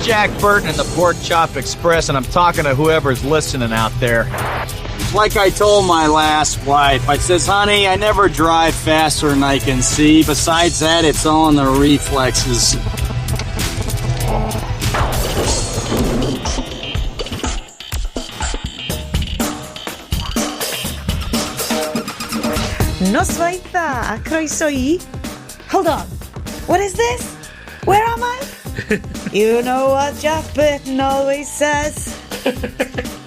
Jack Burton and the Pork Chop Express, and I'm talking to whoever's listening out there. Like I told my last wife, I says, honey, I never drive faster than I can see. Besides that, it's all in the reflexes. Noswaith dda a croeso I. Hold on. What is this? Where am I? You know what Jack Burton always says.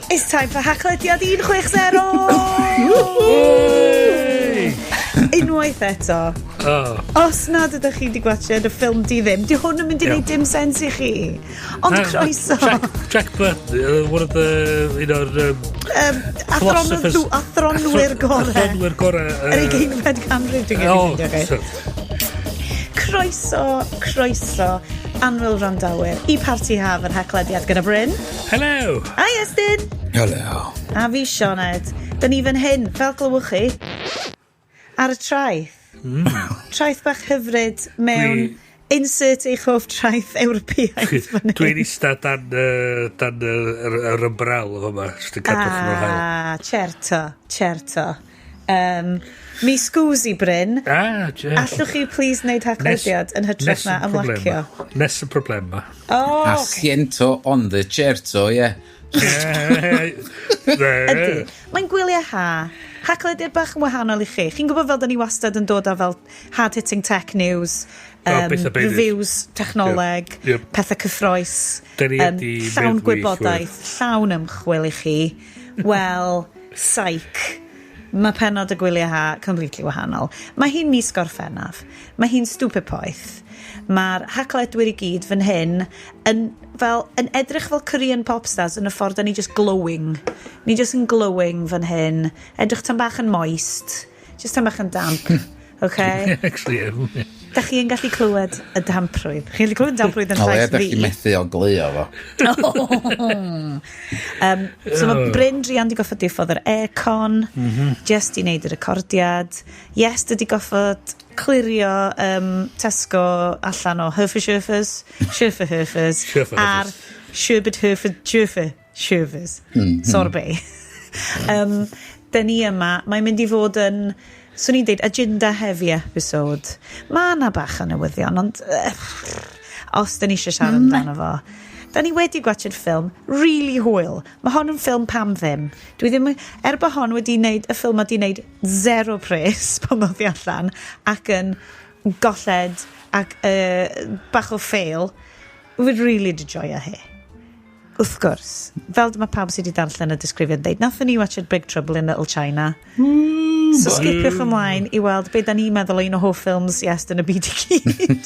It's time for Haclediad 160! Unwaith eto. Os nad ydych chi wedi gwachod y Ffilmdiddim, di hwn yn mynd i wneud dim sens I chi. Ond croeso. Jack Burton, one of the, philosophers. Athronwyr gorau. Athronwyr gorau. Yr 18th ganrif, dwi'n gwybod. Croeso, anwyl randawyr, I parti haf yr Haclediad gyda Bryn. Hello. Hi, Estyn. Hello. A fi Sioned. Da ni fan hyn, fel glywch chi, ar y traeth. Traeth bach hyfryd mewn insert eich hoff traeth Ewropeaidd. Dwi'n eista dan yr ymbrel yma, jyst yn cadwch nhw'n hael. Certo. Mi sgwsi, Bryn. Allwch chi please wneud Haclediad yn hytrach na ymlacio? Nes y problema. Asiento on the certo, ie. Ydy. Mae'n gwyliau ha. Haclediad bach yn wahanol I chi. Chi'n gwybod fel da ni wastad yn dod â fel hard-hitting tech news, reviews, technoleg, pethau cyffroes, llawn gwybodaeth, llawn ymchwil I chi. Wel, psych. Mae pennod y gwyliau ha completely wahanol. Mae hi'n mis Gorffennaf. Mae hi'n stupid poeth. Mae'r hacledwyr I gyd fan hyn yn edrych fel Korean popstars yn y ffordd da ni just glowing. Ni just yn glowing fan hyn. Edrych tan bach yn moist. Just tan bach yn damp. Okay? Actually, yeah. Da chi yn gallu clywed y damprwydd. Chi'n gallu clywed y damprwydd yn llais fi. Da chi methu o gleo fo. So mae Bryn Drian di goffod diffodd yr aircon. Just I wneud y recordiad. Iest ydi goffod clirio Tesco allan o Herfordshires. A'r Sherbet Herfordshires. Sorbet. Da ni yma. Mae'n mynd I fod yn... So ni'n deud, agenda heavy episode. Mae yna bach o newyddion, ond os da ni eisiau siarad amdano fo. Da ni wedi gwachod ffilm really hwyl. Mae hon yn ffilm Am Ddim. Dwi ddim, bod hon wedi wneud, y ffilm wedi wneud zero pres pan oedd I allan, ac yn golled ac bach o fail. We'd really enjoyo hi. Wrth gwrs, fel mae pawb sydd wedi darllen y disgrifiad deud, nathon ni watched Big Trouble in Little China. So skipiwch ymlaen I weld be da ni'n meddwl un o hoff ffilms Iest yn y byd I gyd.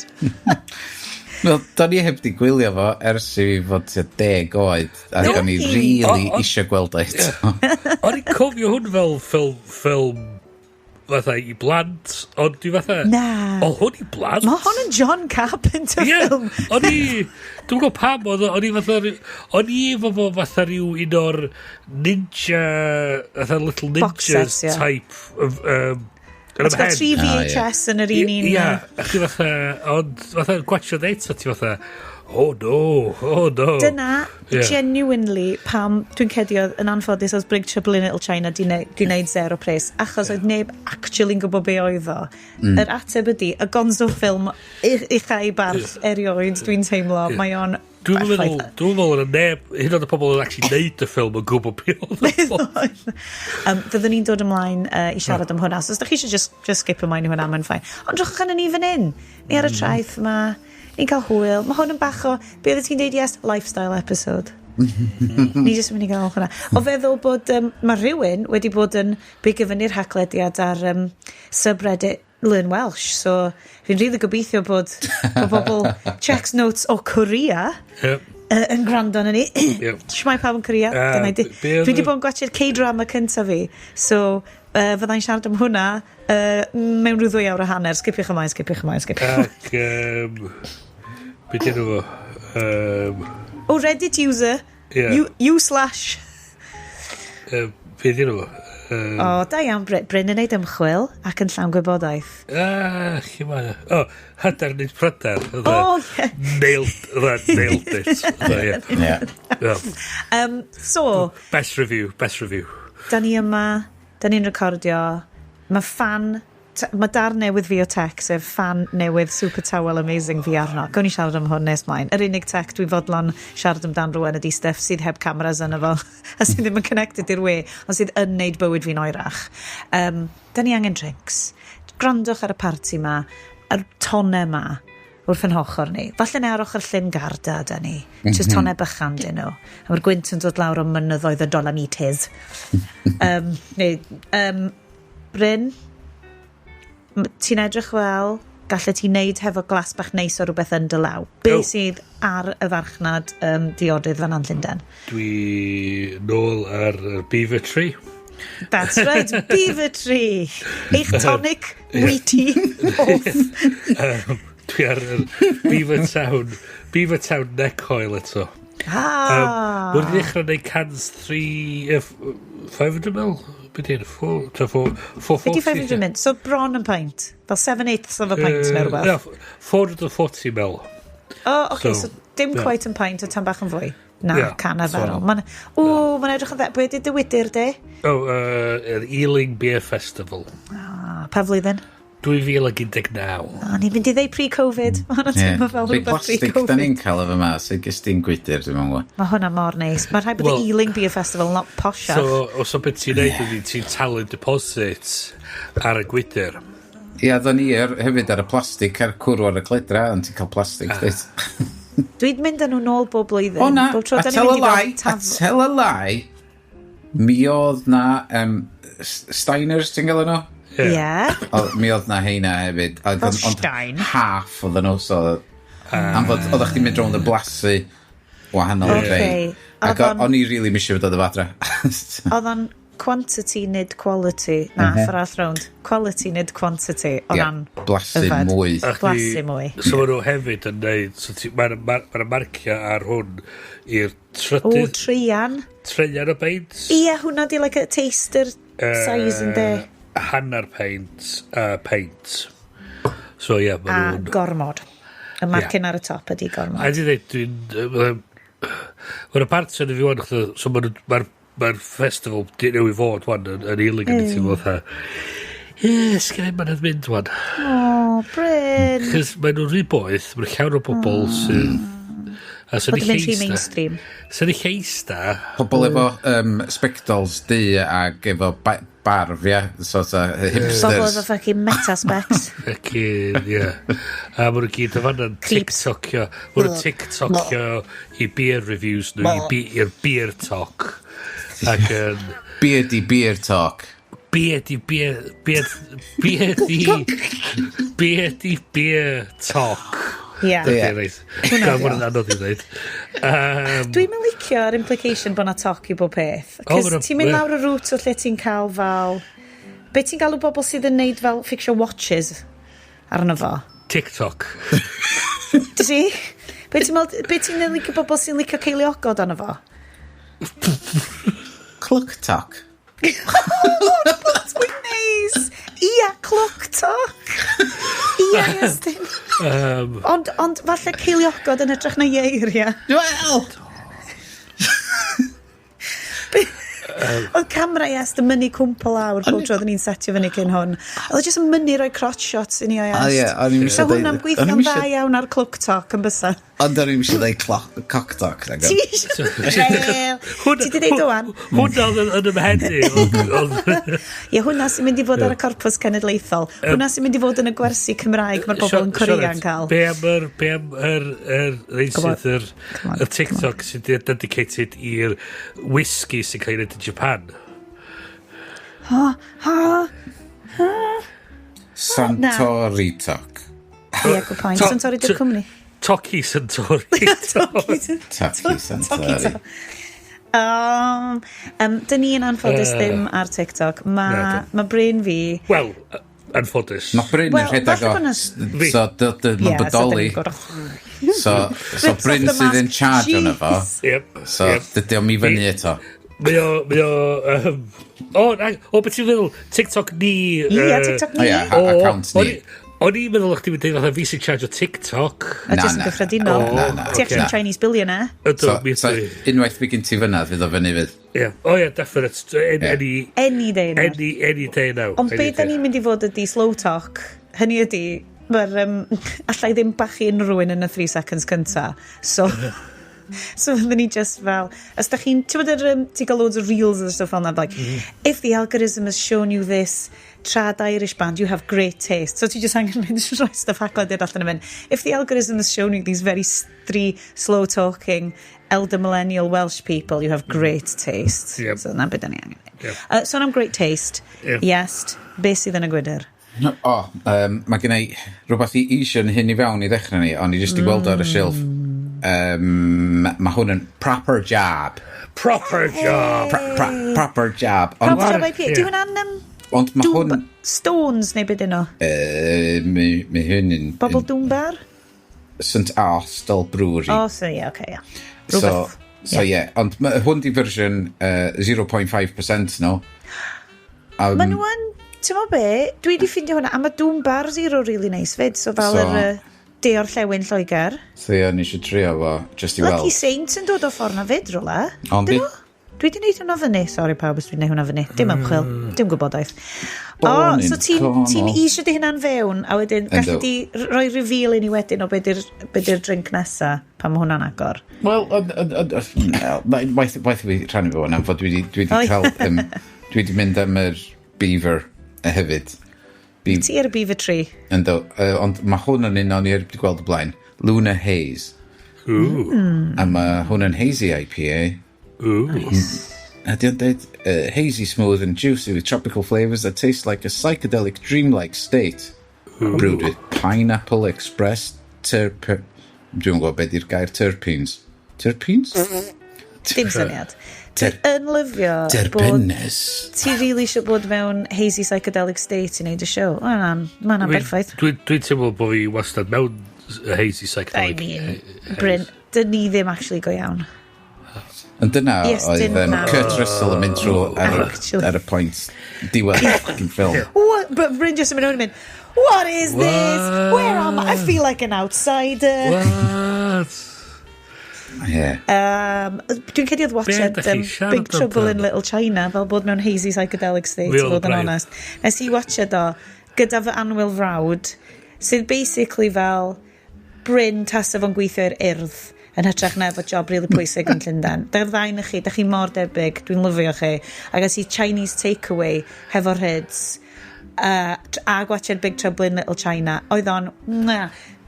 Wel, da ni heb di gwylio fo ers I fod 10 oed, a da ni really eisiau gweld eto. O'n i'n cofio hwn fel ffilm fatha I blant, ond dwi fatha... Na. O, hwn I blant? Mae hwn yn John Carpenter ffilm. O'n I... Dwi'n gwybod pam, o'n I fatha... O'n I efo fatha rhyw un o'r ninja... Fatha little ninjas type of... It's got 3 VHS yn yr un un. Ia, a chi fatha... Ond fatha gwachod eto, ti fatha... Oh no. Dyna, genuinely, pam dwi'n cedio yn anffodus os Big Trouble in Little China di wneud zero pres, achos oedd neb actually'n gwybod be oedd o. Yr ateb ydi, y gonzo ffilm uchau barth erioed, dwi'n teimlo, mae o'n... Dwi'n meddwl yn neb, hyn oedd y pobl yn actually neud y ffilm yn gwybod be oedd y ffilm. Fyddwn ni'n dod ymlaen I siarad am hwnna, so os da chi eisiau just skip ymlaen I hwnna, mae'n ffain. Ond drwch yn ni fan hyn, ni ar y traeth yma. Ni'n cael hwyl. Mae hwn yn bach o... Be oedd ti'n deud, Iest? Lifestyle episode. Ni jyst yn mynd I gael hwnna. O feddwl bod... mae rhywun wedi bod yn bigifynu'r Haclediad ar subreddit Learn Welsh. So, fi'n rili gobeithio bod pobl checks notes o Korea yn gwrando na ni. Shmai pawb yn Korea. Dwi wedi bod yn gwachod K-drama cynta fi. So, fyddai'n siarad am hwnna mewn rhyw 2 awr a hanner. Skipiwch ymlaen. Be dyn nhw O Reddit user, you slash. Be dyn nhw? Da iawn, Bryn yn neud ymchwil ac yn llawn gwybodaeth. Lle mae? Hyder nid pryder. Ie. Nailed it. So, Best review. da ni yma, da ni'n recordio, mae Ffan, mae dar newydd fi o tech, sef Ffan newydd super towel amazing fi arno. Gawn ni siarad am hwn nes mlaen. Yr unig tech dwi fodlon siarad amdan rwan ydi stuff sydd heb cameras yna fo, a sydd ddim yn connected i'r we, ond sydd yn neud bywyd fi'n oerach. Da ni angen drinks. Grandwch ar y party ma, yr tonau ma, wrth yn hochor ni. Falle ne ar ochr llyn garda da ni. Just tonau bychan dyn nhw. A mae'r gwynt yn dod lawr o mynyddoedd o Dolomites. Bryn, ti'n edrych fel gallet ti wneud hefo glas bach neis o rhywbeth yn dy law. Be sydd ar y farchnad diodydd fan Llundain? Dwi nôl ar Beaver Tree. That's right, Beaver Tree. Eich tonic wheaty off. Dwi ar Beaver Town neck oil eto. Mwyn i ddechrau gwneud cans 500ml? Beth yw'n 440? 500 mint, so bron yn pint. Fel 7/8 of a pint neu rhywbeth. 440ml. So dim quite yn pint o tan bach yn fwy. Na, can arferol. Mae'n edrych yn dde. Be ydy dy wydyr de? Ealing Beer Festival. Pa flwyddyn? 2019. Ni'n fynd i ddeu pre-Covid. Mae hwnna teimlo fel rhywbeth pre-Covid. Da ni'n cael efo ma, sy'n gysdi'n gwydyr, dwi'n meddwl. Mae hwnna mor neis. Mae rhaid bod y Ealing Beer Festival not poshach. So beth ti'n neud ydy, ti'n talu deposits ar y gwydyr. Ia, da ni hefyd ar y plastig, ar cwrw ar y cledra, ond ti'n cael plastig, dweud. Dwi'n mynd â nhw nôl bob blwyddyn. O na, a tell a lie, mi oedd na Steiners, ti'n gael nhw? Ie. Mi oedd na heina hefyd. Fel Stein. Half oedd nhw, so... Am fod, oeddech chdi'n mynd rownd y blasu wahanol i rei. Ac o'n i really misio fod oedd y fadra. Oedd o'n quantity nid quality. Na, ffor all rownd. Quality nid quantity. Oedd o'n blasu mwy. Blasu mwy. So maen nhw hefyd yn neud... Mae'r marcio ar hwn i'r trydydd... Trian. Trian o beint. Ie, hwnna di like a taster size yn de. Hyna'r paint. So ie, a gormod. Y marcyn ar y top ydi gormod. A di dweud, Mae'n y part sy'n y fi wan, so mae'r festival di newydd fod wan yn Ealing yn ti fod ha. Sgen i'n mynd wan. Bryn. Cys mae nhw'n rhy boeth, mae'n llawer o bobl sy'n... Bod yn mynd rhy mainstream. Sy'n eich eista... Pobl efo spectols di ac efo barf, ia. Sort of hipsters. Pobl efo fucking metaspecs. Fucking, ie. A mwyn gyd o fan yn TikTokio. Mwyn TikTokio i beer reviews nhw, i'r beer talk. Ac yn... Beer talk. Beer talk. Ie. Mae'n anodd i ddweud. Dwi'n mynd licio'r implication bod na toc i bob peth. Cos ti'n mynd lawr y rŵt o lle ti'n cael fel... Be ti'n galw bobl sydd yn neud fel fixio watches arno fo? TikTok. Di? Be ti'n licio bobl sy'n licio ceiliogod arno fo? Clock talk. That's muy neis. Ia, clock talk. Ia, Iestyn. Ond falle ceiliogod yn edrych na ieir, ia. Wel! Oedd camera Iest yn mynd i cwmpa lawr pob tro oedden ni'n setio fyny cyn hwn. Oedd jyst yn mynd i roi crotch shots i ni o Iest. So hwnna'n gweithio'n dda iawn ar clock talk yn bysa. Ond o'n i'n eisiau dweud cock talk. Ti di dweud o'n? Hwna oedd yn ymhedu. Ie, hwnna sy'n mynd i fod ar y corpus cenedlaethol. Hwnna sy'n mynd i fod yn y gwersi Cymraeg mae'r bobl yn Korea'n cael. Be am yr TikTok sy'n dedicated i'r whisky sy'n cael ei wneud yn Japan? Santori talk. Ie, good point. Santori di'r cwmni. Toki Santori. Toki Santori. Dyn ni'n anffodus ddim ar TikTok. Mae Bryn fi... Wel, anffodus. Mae Bryn yn rhedeg o. So, mae'n bodoli. So Bryn sydd yn charge o'n efo. So, dydy o'n mi fyny eto. Mae o... beth ti'n feddwl? TikTok ni... TikTok ni. Account ni. O'n i'n meddwl o'ch ti'n mynd fatha fi sy'n charge o TikTok. A jyst yn gyffredinol. Ti actually Chinese billionaire. Ydw, So, unwaith fi gyn ti fyna, fydd o fyny fydd. Definite. Any day now. Any day now. Ond beth da ni'n mynd i fod ydi slow talk, hynny ydi, mae'r allai ddim bachu unrhywun yn y 3 seconds cynta. So fydden ni just fel, os da chi'n, ti'n gael loads of reels and stuff on that, like, if the algorithm has shown you this trad Irish band, you have great taste. So ti just angen mynd rhoi stuff Haclediad allan yn mynd. If the algorithm has shown you these very 3 slow talking elder millennial Welsh people, you have great taste. Yep. So na beth da ni angen. So am great taste, Iest, beth sydd yn y gwydr? Mae gen i rhywbeth i eisiau hyn i fewn i ddechrau ni, ond i jyst i gweld ar y shelf. Mae hwn yn proper job. Proper job. Proper job. Proper job IP. Di hwnna'n Ond mae hwn... Stones neu beth yno? Mae hyn yn... Bobl Dwmbar? St Austell Brewery. So yeah. So yeah, ond mae hwn di version 0.5% no. Mae nhw'n... Ti'n mo be? Dwi di ffindio hwnna. A mae Dwmbar Zero really nice fyd. So fel yr de o'r llewyn Lloegr. So yeah, ni eisiau trio fo, just i weld. Lucky Saints yn dod o ffordd na fyd rola. Ond Dwi di wneud hwnna fyny. Sorry pawb os dwi'n wneud hwnna fyny. Dim ymchwil. Dim gwybodaeth. So ti'n eisiau di hynna'n fewn a wedyn gallu di roi reveal i ni wedyn o beth yw'r drink nesa pan mae hwnna'n agor? Wel, waith fi rhannu fo hwnna, fod dwi di cael... Dwi di mynd am yr beaver hefyd. Ti ar y beaver tree? Ond mae hwn yn un o'n i wedi gweld y blaen. Luna Haze. A mae hwn yn hazy IPA. A di'n dweud, hazy, smooth and juicy with tropical flavours that taste like a psychedelic dreamlike state. Brewed with pineapple express terpenes. Dwi'n gwybod beth yw'r gair terpenes. Terpenes? Dim syniad. Ti yn lyfio Terpenes. Ti really eisiau bod mewn hazy psychedelic state i wneud y show. Mae'n berffaith. Dwi'n teimlo bod fi wastad mewn hazy psychedelic. Bryn, dyn ni ddim actually go iawn. Ond dyna oedd Kurt Russell yn mynd trwy ar y pwynt diwedd fucking ffilm. But Bryn just yn mynd, what is this? Where am I? I feel like an outsider. What? Yeah. Dwi'n cedi oedd watched Big Trouble in Little China fel bod mewn hazy psychedelic state, fod yn honest. Nes i watched o gyda fy anwyl frawd sydd basically fel Bryn tasa fo'n gweithio i'r urdd yn hytrach na efo job really pwysig yn Llundain. Da'r ddau na chi, da chi mor debyg, dwi'n lyfio chi. Ac as i Chinese takeaway hefo'r hydds a watched Big Trouble in Little China, oedd o'n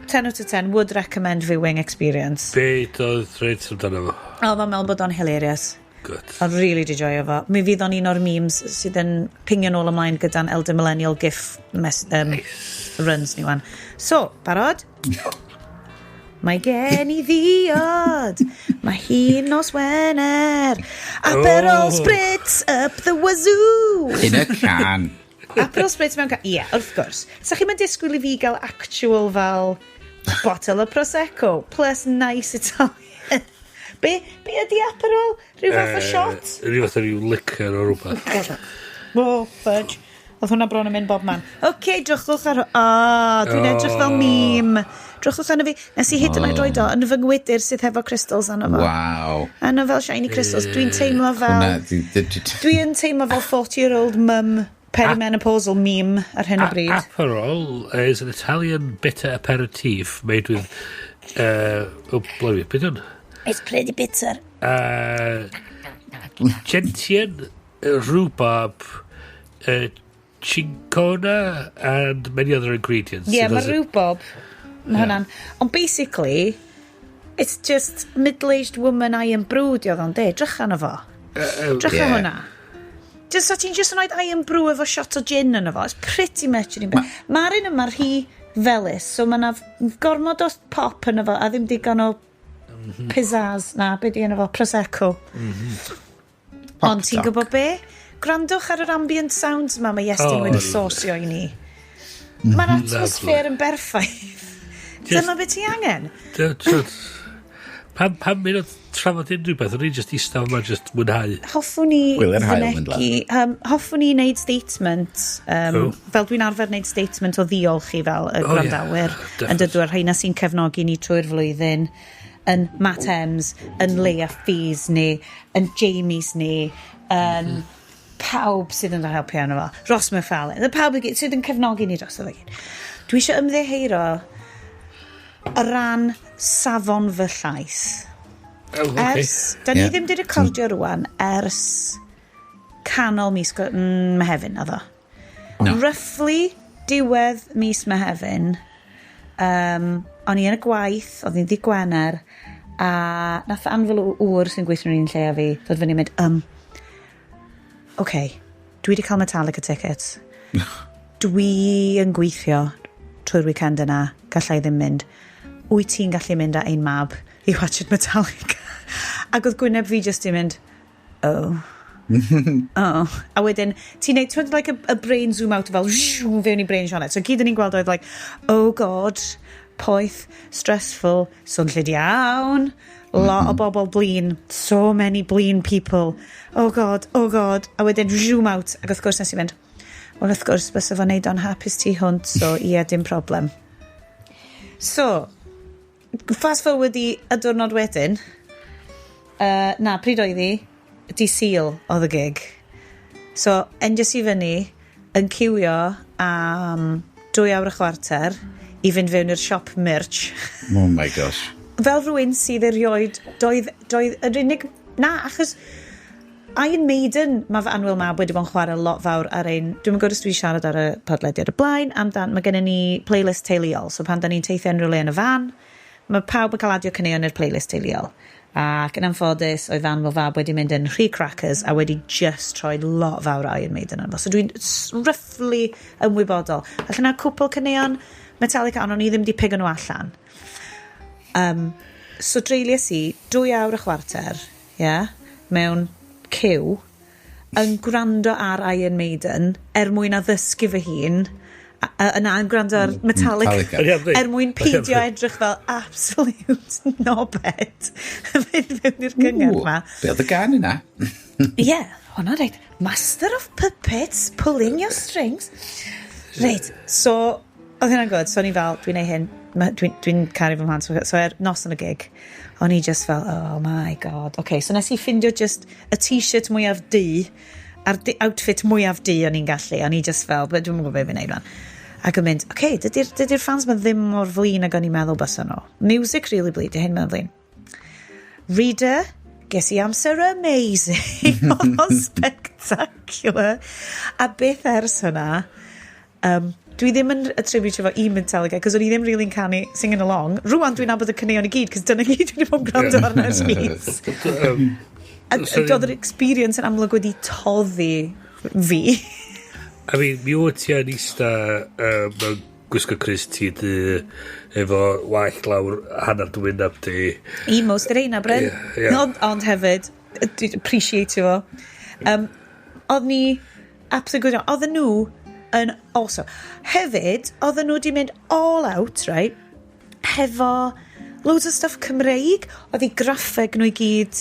10 out of 10, would recommend viewing experience. Beth oedd rhaid amdano fo? Oedd o'n meddwl bod o'n hilarious. Good. O'n really di joio fo. Mi fydd o'n un o'r memes sydd yn pingio nôl ymlaen gyda'n elder millennial gif runs ni wan. So, barod? Mae gen I ddiod, mae hi'n nos Wener, Aperol Spritz up the wazoo. In a can. Aperol Spritz mewn can, ie, wrth gwrs. Sa chi'n mynd disgwyl I fi gael actual fel bottle of Prosecco, plus nice Italian. Be ydi Aperol? Rhyw fath o shot? Rhyw fath o rhyw liquor o rhywbeth. Oh, fudge. Oedd hwnna bron yn mynd bob man. Oce, drychwch ar... dwi'n edrych fel meme. Drychwch arno fi. Nes I hyd yn oed roed o yn fy ngwydyr sydd hefo crystals arno fo. Wow. Arno fel shiny crystals. Dwi'n teimlo fel... Dwi'n teimlo fel 40-year-old mum perimenopausal meme ar hyn o bryd. Aperol is an Italian bitter aperitif made with... beth yw? It's pretty bitter. Gentian, rhubarb, chincona and many other ingredients. Yeah, mae rhubarb. Mae hwnna'n... Ond basically, it's just middle-aged woman iron brew, di oedd o'n de. Drych arno fo. Drych ar hwnna. Just, so ti'n just yn oed iron brew efo shot o gin arno fo. It's pretty much yn un beth. Mae'r un yma rhi felys, so mae yna gormod o pop arno fo, a ddim digon o pizzazz, na, be di arno fo, Prosecco. Ond ti'n gwybod be? Grandwch ar yr ambient sounds yma, mae Iestyn wedi sosio I ni. Mae'r atmosffer yn berffaith. Dyma beth ti angen? Pan mynd o trafod unrhyw beth, o'n i just eistedd yma, just mwynhau. Hoffwn ni Gwylio'r haul yn hoffwn ni wneud statement, fel dwi'n arfer wneud statement o ddiolch i fel y gwrandawyr, yn dydw ar rhaina sy'n cefnogi ni trwy'r flwyddyn, yn Matt Ems, yn Leia Fees ni, yn Jamies ni, yn pawb sydd yn helpu arno fo, Ross McFarlane, pawb sydd yn cefnogi ni dros y gyd. Dwi eisiau ymddeheiro y ran safon fy llais. Ers, da ni ddim wedi recordio rwan, ers canol mis Mehefin, addo. Roughly diwedd mis Mehefin, o'n i yn y gwaith, oedd ni'n ddi Gwener, a nath anfel wr sy'n gweithio yn un lle a fi, ddod fyny mynd, dwi wedi cael Metallica tickets. Dwi yn gweithio trwy'r weekend yna, gallai ddim mynd. Wyt ti'n gallu mynd â ein mab i watched Metallica? Ac oedd gwyneb fi just i mynd, A wedyn, ti'n neud, like a brain zoom out fel, fewn i brain Sioned. So gyd yn ni'n gweld oedd like, oh god, poeth, stressful, swnllid iawn, lot o bobl blin, so many blin people, oh god, a wedyn zoom out, ac wrth gwrs nes i fynd, wel wrth gwrs bys efo neud o'n hapus ti hwnt, so dim problem. So, fast forward i y diwrnod wedyn, pryd oedd hi, di Sul oedd y gig. So, endios i fyny, yn cywio am 2 awr a chwarter, i fynd fewn i'r siop merch. Oh my gosh. Fel rhywun sydd erioed, doedd yr unig... achos Iron Maiden, mae fy anwyl mab wedi bod yn chwarae lot fawr ar ein... Dwi'n gwybod os dwi'n siarad ar y podlediad y blaen, amdan mae gennym ni playlist teuluol. So pan da ni'n teithio unrhyw le yn y fan, mae pawb yn cael adio cyneuon i'r playlist teuluol. Ac yn anffodus, oedd fan fel fab wedi mynd yn rhy cracyrs a wedi just troi lot fawr Iron Maiden yn fo. So dwi'n roughly ymwybodol. Allan yna cwpl cyneuon Metallica, ond o'n i ddim di pigo nhw allan. So dreilies i 2 awr a chwarter, mewn cyw, yn gwrando ar Iron Maiden, mwyn a ddysgu fy hun, yn gwrando ar Metallica, mwyn peidio edrych fel absolute knobhead, fynd fewn i'r gyngor ma. Be oedd y gan yna? Hwna reit, Master of Puppets, pulling your strings. Reit, so... Oedd hynna'n good, so o'n i fel, dwi'n neud hyn, dwi'n caru fy mhan, so nos yn y gig, o'n i just fel, oh my god, so nes i ffindio just y t-shirt mwyaf du, a'r outfit mwyaf du o'n i'n gallu, o'n i just fel, dwi'n gwybod beth fi'n neud fan. Ac yn mynd, dydy'r fans ma ddim mor flin ag o'n i'n meddwl bys nhw. Music really bleed, hyn mae'n flin. Reader, ges i amser amazing, oedd spectacular, a beth ers hwnna, dwi ddim yn attributio fo i Metallica, cos o'n i ddim really'n canu singing along. Rwan dwi'n abod y cyneuon i gyd, cos dyna gyd dwi'n bod yn gwrando arno ers mis. Doedd yr experience yn amlwg wedi toddi fi. I mean, mi wyt ti yn eista mewn gwisgo Chris ti efo wallt lawr hanner dwynab di. Most yr eina, Bryn. Ond hefyd, dwi'n appreciate fo. Oedd ni absolutely good. Oedd nhw yn also. Hefyd, oedden nhw wedi mynd all out, right? Hefo loads of stuff Cymreig. Oedd i graffeg nhw i gyd.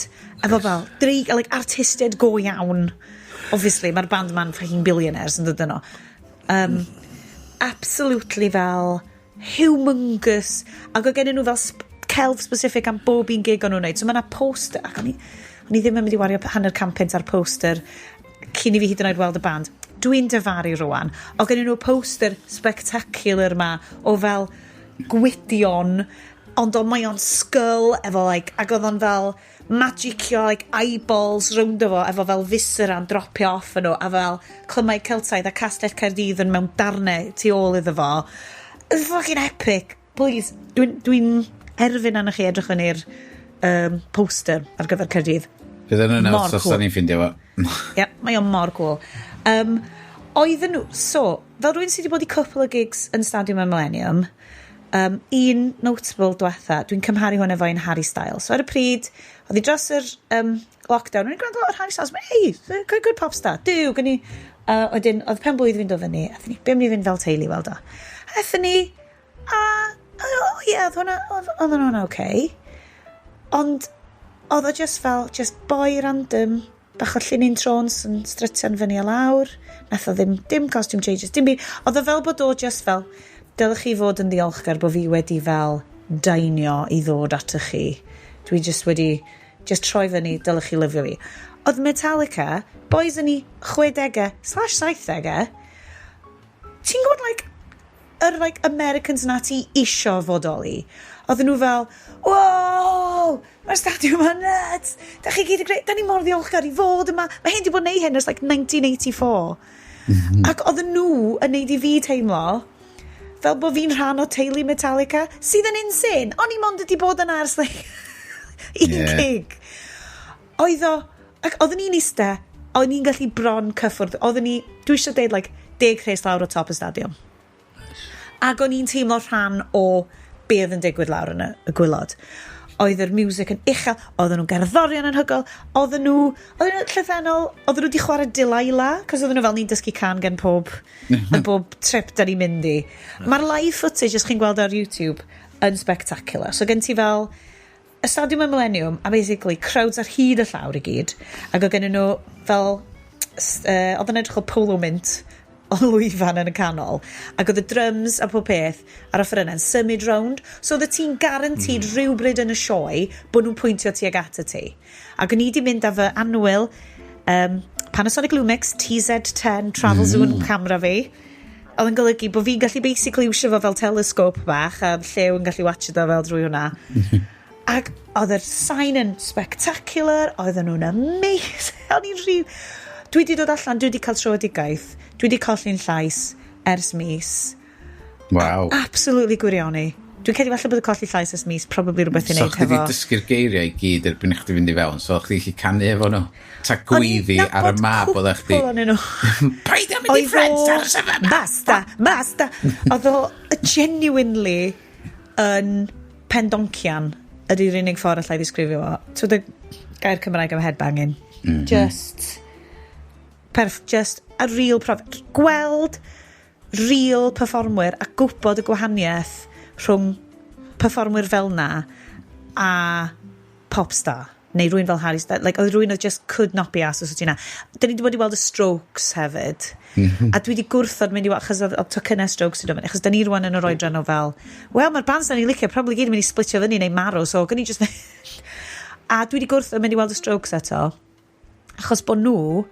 Efo fel, like, artistiaid go iawn. Obviously, mae'r band man fucking billionaires yn dod yno. Absolutely fel humongous. Ac oedd gen nhw fel celf specific am bob un gig o'n nhw'n neud. So mae yna poster. Ac o'n i ddim yn mynd i wario hanner campynt ar poster cyn i fi hyd yn oed weld y band. Dwi'n dyfaru rwan. O gen nhw poster spectacular ma o fel gwydion, ond mae o'n skull efo like, ac oedd o'n fel magicio like eyeballs rownd o fo efo fel viscera'n dropio off yn nhw a fel clymau Celtaidd a castell Caerdydd yn mewn darnau tu ôl iddo fo. It's fucking epic. Please, dwi'n erfyn arno chi edrych yn i'r poster ar gyfer Caerdydd. Bydd yn yna os da ni'n ffindio fo. Mae o'n mor cool. Oedden nhw, so, fel rwy'n sydd wedi bod i cwpl o gigs yn Stadium y Millennium, un notable diwetha, dwi'n cymharu hwn efo un Harry Styles. So ar y pryd, oedd hi dros yr lockdown, o'n i'n gwrando o'r Harry Styles, good pop star, oedd pen blwydd fi'n dod fyny, be am ni fynd fel teulu weld o. Aethon ni, oedd hwnna oce. Ond oedd o just fel, just boi random, bach o llunyn trons yn strytian fyny a lawr, nath o dim costume changes, dim byd. Oedd o fel bod o just fel, dylech chi fod yn ddiolchgar bod fi wedi fel dainio i ddod atych chi. Dwi just wedi, just troi fyny, dylech chi lyfio fi. Oedd Metallica, boys yn 60s/70s, ti'n gwybod, yr Americans na ti isio fodoli. Oedden nhw fel, wow, mae'r stadiwm yn nuts. Da chi gyd yn greu, da ni mor ddiolchgar i fod yma. Mae hyn di bod yn neud hyn ers 1984. Ac oedden nhw yn neud i fi teimlo fel bod fi'n rhan o teulu Metallica, sydd yn insane. O'n i mond wedi bod yna ers un gig. Oedd o, ac oedden ni'n iste, oedden ni'n gallu bron cyffwrdd. Oedden ni, dwi eisiau deud 10 cres lawr o top y stadiwm. Ac o'n i'n teimlo rhan o be oedd yn digwydd lawr yn y gwylod. Oedd yr music yn uchel, oedden nhw'n gerddorion yn hygol, oedden nhw llythrennol, oedden nhw wedi chwarae Delilah, cos oedden nhw fel ni'n dysgu can gen pob trip da ni'n mynd i. Mae'r live footage, os chi'n gweld ar YouTube, yn spectacular. So gen ti fel y stadiwm y Millennium, a basically crowds ar hyd y llawr i gyd, ac oedd gen nhw fel, oedd yn edrych o polo mint, o lwyfan yn y canol, ac oedd y drums a pob peth ar y ffryna'n symud rownd, so oedd ti'n guaranteed rhywbryd yn y sioe bod nhw'n pwyntio tuag at y ti. Ac o'n i wedi mynd â fy anwyl Panasonic Lumix TZ10 Travel Zoom camera fi, oedd yn golygu bod fi'n gallu basically iwsio fo fel telescope bach a llew yn gallu watch o fel drwy hwnna. Ac oedd yr sign yn spectacular, oedden nhw'n amazing. O'n i'n rhyw... Dwi wedi dod allan, dwi wedi cael troedigaeth, dwi wedi colli'n llais ers mis. Wow. Absolutely gwirioni. Dwi'n credu falle bod y colli llais ers mis, probably rhywbeth i wneud hefo. So chdi wedi dysgu'r geiriau i gyd erbyn chdi fynd i fewn, so chdi chi canu efo nhw. Ta gweiddi ar y map oedd chdi. Paid am mynd i Friends ar y sefyma. Basta. Oedd o genuinely yn pendoncian ydy'r unig ffordd allai ddisgrifio o. Twyd y gair Cymraeg am headbanging. Just a real gweld real performwyr a gwybod y gwahaniaeth rhwng performwyr fel na a popstar neu rwy'n fel Harry Styles, oedd rwy'n oedd just could not be asked os ydy'na. Da ni wedi weld y Strokes hefyd, a dwi wedi gwrthod mynd i weld, achos oedd tocynnau Strokes yn mynd, achos da ni rwan yn yr oedran o fel, wel, mae'r bands da ni'n licio, probably gyd yn mynd i splitio fyny neu marw, so gan i just... a dwi wedi gwrthod mynd i weld y Strokes eto, achos bod nhw,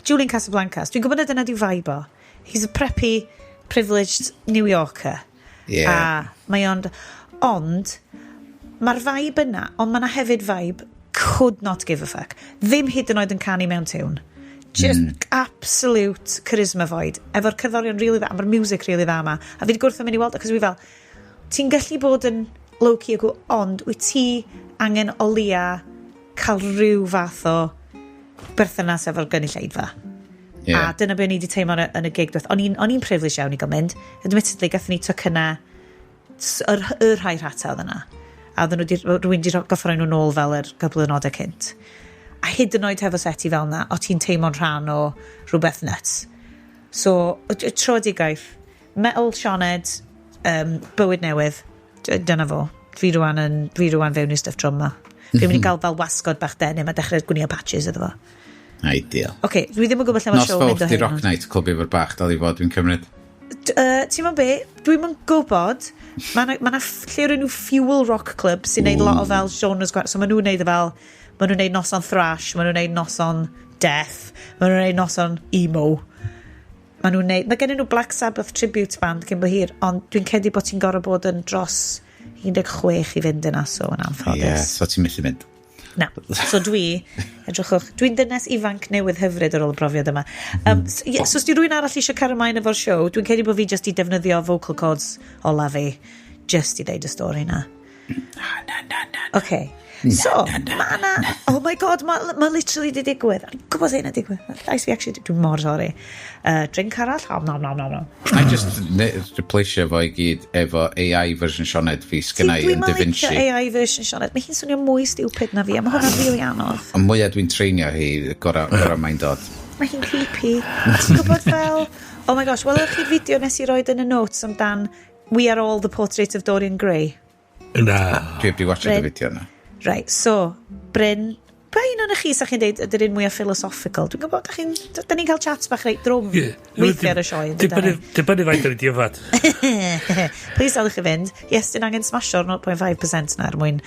Julian Casablancas, dwi'n gwybod na dyna diw vibe o. He's a preppy, privileged New Yorker. Yeah. A mae ond, mae'r vibe yna, ond mae'na hefyd vibe, could not give a fuck. Ddim hyd yn oed yn canu mewn tune. Just absolute charisma void. Efo'r cerddorion really dda, mae'r music really dda yma. A fi wedi gwrthod mynd i weld, achos fi fel, ti'n gallu bod yn low-key o ond wyt ti angen o leia cael rhyw fath o berthynas efo'r gynulleidfa. A dyna be ni wedi teimlo yn y gig. O'n i'n privileged iawn i gael mynd. Admittedly, gathon ni tocyna yr rhai rhata oedd yna. A rwy'n wedi goffo roi nhw nôl fel yr gyflynodau cynt. A hyd yn oed hefo seti fel yna, o ti'n teimlo'n rhan o rhywbeth nuts. So, y troedigaeth, metal sioned, bywyd newydd, dyna fo. Fi rwan fewn i stuff drum ma. Fi'n mynd i gael fel wasgod bach denim a dechrau gwnio patches iddo fo. Ideal. Oce, dwi ddim yn gwybod lle mae'r show mynd o hyn. Nos fawr di Rock Night clwb efo'r bach dal i fod, dwi'n cymryd. Ti'n mynd be? Dwi'n mynd gwybod. Mae yna lle o'r enw Fuel Rock Club sy'n neud lot o fel genres. So maen nhw'n neud fel, maen nhw'n neud noson thrash, maen nhw'n neud noson death, maen nhw'n neud noson emo. Mae gen nhw Black Sabbath tribute band cyn bo hir, ond dwi'n cedi bod ti'n gorau bod yn dros 16 i fynd yna, so yn anffodus. Ie, so ti'n methu mynd. Na, so dwi'n dynes ifanc newydd hyfryd ar ôl y brofiad yma. So os di rwy'n arall eisiau cario mlaen efo'r show, dwi'n credu bod fi just i defnyddio vocal cords o la fi, just i deud y stori na. Okay. So, oh my god, mae literally di digwydd. Dwi'n gwybod sy'n digwydd. Llais fi actually, dwi'n mor sori. Drink arall? No. I just replaceio fo i gyd efo AI version Sioned fi sgynnau yn Da Vinci. Dwi'n licio AI version Sioned. Mae hi'n swnio mwy stupid na fi, a mae hwnna'n really anodd. Ond mwyaf dwi'n treinio hi, gorau mae'n dod. Mae hi'n creepy. Ti'n gwybod fel... Oh my gosh, welwch chi'r fideo nes i roed yn y notes amdan We Are All the Portrait of Dorian Gray? Na. Dwi heb di watcha y fideo na. Right, so, Bryn, pa un o'n chi sa chi'n deud ydy'r un mwyaf philosophical? Dwi'n gwybod, da ni'n cael chats bach reit drwm weithio ar y sioe. Dibynnu faint o'n i diafod. Please daliwch chi fynd. Yes, dyn angen smasho'r 0.5% na mwyn.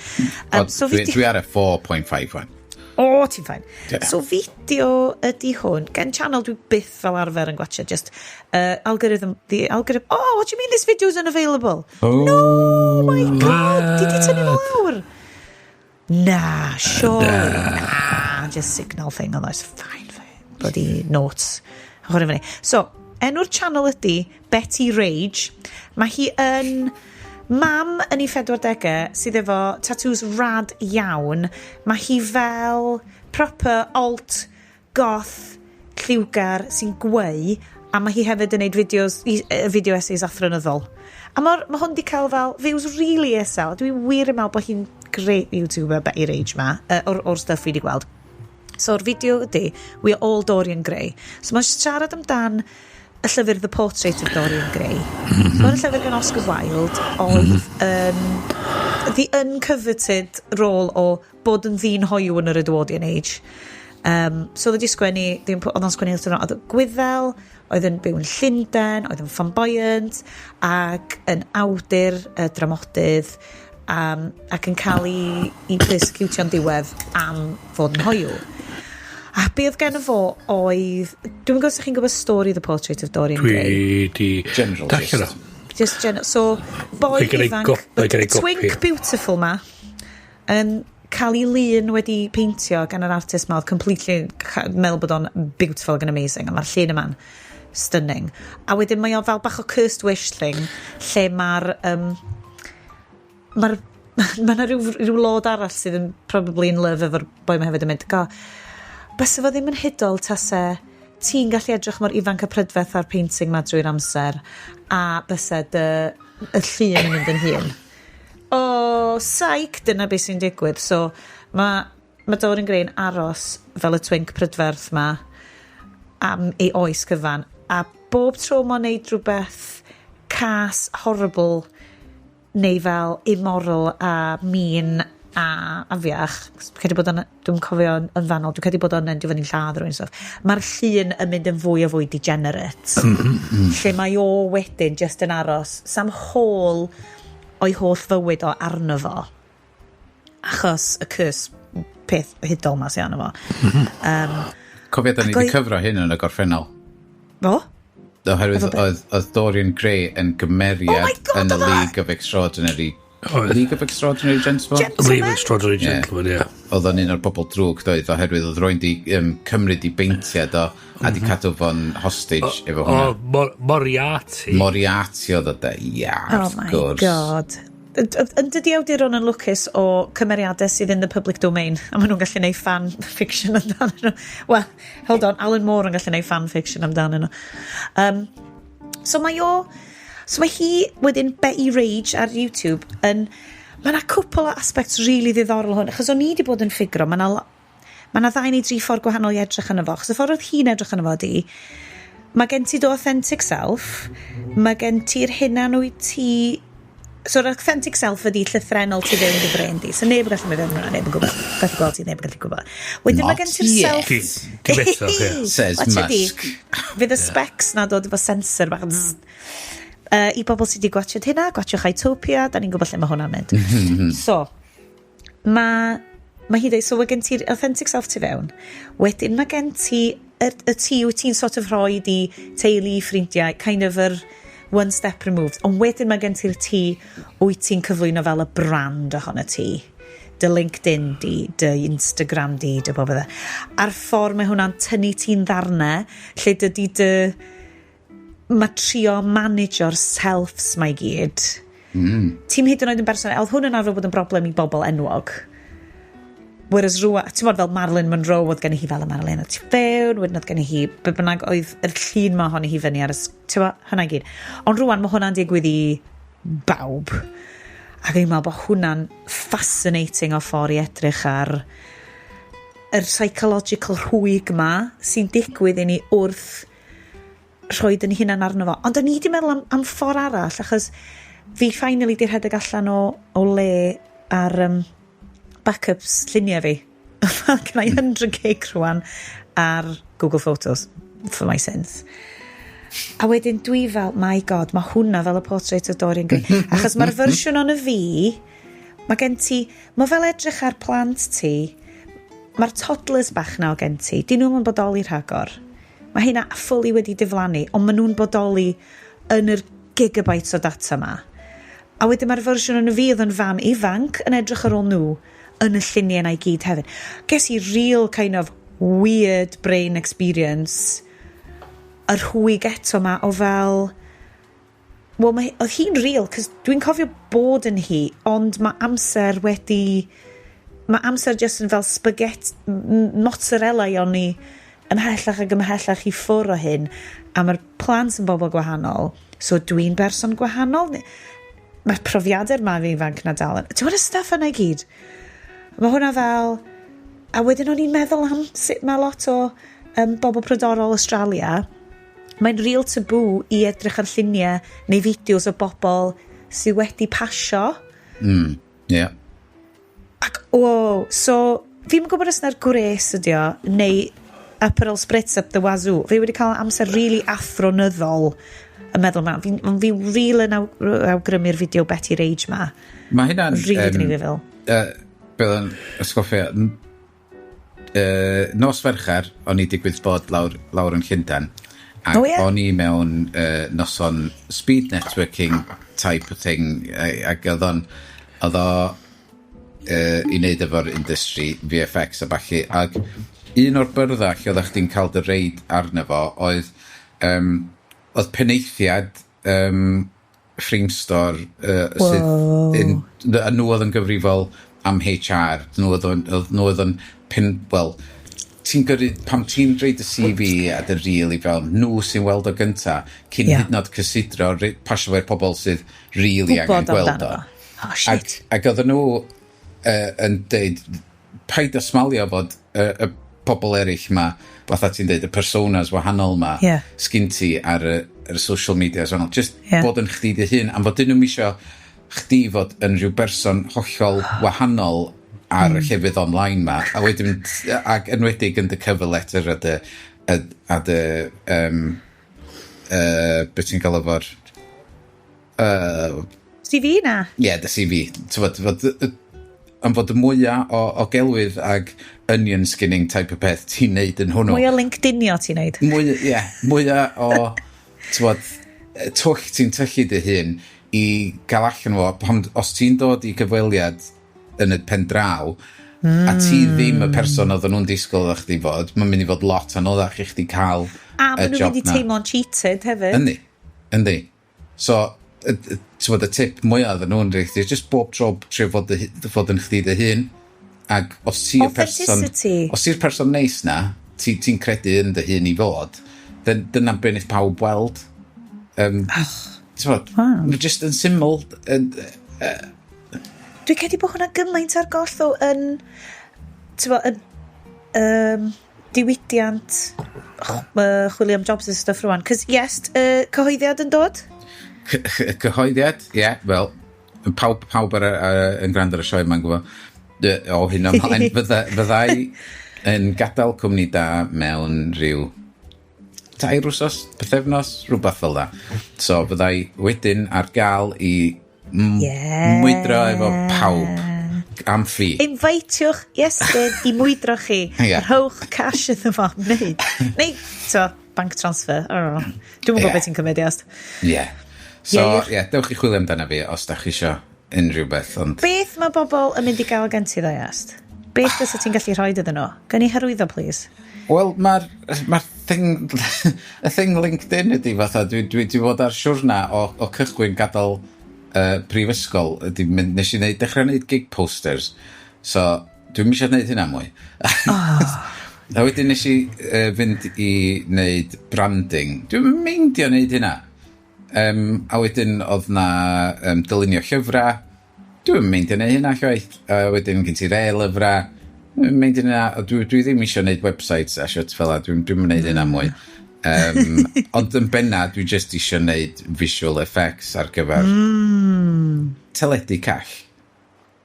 Dwi ar y 4.5 one. O, ti'n ffain. So, fideo ydy hwn. Gen channel dwi byth fel arfer yn gwachio. Just algorithm. Oh, what do you mean this video is unavailable? Oh. No, my God. Di tynnu fel awr? Nah, sure. Nah, just signal thing. Oh, that's fine. Bloody notes. So, enw'r channel ydy Betty Rage. Mae hi yn... Mam yn ei 40au sydd efo tattoos rad iawn. Mae hi fel proper alt goth lliwgar sy'n gweu, a mae hi hefyd yn neud video essays athronyddol. A mae hwn di cael fel views really isel. Dwi'n wir yn meddwl bod hi'n great YouTuber Betty Rage ma, o'r stuff fi di gweld. So, o'r fideo ydy, we are all Dorian Gray. So, mae'n siarad amdan y llyfr The Portrait of Dorian Gray. Mae'n llyfr gan Oscar Wilde oedd the uncoveted role o bod yn ddyn hoiw yn yr Edwardian Age. So oedd o'n sgwennu oedd Gwyddel, oedd yn byw yn Llundain, oedd yn flamboyant, ac yn awdur dramodydd, ac yn cael ei persecutio'n diwedd am fod yn hoiw. A be oedd gen fo oedd... Dwi'n gwybod sa'ch chi'n gwybod stori The Portrait of Dorian Gray? General Just general. So, boi ifanc, twink beautiful ma, yn cael ei lun wedi peintio gan yr artist ma, oedd completely meddwl bod o'n beautiful ac yn amazing, a mae'r llun yma'n stunning. A wedyn mae o fel bach o cursed wish thing, lle mae rhyw lod arall sydd yn probably in love efo'r boi ma hefyd yn mynd, bysa fo ddim yn hydol tase ti'n gallu edrych mor ifanc a prydferth ar painting ma drwy'r amser, a bysa y llun yn mynd yn hun. O, saic, dyna beth sy'n digwydd. So, mae Dorian Gray'n aros fel y twink prydferth ma am ei oes cyfan, a bob tro mae'n neud rhywbeth cas, horrible, neu fel immoral a mean a fiach, dwi'n cofio yn fanol, dwi'n credu bod o'n endio fyny'n lladd rwy'n stuff. Mae'r llun yn mynd yn fwy a fwy degenerate. Lle mae o wedyn just yn aros sam hôl o'i holl fywyd o arno fo. Achos y cwrs peth hydol ma sy'n arno fo. Cofio, da ni wedi cyfro hyn yn y gorffennol. Fo? Oherwydd oedd Dorian Gray yn gymeriad yn y League of Extraordinary Gentlemen? League of Extraordinary Gentlemen, ie. Oedd o'n un o'r bobl drwg doedd, oherwydd oedd rwy'n di cymryd i beintiad o, a di cadw fo'n hostage efo hwnna. Moriarty oedd o de, of course. Oh my God. Dydy awduron yn lwcus o cymeriadau sydd in the public domain, a maen nhw'n gallu neud fan fiction amdano nhw. Well, hold on, Alan Moore yn gallu neud fan fiction amdano nhw. So mae hi wedyn Betty Rage ar YouTube yn... Mae yna cwpl o aspects really ddiddorol hwn, achos o'n i wedi bod yn ffigro, mae yna 2 neu 3 ffordd gwahanol i edrych yna fo, achos y ffordd oedd hi'n edrych yna fo di, mae gen ti do authentic self, mae gen ti'r hunan wyt ti... So'r authentic self ydi llythrennol ti fewn dy Bryn di, so neb yn gallu mynd fewn hwnna, neb yn gwybod, gallu gweld ti, neb yn gallu gwybod. Wedyn mae gen ti'r self... Says Musk. Fydd y specs na dod efo sensor bach... I bobl sydd wedi gwachod hynna, gwachwch Utopia, da ni'n gwybod lle mae hwnna'n mynd. So, mae hi dweud, so mae gen ti'r authentic self ti fewn. Wedyn mae gen ti y ti wyt ti'n sort of rhoi di teulu, ffrindiau, kind of yr one step removed. Ond wedyn mae gen ti'r ti wyt ti'n cyflwyno fel y brand ohono ti. Dy LinkedIn di, dy Instagram di, dy bob ydde. A'r ffordd mae hwnna'n tynnu ti'n ddarnau, lle dydy dy... Mae trio manager selfs mae gyd. Ti'n hyd yn oed yn person, oedd hwn yn arfer bod yn broblem i bobl enwog. Whereas rwan, ti'n bod fel Marilyn Monroe, oedd gen i hi fel y Marilyn o ti fewn, wedyn oedd gen i hi, be bynnag oedd yr llun mae hon i hi fyny ar ti'n bod, hynna gyd. Ond rwan mae hwnna'n digwydd i bawb. Ac i'n meddwl bod hwnna'n fascinating o ffordd i edrych ar yr psychological rhwyg ma sy'n digwydd i ni wrth rhoi yn hunan arno fo. Ond o'n i wedi meddwl am ffordd arall, achos fi finally di rhedeg allan o le ar backups lluniau fi. Gynnau 100 gig rwan ar Google Photos, for my sins. A wedyn dwi fel, my god, mae hwnna fel y portrait o Dorian Gray. Achos mae'r fersiwn o'n y fi, mae gen ti, mae fel edrych ar plant ti, mae'r toddlers bach na o gen ti, di nhw'n bodoli rhagor. Mae hynna fully wedi diflannu, ond maen nhw'n bodoli yn yr gigabytes o data ma. A wedyn mae'r fersiwn o'n y fi oedd yn fam ifanc yn edrych ar ôl nhw yn y lluniau na i gyd hefyd. Ges i real kind of weird brain experience yr hwyg eto ma o fel oedd hi'n real cos dwi'n cofio bod yn hi ond mae amser just yn fel spaghetti mozzarella i o'n i ymhellach ac ymhellach i ffwr o hyn a mae'r plant yn bobl gwahanol so dwi'n berson gwahanol mae'r profiadau ma fi ifanc na dal ti'n gwybod y stuff yna i gyd mae hwnna fel a wedyn o'n i'n meddwl am sut mae lot o bobl prodorol Australia mae'n real taboo i edrych ar lluniau neu fideos o bobl sydd wedi pasio. Yeah. Ac, so, fi'n gwybod os na'r gwres ydi o, neu Aperol Spritz up the wazoo. Fi wedi cael amser really athronyddol yn meddwl ma. Fi real yn awgrymu'r fideo Betty Rage ma. Mae hynna'n... Really dyn ni fel. Bydd yn ysgoffio... nos Fercher, o'n i digwydd bod lawr yn Llundain. Ac o'n i mewn noson speed networking type of thing ac oedd o i wneud efo'r industry VFX a balli ac un o'r byrddau lle oeddech chdi'n cael dy reid arno fo oedd peneithiad Ffrainc sydd nhw oedd yn gyfrifol am HR nhw oedd yn pam ti'n reid y CV a dy rili fel nhw sy'n weld o gynta cyn hyd nod cysidro pasio fe'r pobl sydd rili angen gweld o. Ac oedd nhw yn deud paid o smalio fod y pobl eraill ma fatha ti'n deud y personas wahanol ma sgyn ti ar y social media just bod yn chdi dy hun am fod dyn nhw'n isio chdi fod yn rhyw berson hollol wahanol ar y llefydd online ma a wedyn ac enwedig yn dy cover letter a dy beth ti'n gael efo'r CV na? Ie, dy CV am fod y mwyaf o gelwydd ag onion skinning type o peth ti'n neud yn hwnnw mwyaf LinkedInio ti'n neud mwyaf o twll ti'n tyllu dy hun i gael allan fo os ti'n dod i gyfweliad yn y pen draw a ti ddim y person oedden nhw'n disgwyl o'ch chdi fod mae'n mynd i fod lot anoddach i chdi cael y job na a maen nhw'n mynd i teimlo'n cheated hefyd yndi so y tip mwyaf oedden nhw'n rhaid just bob tro trio fod yn chdi dy hun ac os ti'r person neis na ti'n credu yn dy hun i fod dyna'n benydd pawb weld just yn syml Dwi'n credu bod hwnna gymaint ar goll o yn diwydiant chwilio am jobs y stuff rwan cos Iest, cyhoeddiad yn dod? Cyhoeddiad, wel pawb yn gwrando ar y sioe ma'n gwybod o hyn o'n mlaen fyddai yn gadael cwmni da mewn rhyw 2 wsos, pythefnos, rhywbeth fel da so fyddai wedyn ar gael i mwydro efo pawb am ffi Invitewch Iestyn i mwydro chi rhowch cash iddo fo neu bank transfer dwi'n gwybod beth ti'n cymryd Iest dewch i chwilio amdana fi os da chi isio unrhyw beth beth mae bobl yn mynd i gael gen ti ddo Iest? Beth fysa ti'n gallu rhoi iddyn nhw? Gan i hyrwyddo please Wel, mae'r thing LinkedIn ydi fatha, dwi fod ar siwrna o cychwyn gadael prifysgol, nes i dechrau wneud gig posters, so dwi'n eisiau wneud hynna mwy. A wedyn nes i fynd i wneud branding, dwi'n meindio wneud hynna. A wedyn oedd na dylunio llyfrau, dwi'n meindio wneud hynna llwaith, a wedyn gen ti'r e-lyfrau, dwi ddim eisiau gwneud websites a siwt fel la, dwi'n gwneud hynna mwy ond yn benna dwi just eisiau gwneud visual effects ar gyfer teledu call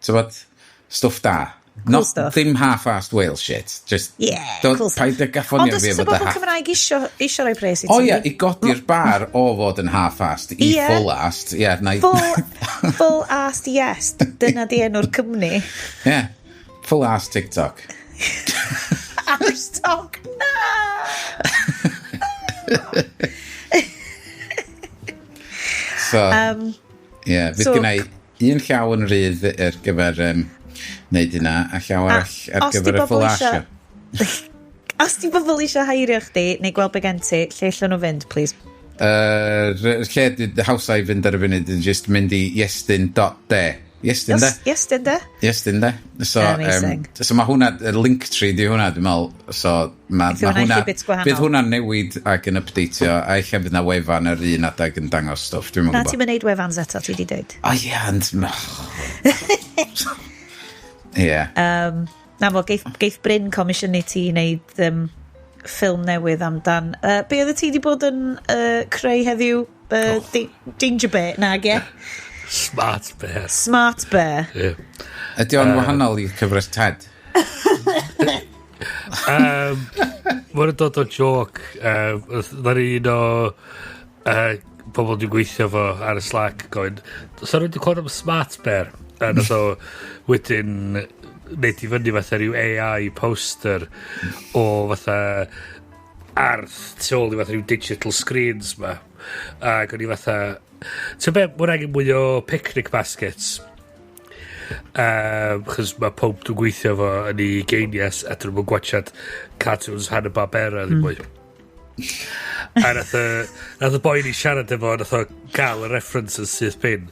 stwff da Cool stuff. Ddim half-assed whale shit. Just... cool stuff. Paid y gaffonio Ond os fi oes y bod y bobl Cymraeg isio rhoi pres i ti? O ie, i godi'r bar o fod yn half-assed i full-assed. Full-assed Iest. Dyna di enw'r cymni. Ie, full-assed TikTok. Arstok, na! So, fydd gynnau un llaw yn rydd ar gyfer wneud hynna, a llaw arall ar gyfer y full-assio. Os di bobl eisiau heirio chdi, neu gweld be gen ti, lle lle nhw fynd, please? Lle y hawsau fynd ar y funud yn just mynd i iestyn.de. Iestyn de? Iestyn de. So mae hwnna, y link tree di hwnna, dwi'n meddwl. So mae hwnna, bydd hwnna'n newid ac yn updateio, a eich bydd na wefan yr un adeg yn dangos stwff, dwi'n meddwl. Na, ti'n mynd wefans eto, ti di dweud? O ie, ond... Ie. Na fo, geith Bryn comisiynu ti wneud ffilm newydd amdan. Be oedd ti di bod yn creu heddiw? Danger Bear, nag e? Smart Bear. Yeah. Ydy o'n wahanol i cyfres TED? Mae'n dod o joc. Na'r un o pobl dwi'n gweithio fo ar y Slack gofyn, so rwy'n clywed am Smart Bear? A nath o wedyn wneud i fyny fatha rhyw AI poster o fatha arth tu ôl i fatha rhyw digital screens ma. Ac o'n i fatha... So be, mwyn angen mwy o picnic baskets. Chos mae pob dwi'n gweithio fo yn ei geinias a dwi'n mwyn gwachad cartoons Hanna-Barbera ddim mwy. A nath y boi ni siarad efo, nath o gael y references sydd bin.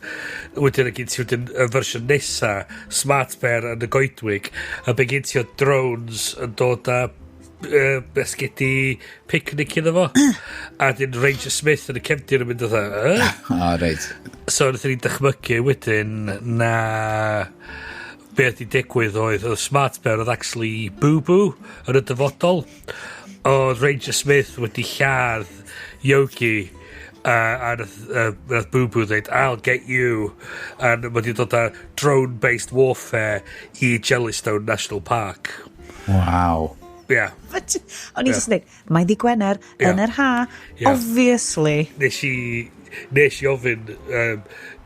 Wedyn gyn ti wedyn y fersiwn nesa, Smart Bear yn y goedwig, a be gyn ti o drones yn dod â besgedi picnic iddo fo. A dyn Ranger Smith yn y cefndir yn mynd o dda. Reit. So nath ni'n dychmygu wedyn na beth i digwydd oedd Smart Bear oedd actually boo-boo yn y dyfodol. Oedd Ranger Smith wedi lladd Yogi a nath boo-boo dweud I'll get you, a wedi dod â drone-based warfare i Jellystone National Park. Wow. Yeah. O'n i just dweud, mae di Gwener yn yr ha, obviously. Nes i ofyn,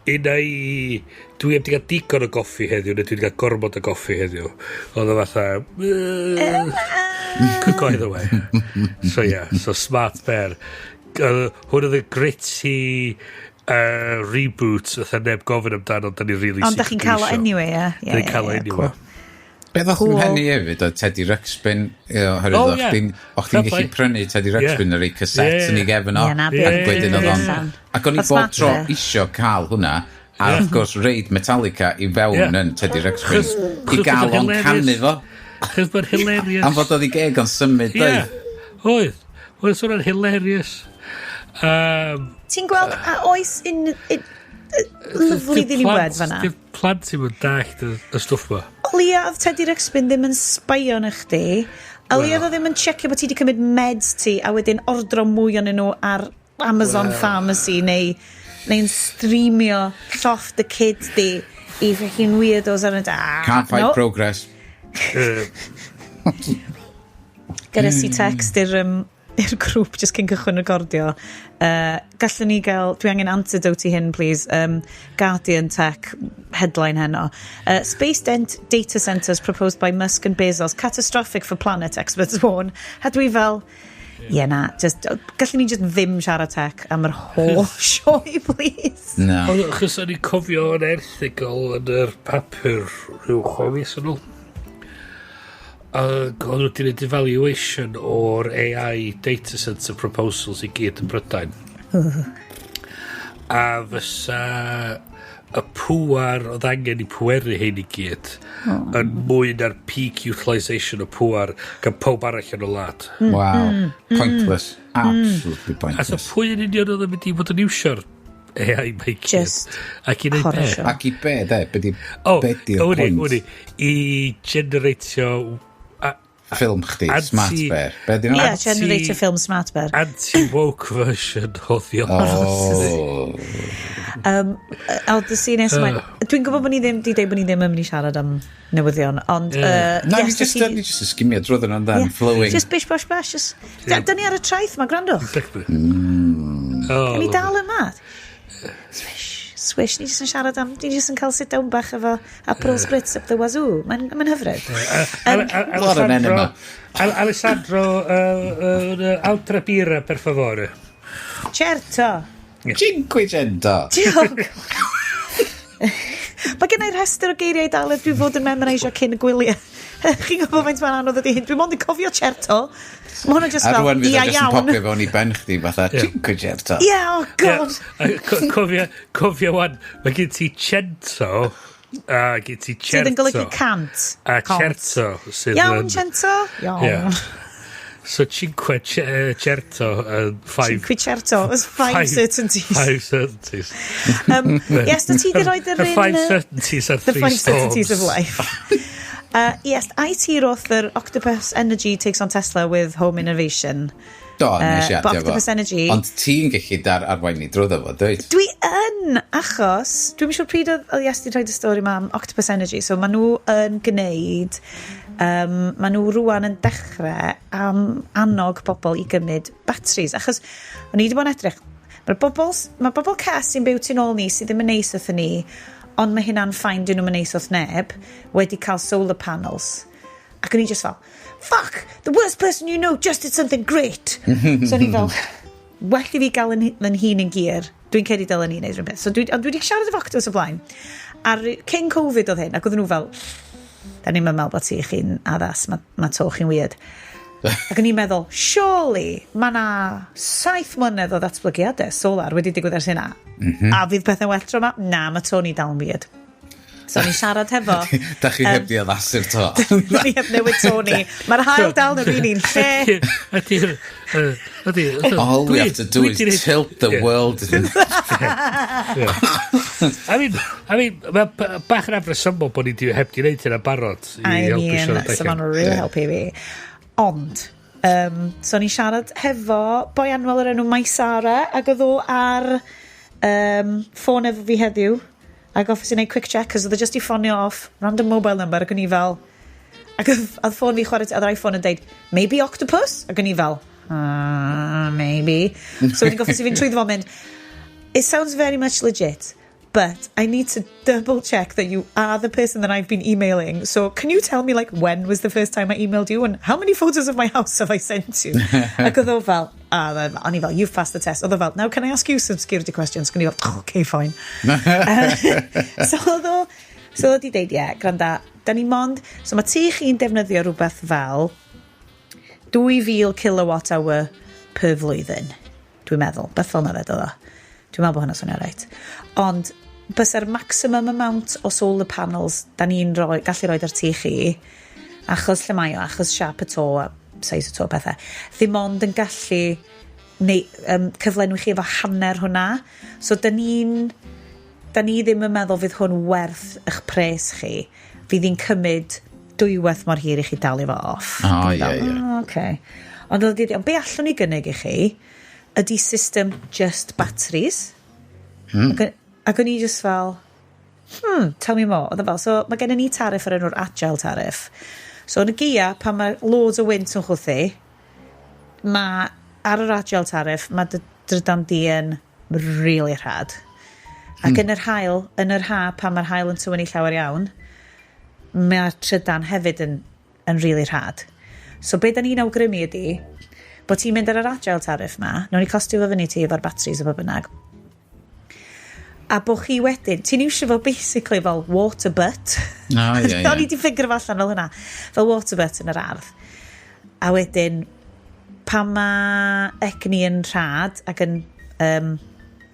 dwi heb di gael digon o goffi heddiw, neu dwi'n gael gormod o goffi heddiw. Oedd o fatha, could go either way. So so Smart Bear. Hwn oedd y gritty reboot, oedd neb gofyn amdano, ond da ni'n really ond da chi'n cael o anyway, Da ni'n cael o anyway. Beth o'ch chi'n henni hefyd oedd Teddy Ruxpin, o'ch chi'n gallu prynu Teddy Ruxpin ar ei cassette yn ei gefn o, ac wedyn oedd o'n... Ac o'n i bob tro isio cael hwnna, a wrth gwrs reid Metallica i fewn yn Teddy Ruxpin, i gael o'n canu fo. Chos bod hilarious. Am fod oedd i geg o'n symud, doedd? Oedd. Oedd sôn hilarious. Ti'n gweld, a oes un... lyflu ddiniwed fanna. Di'r plant sy'n mynd dallt y stwff ma. O leia oedd Teddy Ruxpin ddim yn sbio na chdi, a leia oedd ddim yn checio bod ti wedi cymryd meds ti a wedyn ordro mwy o'n nhw ar Amazon Pharmacy neu'n streamio lloff the kid di i freaking weirdos ar y da. Can't fight progress. Gyrres i text i'r grŵp just cyn cychwyn recordio. Gallwn ni gael, dwi angen antidote i hyn, please. Guardian Tech headline heno. Space data centres proposed by Musk and Bezos, catastrophic for planet, experts warn. Hadw i fel, gallwn ni just ddim siarad tech am yr whole sioe, please. No. Chos o'n i'n cofio yn erthigol yn yr papur rhyw 6 mis yn ôl. Oedd nhw wedi gwneud evaluation o'r AI data center proposals i gyd yn Brydain. A fysa y pŵar oedd angen i pweru hyn i gyd yn mwy na'r peak utilisation o pŵar gan pob arall yn y lad. Wow. Pointless. Absolutely pointless. A so pwy yn union oedd yn mynd i bod yn iwsio'r AI mae gyd? Just ac i neud be? Ac i be, de? Be di'r pwynt? I generatio ffilm chdi, Smart Bear. Ie, generate ffilm Smart Bear. Anti-woke version o The Office. A oedd y sîn ymlaen. Dwi'n gwybod bod ni ddim di deud bod ni ddim yn mynd i siarad am newyddion, ond... Na, ni just ysgimio drwyddyn nhw'n dan, flowing. Just bish, bosh, bash. Da ni ar y traeth, mae grandwch. Gan ni dal yma. Swish, ni jyst yn siarad am, ni jyst yn cael sit down bach efo April Spritz up the wazoo. Mae'n hyfryd. Lot o'n enema. Alessandro, altra birra, per favore. Certo. Cinquecento. Diolch. Mae gennau'r rhestr o geiriau daledd dwi'n fod yn memorisio cyn y gwyliau. Chi'n gwybod faint mae'n anodd ydy hyn. Dwi'n mond yn cofio certo. Mae hwnna just fel, ia iawn. A rwan fydd yn popio fewn i ben chdi, fatha, cinquecento. Ie, oh god. Cofio wan, mae gen ti cento, a gen ti certo. Sydd yn golygu cant. A certo. Iawn, cento. Iawn. So, cinque certo, 5... Cinque certo, as 5 certainties. 5 certainties. Yes, da ti di roed yr un... The 5 certainties are 3 storms. The 5 certainties of life. Yes, IT author Octopus Energy takes on Tesla with home innovation. Do, nes i adio fo. Octopus Energy... Ond ti'n gallu arwain i drwyddo fo, dweud? Dwi yn, achos... Dwi'n siŵr pryd oedd Iest i rhaid y stori yma am Octopus Energy. So, maen nhw yn gwneud... maen nhw rwan yn dechrau am annog bobl i gymryd batteries. Achos, o'n i wedi bod yn edrych... Mae bobl cas sy'n byw tu nôl ni sydd ddim yn neis wrth ni, ond mae hynna'n ffain dyn nhw'n neis wrth neb, wedi cael solar panels. Ac o'n i just fel, fuck, the worst person you know just did something great. So o'n i fel, well i fi gael yn hun yn gyr. Dwi'n cedi dylen ni wneud rhywbeth. So dwi wedi siarad efo Octopus o blaen. Ar cyn Covid oedd hyn, ac oedden nhw fel, da ni'n meddwl bod ti chi'n addas, mae to chi'n weird. Ac o'n i'n meddwl, surely, mae na 7 mlynedd o ddatblygiadau solar wedi digwydd ers hynna. A fydd pethau well tro yma? Na, mae to ni dal yn weird. So ni'n siarad hefo... Da chi heb di addasu'r to. Da ni heb newid to ni. Mae'r hael dal yn rhywun i'n lle. All we have to do is tilt the world. I mean, bach yn afresymol bod ni heb di wneud hynna barod. I mean, someone will really help fi. Ond, so ni'n siarad hefo boi anwel yr enw Mae'r, ac oedd o ar ffôn efo fi heddiw. Ac offers i wneud quick check, cos oedd o just i ffonio off random mobile number, ac o'n i fel... Ac oedd ffôn fi chwarae, oedd yr iPhone yn deud, maybe Octopus? Ac o'n i fel, maybe. So wedi goffers i fynd trwy ddefo mynd, it sounds very much legit, but I need to double check that you are the person that I've been emailing. So can you tell me, like, when was the first time I emailed you, and how many photos of my house have I sent you? Ac oedd o fel, o'n i fel, you've passed the test. Oedd o fel, now can I ask you some security questions? Ac o'n i fel, okay, fine. So oedd o di deud, granda, da ni mond, so mae ti chi'n defnyddio rhywbeth fel 2,000 kilowatt hour per flwyddyn, dwi'n meddwl, beth fel na fed oedd o. Dwi'n meddwl bod hynna swnio reit. Ond, bysa'r maximum amount o solar panels da ni'n gallu roed ar tu chi, achos lle mae o, achos siap y to, size y to pethau, ddim ond yn gallu cyflenwi chi efo hanner hwnna. So, da ni ddim yn meddwl fydd hwn werth eich pres chi. Fydd hi'n cymryd dwywaith mor hir i chi dalu fo off. Okay. Ond oedd wedi, be allwn ni gynnig i chi ydy system just batteries. Ac o'n i just fel, tell me more. Oedd fel, so mae gen i tariff ar enw'r agile tariff. So yn y gia, pan mae loads o wynt yn chwthu, mae ar yr agile tariff, mae drydan di yn really rhad. Ac yn yr hael, pan mae'r hael yn tywynnu llawer iawn, mae'r trydan hefyd yn really rhad. So be da ni'n awgrymu ydy, bod ti'n mynd ar yr agile tariff ma, nawn ni costio fo fyny ti efo'r batteries o bo bynnag. A bod chi wedyn, ti'n iwsio fo basically fel water butt. O'n i di ffigur fo allan fel hynna. Fel water butt yn yr ardd. A wedyn, pan mae egni yn rhad ac yn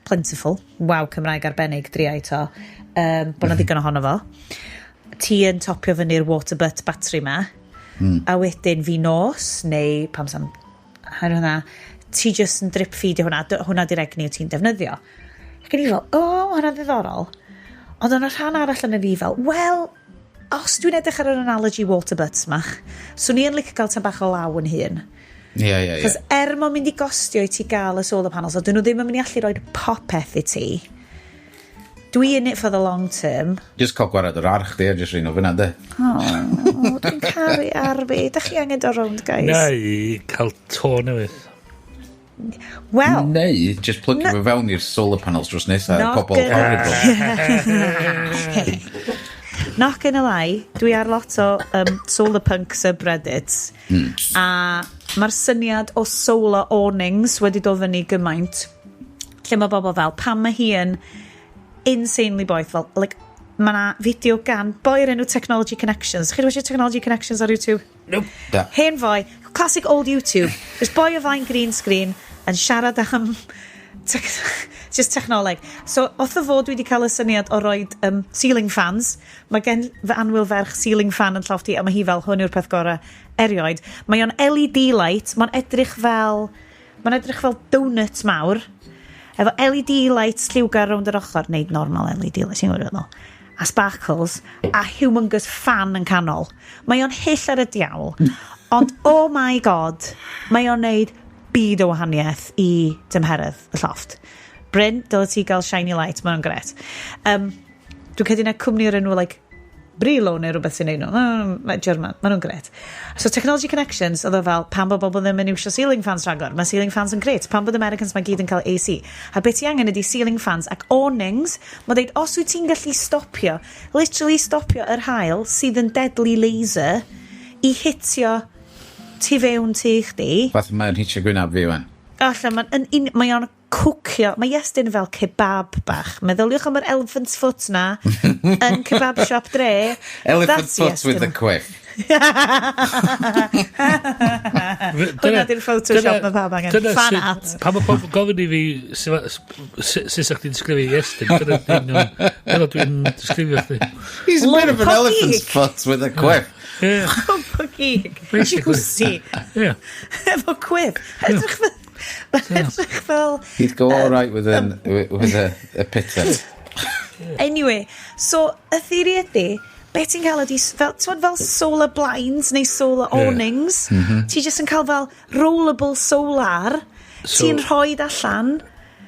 plentiful, waw, Cymraeg arbennig, driau to, bod na ddigon ohono fo, ti yn topio fyny'r water butt battery ma, a wedyn fi nos, neu pam sam hwnna, ti just yn drip feed hwnna di'r egni o ti'n defnyddio. Ac yn i fel, hwnna'n ddiddorol. Ond o'n rhan arall yn y fi fel, wel, os dwi'n edrych ar yr analogy water butts ma, so ni yn licio gael tan bach o law yn hun. Cos er mo'n mynd i gostio i ti gael y solar panels, o dyn nhw ddim yn mynd i allu rhoi popeth i ti. Dwi in it for the long term. Just cael gwared o'r arch di, a just rhan o fyna, de. Dwi'n caru arfi. Dach chi angen do round, guys? Neu, cael to newydd. Wel. Neu, just plygio fe fewn i'r solar panels dros nesaf, pobl horrible. Not gonna lie, dwi ar lot o solar punk subreddits, a mae'r syniad o solar awnings wedi dod fyny gymaint, lle mae bobl fel, pan mae hi yn insanely boeth, fel, like, mae na fideo gan boi'r enw Technology Connections. Chi wedi Technology Connections ar YouTube? Nope. Da. Hen foi, classic old YouTube. Just boi o flaen green screen yn siarad am just technoleg. So, oedd o fod wedi cael y syniad o roed ceiling fans. Mae gen fy anwyl ferch ceiling fan yn llofft i, a mae hi fel hwn yw'r peth gorau erioed. Mae o'n LED light, mae'n edrych fel donuts mawr, efo LED lights lliwgar rownd yr ochr, neu normal LED lights, sy'n gwybod fel, a sparkles, a humongous fan yn canol. Mae o'n hyll ar y diawl, ond oh my god, mae o'n neud byd o wahaniaeth i dymheredd y llofft. Bryn, dyle ti gael shiny light, mae o'n gret. Dwi'n cedi na cwmni o'r enw, like, Brilo neu rhywbeth sy'n neud nhw. Mae German, mae nhw'n gret. So Technology Connections, oedd o fel, pan bod bobl ddim yn iwsio ceiling fans rhagor, mae ceiling fans yn gret. Pan bod Americans mae gyd yn cael AC. A beth ti angen ydi ceiling fans ac awnings. Mae dweud, os wyt ti'n gallu stopio, literally stopio yr haul sydd yn deadly laser i hitio tu fewn tu chdi. Fath mae'n hitio gwynaf fi, wan. Alla, mae o'n cwcio, mae Iestyn fel kebab bach. Meddyliwch am yr elephant's foot na yn kebab shop dre. Elephant foot with a quiff. Hwna di'r Photoshop mae pawb angen. Fan art. Pa mae pobl gofyn i fi sut sa'ch ti'n sgrifio Iestyn, dyna dwi'n sgrifio chdi. He's a bit of an elephant's foot with a quiff. Lump o gig. Juicy. Efo quiff. Edrych fel... He'd go all right with a pizza. Anyway, so y theori ydy, beth ti'n cael ydy, fel solar blinds neu solar awnings, ti jyst yn cael fel rollable solar, ti'n rhoid allan,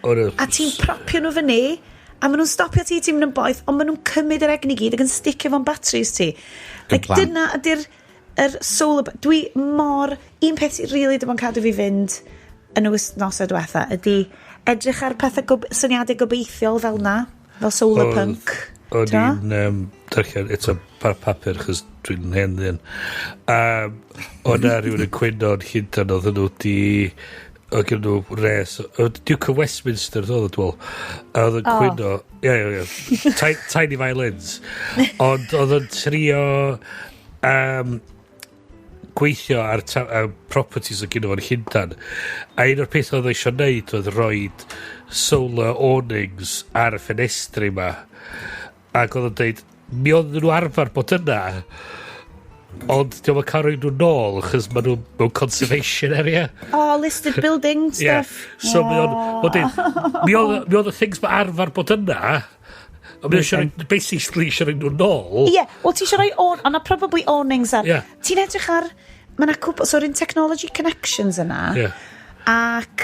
a ti'n propio nhw fyny, a maen nhw'n stopio ti'n mynd yn boeth, ond maen nhw'n cymryd yr egni gyd ac yn sticio fo'n batteries ti. Like, dyna ydy'r solar... Dwi mor... Un peth sy'n really dim ond cadw fi fynd yn y nosau diwetha ydy edrych ar pethau syniadau gobeithiol fel na, fel solar punk. O'n i'n darllen eto papur, chys dwi'n hen ddyn. O'n na rhywun yn cwyno'n Llundain oedd nhw o gen nhw res, Duke of Westminster oedd dwi'n oedd yn cwyno, tiny violins, ond oedd yn trio gweithio ar properties o gyda fo'n Llundain, a un o'r peth oedd eisiau neud oedd roed solar awnings ar y ffenestri ma, ac oedd yn dweud mi oedd nhw arfer bod yna, ond diolch yn cael rhoi nhw nôl achos maen nhw mewn conservation area. Listed building stuff. So mi oedd y things ma arfer bod yna, ond mi oedd basically eisiau rhoi nhw nôl. Wel ti eisiau rhoi ond probably awnings ar. Ti'n edrych ar, mae yna cwbl, so rwy'n Technology Connections yna, ac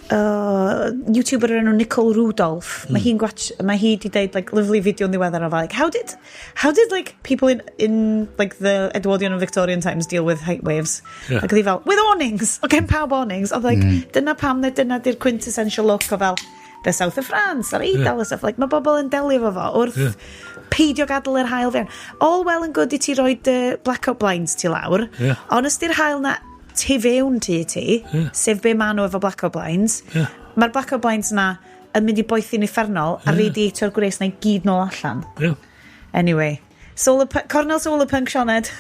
YouTuber enw Nicole Rudolph, mae hi di deud like lovely video yn ddiweddar o fel like, how did like people in like the Edwardian and Victorian times deal with height waves? Ac oedd hi fel, with awnings, gen pawb awnings, oedd like, dyna pam dyna di'r quintessential look o fel the south of France ar Eidal a stuff, like mae bobl yn delio fo wrth peidio gadael yr hael fewn. All well and good i ti roed blackout blinds ti lawr, ond os di'r hael na tu fewn ti, sef be ma nhw efo blackout blinds, mae'r blackout blinds na yn mynd i boethi'n uffernol a radiator gwres na i gyd nôl allan. Anyway, cornel solar punk Sioned.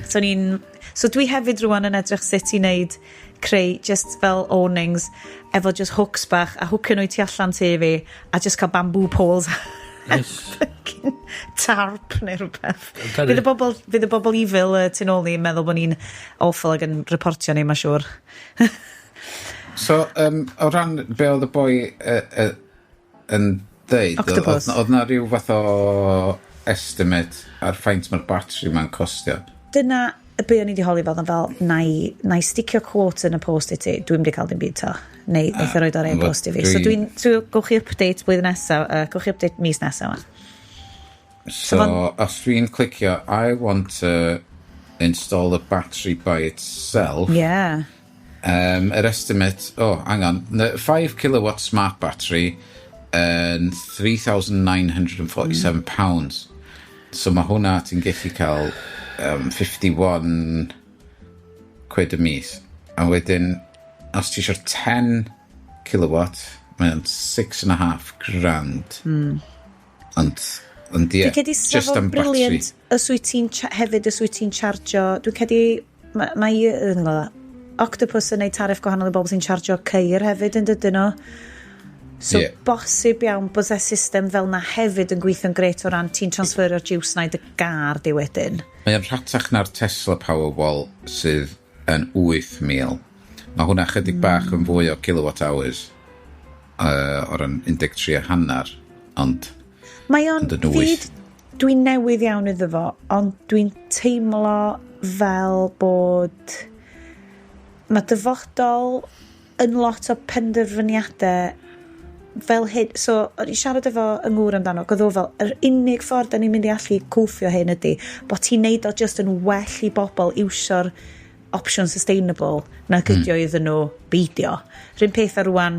So dwi hefyd rwan yn edrych sut i wneud creu just fel awnings efo just hooks bach a hwcio nhw ti allan TV a just cael bamboo poles fucking tarp neu rhywbeth. Fydd y bobl evil tu nôl ni meddwl bod ni'n awful ac yn reportio ni, mae'n siŵr. So, o ran be oedd y boi yn dweud, Octopus. oedd na rhyw fath o estimate ar faint mae'r battery ma'n costio? Dyna be o'n i wedi holi fel na i sticio quote yn y post i ti, dwi'n wedi cael dim byd to, neu eith roed o'r e-post i fi. So gowch chi update blwyddyn nesaf, gowch chi update mis nesaf. So, os dwi'n clicio, I want to install the battery by itself. Yeah. Yr estimate, hang on, 5 kilowatt smart battery and £3,947. So mae hwnna ti'n gallu cael 51 quid y mis. A wedyn, os ti eisiau 10 kilowatt, mae'n 6.5 grand. Ond ie, just am battery. Hefyd y swyt ti'n chargio, dwi'n cedi, mae Octopus yn neud tariff gwahanol i bobl sy'n chargio ceir hefyd yn dydyn nhw. So bosib iawn bod y system fel na hefyd yn gweithio'n gret o ran ti'n transferio'r jiws na i dy gar di wedyn. Mae'n rhatach na'r Tesla Powerwall sydd yn 8,000. Mae hwnna chydig bach yn fwy o kilowatt hours o'r 13 hyna'r, ond dwi'n newydd iawn iddo fo, ond dwi'n teimlo fel bod mae dyfodol yn lot o penderfyniadau fel hyn. So, o'n i siarad efo yng ngŵr amdano, goddo fel, yr unig ffordd da ni'n mynd i allu cwffio hyn ydy, bod ti'n neud o just yn well i bobl iwsio'r option sustainable na gydio iddyn nhw beidio. Rhyn peth ar rwan,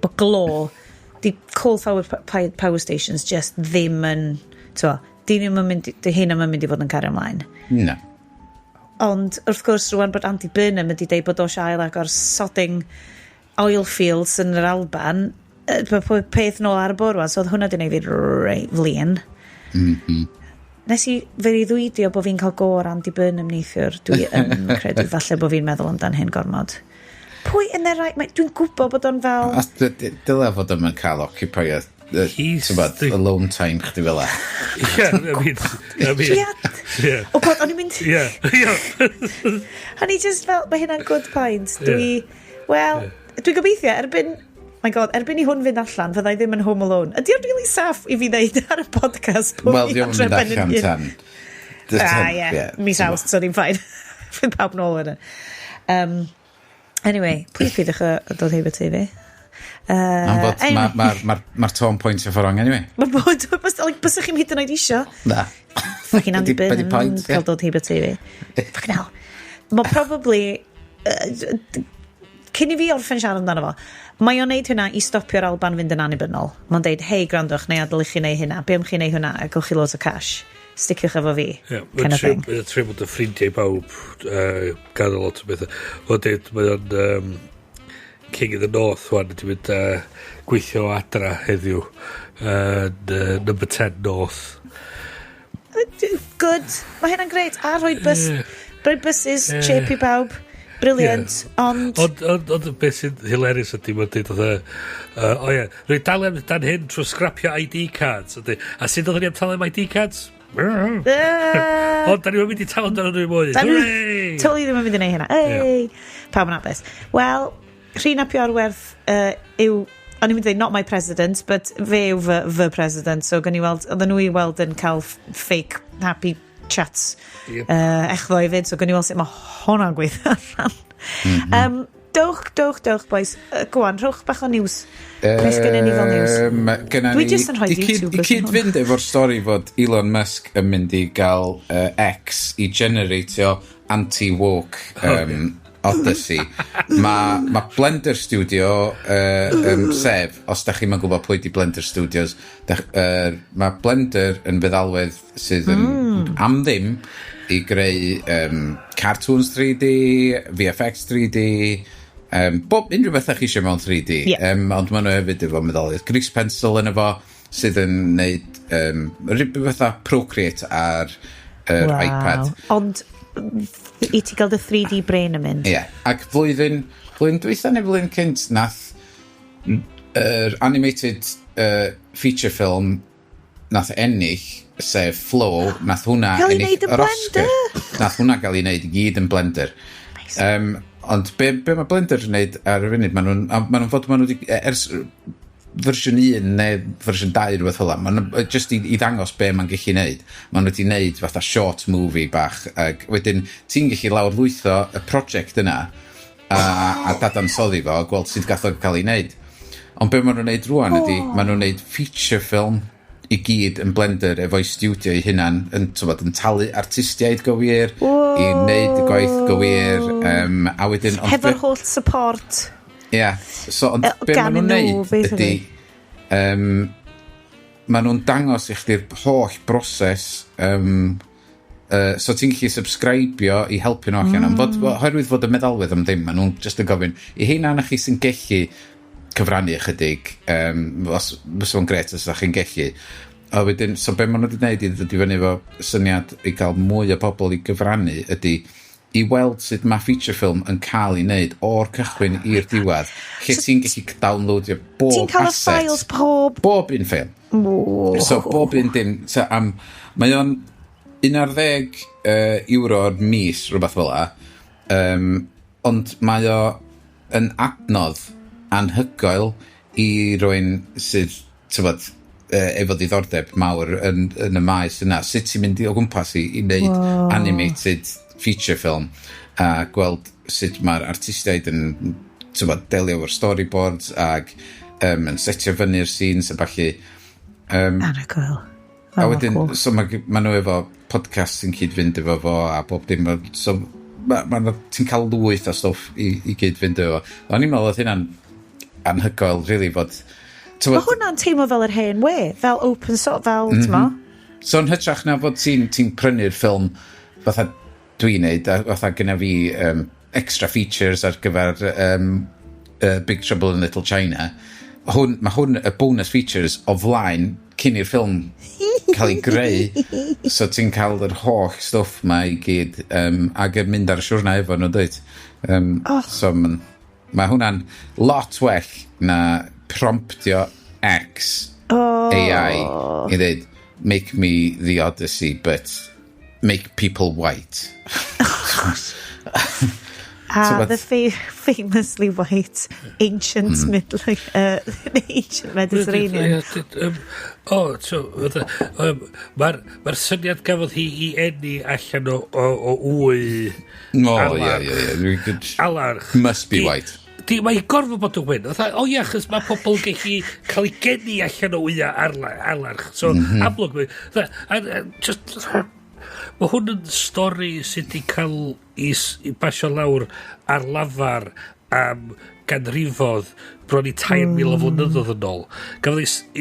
bod glo, di coal-fired power stations just ddim yn, dy hyn yn mynd i fod yn cario ymlaen. No. Ond wrth gwrs rwan bod Andy Bryn yn mynd i deud bod o siael ag o'r sodding oil fields yn yr Alban, peth nôl ar y bwr rwan, so oedd hwnna di neud fi flin. Nes i feri ddwydio bod fi'n cael gor Andy Bryn neithiwr, dwi yn credu falle bod fi'n meddwl amdan hyn gormod. Pwy yn y rai, dwi'n gwybod bod o'n fel... Dyle fod yma'n cael occupier alone time chdi fel e. O god, o'n i'n mynd... O'n i just fel, mae hynna'n good point. Dwi'n gobeithio, erbyn i hwn fynd allan, fyddai ddim yn home alone. Ydy'n really saff i fi ddeud ar y podcast? Wel, diolch yn mynd allan tan. Mis Awst, so ni'n ffain. Fydd pawb nôl yn. Anyway, pwy ffydych o dod heibio ti fi? Mae'r tôn pwynt o'r ffordd anyway. Bysych chi'n hyd yn oed isio? Na. Fucking Andy Bryn yn cael dod heibio ti fi. Fucking hell. Mae probably... Cyn i fi orffen siarad amdano fo, mae o'n neud hynna i stopio'r Alban fynd yn anibynnol. Mae'n deud, hei, grandwch, neu adael chi neud hynna. Be am chi neud hynna a gawch chi loads o cash? Sticiwch efo fi. Kind of thing. Mae'n tre bod y ffrindiau bawb gan o lot o bethau. Mae o'n King of the North wan, ydy'n mynd gweithio adra heddiw. Number 10 North. Good. Mae hynna'n greit. A rhoi buses, cheap i bawb. Brilliant. Ond beth sy'n hilarious ydy, mae'n dweud rwy'n dalu am dan hyn trwy scrapio ID cards. A sy'n dod ni am talu am ID cards? Ond da ni'n mynd i talu amdano nhw'n mwy. Totally ddim yn mynd i neud hynna. Ei! Pawb yn abys. Wel, rhin apio'r werth yw, o'n i'n mynd i dweud, not my president, but fe yw fy president. So, gan i weld, oedden nhw i weld yn cael fake happy chats echddo i fyd. So, gan i weld sut mae hwnna'n gweithio allan. Dowch, boys. Gwan, rhowch bach o news. Beth gynnu ni fel news? Dwi just yn rhoi YouTube. I cyd fynd efo'r stori fod Elon Musk yn mynd i gael X i generatio anti-woke Odyssey. Mae Blender Studio sef, os da chi'n gwybod pwy di Blender Studios, mae Blender yn feddalwedd sydd yn am ddim i greu cartoons 3D, VFX 3D, unrhyw beth chi eisiau mewn 3D. Ond maen nhw hefyd efo meddalwedd Grease Pencil yn efo, sydd yn neud rhywbeth fatha Procreate ar iPad. Ond i ti gael dy 3D brain yn mynd. Ac flwyddyn dwytha neu flwyddyn cynt nath animated feature film nath ennill, sef Flow, nath hwnna ennill yr Oscar. Nath hwnna gael ei wneud i gyd yn Blender. Ond be mae Blender yn wneud ar y funud, maen nhw'n fod, maen nhw ers fersiwn 1 neu fersiwn 2 rhywbeth fel yma. Just i ddangos be mae'n gallu neud. Maen nhw wedi neud fatha short movie bach. Ac wedyn, ti'n gallu lawr-lwytho y project yna a dadansoddi fo, gweld sydd gath o cael ei wneud. Ond be maen nhw'n neud rwan ydy, maen nhw'n neud feature film i gyd yn blender efo'i studio i hunan yn talu artistiaid gywir i wneud y gwaith gywir a wedyn... Hefo'r holl support. Ie, so ond be maen nhw'n neud ydy maen nhw'n dangos i chdi'r holl broses so ti'n gallu subscribio i helpu nhw allan oherwydd fod y meddalwedd am ddim maen nhw'n just yn gofyn i hunan a chi sy'n gallu cyfrannu ychydig os fo'n gret os ydych chi'n gallu a wedyn, so be maen nhw wedi gwneud i ddod i fyny efo syniad i gael mwy o bobl i gyfrannu ydy i weld sut mae feature film yn cael ei wneud o'r cychwyn i'r diwedd lle ti'n gallu downloadio bob asset ti'n cael y files bob un ffilm so bob un dim so, mae o'n 11 euro'r mis rhywbeth fel ond mae o yn adnodd anhygoel i rwy'n sydd efo diddordeb mawr yn y maes yna sut ti'n mynd o gwmpas i wneud animated feature film a gweld sut mae'r artistiaid yn delio o'r storyboards ac yn setio fyny'r scenes a falle anhygoel a wedyn so mae nhw efo podcast sy'n cyd-fynd efo fo a bob dim so ti'n cael lwyth o stwff i cyd-fynd efo o'n i'n meddwl oedd hynna'n anhygoel really fod mae hwnna'n teimlo fel yr hen we fel open source fel so'n hytrach na fod ti'n prynu'r ffilm fatha dwi'n neud fatha gyda fi extra features ar gyfer Big Trouble in Little China mae hwn y bonus features o flaen cyn i'r ffilm cael ei greu so ti'n cael yr holl stwff ma i gyd ac yn mynd ar y siwrna efo nhw dweud so mae hwnna'n lot well na promptio X AI i ddweud make me the Odyssey but make people white the famously white ancient ancient Mediterranean mae'r syniad gafodd hi i enni allan o wy alarch must be white Mae gorfod bod yn wyn. Chys mae pobl gallu cael ei geni allan o wyau alarch. So, amlwg mae hwn yn stori sydd wedi cael i basio lawr ar lafar am ganrifodd bron i 3,000 o flynyddoedd yn ôl.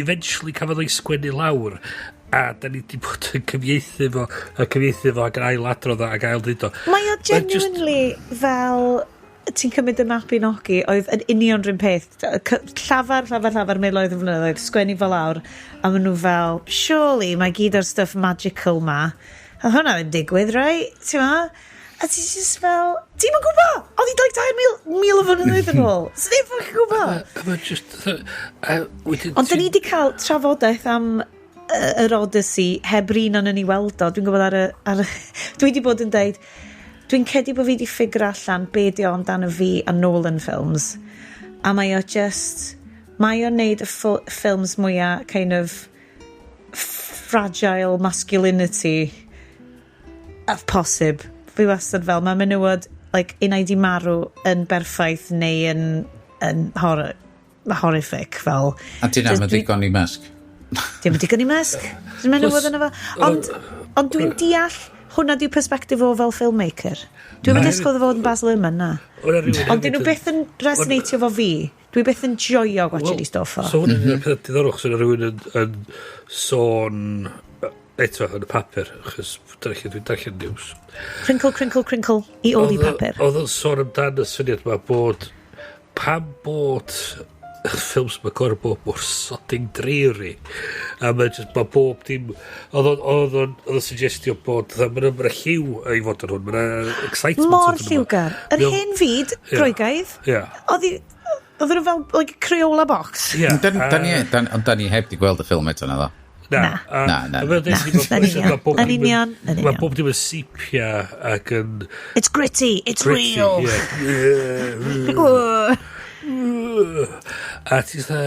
Eventually cafodd ei sgwennu lawr a da ni wedi bod yn cyfieithu fo ac yn ailadrodd ac aildyd o. Mae o genuinely fel... ti'n cymryd y Mabinogi oedd yn union rhywun peth llafar miloedd o flynyddoedd sgwennu fel lawr a maen nhw fel surely mae gyd o'r stuff magical ma a hwnna ddim digwydd right ti'n ma a ti'n just fel ti'n ma'n gwybod oedd hi'n 2,000 o flynyddoedd yn ôl sy'n ddim yn gwybod ond dyn ni wedi cael trafodaeth am yr Odyssey heb rin o'n yn ei weld o dwi'n gwybod dwi wedi bod yn deud dwi'n cedi bod fi wedi ffigur allan be di o amdano fi a Nolan films a mae o'n neud y ffilms mwyaf kind of fragile masculinity of posib fi wastad fel mae menywod like unai di marw yn berffaith neu yn horrific fel a ti'n am y digon i mesg dim digon i mesg dwi'n menywod yna fel ond dwi'n deall hwnna diw perspektif o fel filmmaker. Dwi'n mynd ysgodd o fod yn Baz Luhrmann na. Ond dyn nhw beth yn resonatio fo fi. Dwi beth yn joio gwachod i stoff o. So hwnna'n yn peth diddorol, so yna rhywun yn sôn eto yn y papur, achos dwi'n darllen news. Crinkle, i ôl i papur. Oedd yn sôn amdan y syniad yma bod pam bod ffilms mae gorau bod mor sodding dreiri a mae bob dim oedd yn suggestio bod mae'n y lliw i fod yn hwn mae'n excitement mor lliwgar yr hen fyd Groegaidd oedd nhw fel like Crayola box ond da ni heb di gweld y ffilm eto na ddo na yn union mae bob dim yn sepia ac yn it's gritty, it's real a ti'n dda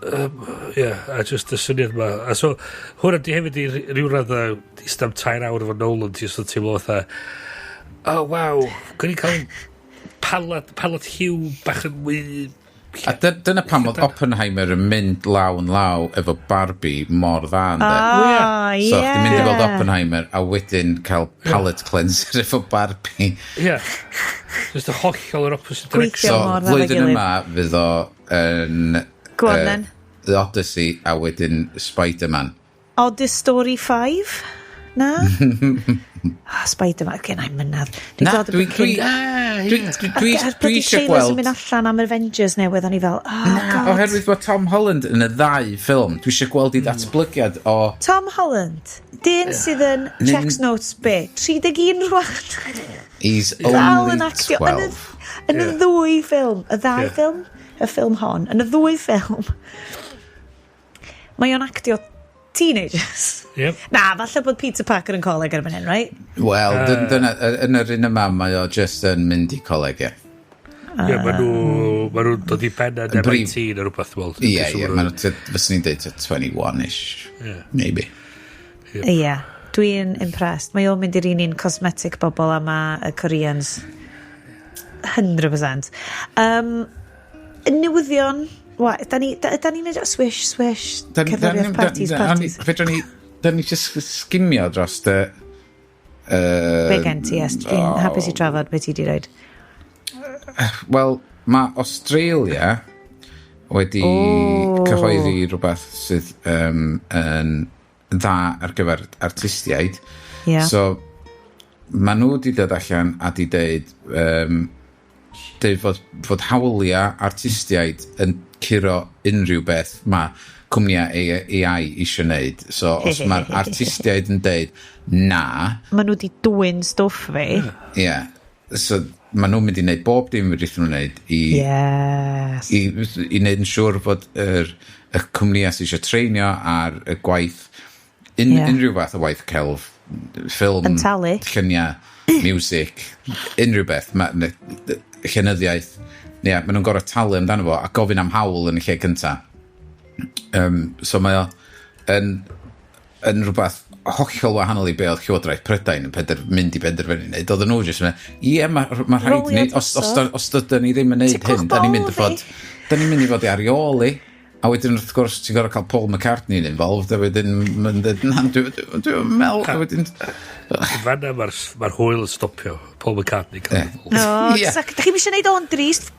a just y syniad yma. A so, hwnna di hefyd i ryw radd i stam 2 awr efo Nolan, ti'n sôn teimlo fatha, waw, gwni cael pallet hiw bach yn mwy... A dyna pam oedd Oppenheimer yn mynd law efo Barbie mor dda, ynddo? So, chdi mynd i weld Oppenheimer a wedyn cael palette cleanser efo Barbie. Just y hollol yr opposite Gweithio direction. mor So, flwyddyn yma fydd o yn... The Odyssey a wedyn Spider-Man. Odyssey Story 5? Na? Spider-Man, gen i'n mynadd. Dwi eisiau gweld... mynd allan am Avengers newydd, o'n i fel, God. Oherwydd bod Tom Holland yn y 2 ffilm, dwi eisiau gweld i ddatblygiad o... Tom Holland, dyn sydd yn checks notes be, 31 rwan. He's only 12. Yn y 2 ffilm, y 2 ffilm, y ffilm hon, yn y 2 ffilm, mae o'n actio teenagers. Na, falle bod Peter Parker yn coleg erbyn hyn, right? Wel, yn yr un yma, mae o just yn mynd i coleg, Mae nhw'n dod i bennod efo 18 o rhywbeth, wel. Ie, fyswn ni'n dweud 21-ish, maybe. Ie, dwi'n impressed. Mae o'n mynd i'r un cosmetic bobl yma, y Koreans. 100%. Newyddion... Da ni'n mynd swish, cerddoriaeth parties. Da ni just skimio dros dy... Be gen ti, Iest? Fi'n hapus i trafod beth ti di roed. Wel, mae Australia wedi cyhoeddi rhywbeth sydd yn dda ar gyfer artistiaid. So, mae nhw wedi dod allan a di dweud fod hawliau artistiaid yn curo unrhyw beth mae cwmniau AI eisiau wneud. So, os mae'r artistiaid yn dweud na... Mae nhw wedi dwy'n stwff fi. So, mae nhw'n mynd i wneud bob dim wedi nhw'n wneud i wneud yn siŵr fod y cwmniau sydd eisiau treinio ar y gwaith unrhyw fath o waith celf, ffilm, lluniau, music, unrhyw beth, llenyddiaeth. Maen nhw'n gorau talu amdano fo a gofyn am hawl yn y lle cynta. So mae o yn rhywbeth hollol wahanol i be oedd Llywodraeth Prydain yn mynd i benderfynu wneud. Oedden nhw jyst yn mae rhaid ni, os dydyn ni ddim yn neud hyn, da ni'n mynd i fod i arioli. A wedyn, wrth gwrs, ti'n gorau cael Paul McCartney yn involved, a wedyn, dwi'n mel, a wedyn... Fanna mae'r hwyl yn stopio, Paul McCartney. Da chi'n eisiau gwneud o'n drist?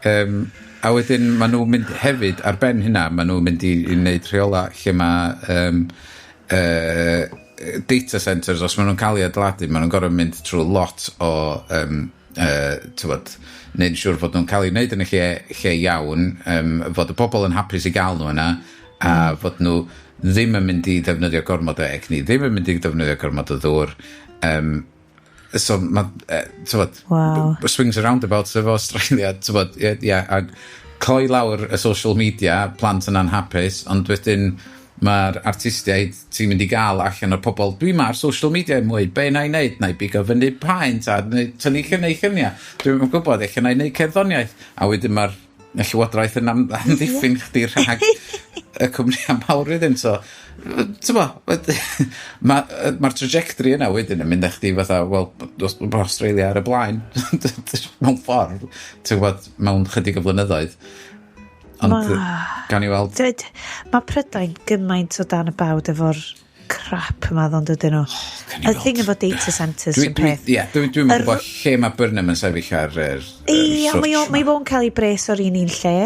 A wedyn, maen nhw'n mynd hefyd, ar ben hynna, maen nhw'n mynd i wneud rheola lle mae data centres, os maen nhw'n cael ei adeiladu, maen nhw'n gorau mynd trwy lot o... wneud siŵr fod nhw'n cael ei wneud yn y lle iawn, fod y bobl yn hapus i gael nhw yna, a fod nhw ddim yn mynd i ddefnyddio gormod o egni, ddim yn mynd i ddefnyddio gormod o ddŵr. So, swings and roundabouts efo Australia, a cloi lawr y social media, plant yn anhapus, ond wedyn mae'r artistiaid ti'n mynd i gael allan o'r pobol, dwi ma'r social media yn mwy, be na i wneud, na i bigo fyny paent, a tynnu lluniau. Dwi'n gwybod, eich na i wneud cerddoniaeth, a wedyn mae'r Llywodraeth yn amddiffyn chdi rhag y cwmni mawr iddyn. So, mae'r trajectory yna wedyn yn mynd eich di fatha, wel, Australia ar y blaen, mewn ffordd, ti'n gwybod, mewn chydig o flynyddoedd. Ond gan i weld... Mae Prydain gymaint o dan y bawd efo'r crap yma ddod dydyn nhw. Y thing efo data centres yn peth. Dwi'n gwybod lle mae Burnham yn sefyll ar yr mae fo'n cael ei bres o'r un lle.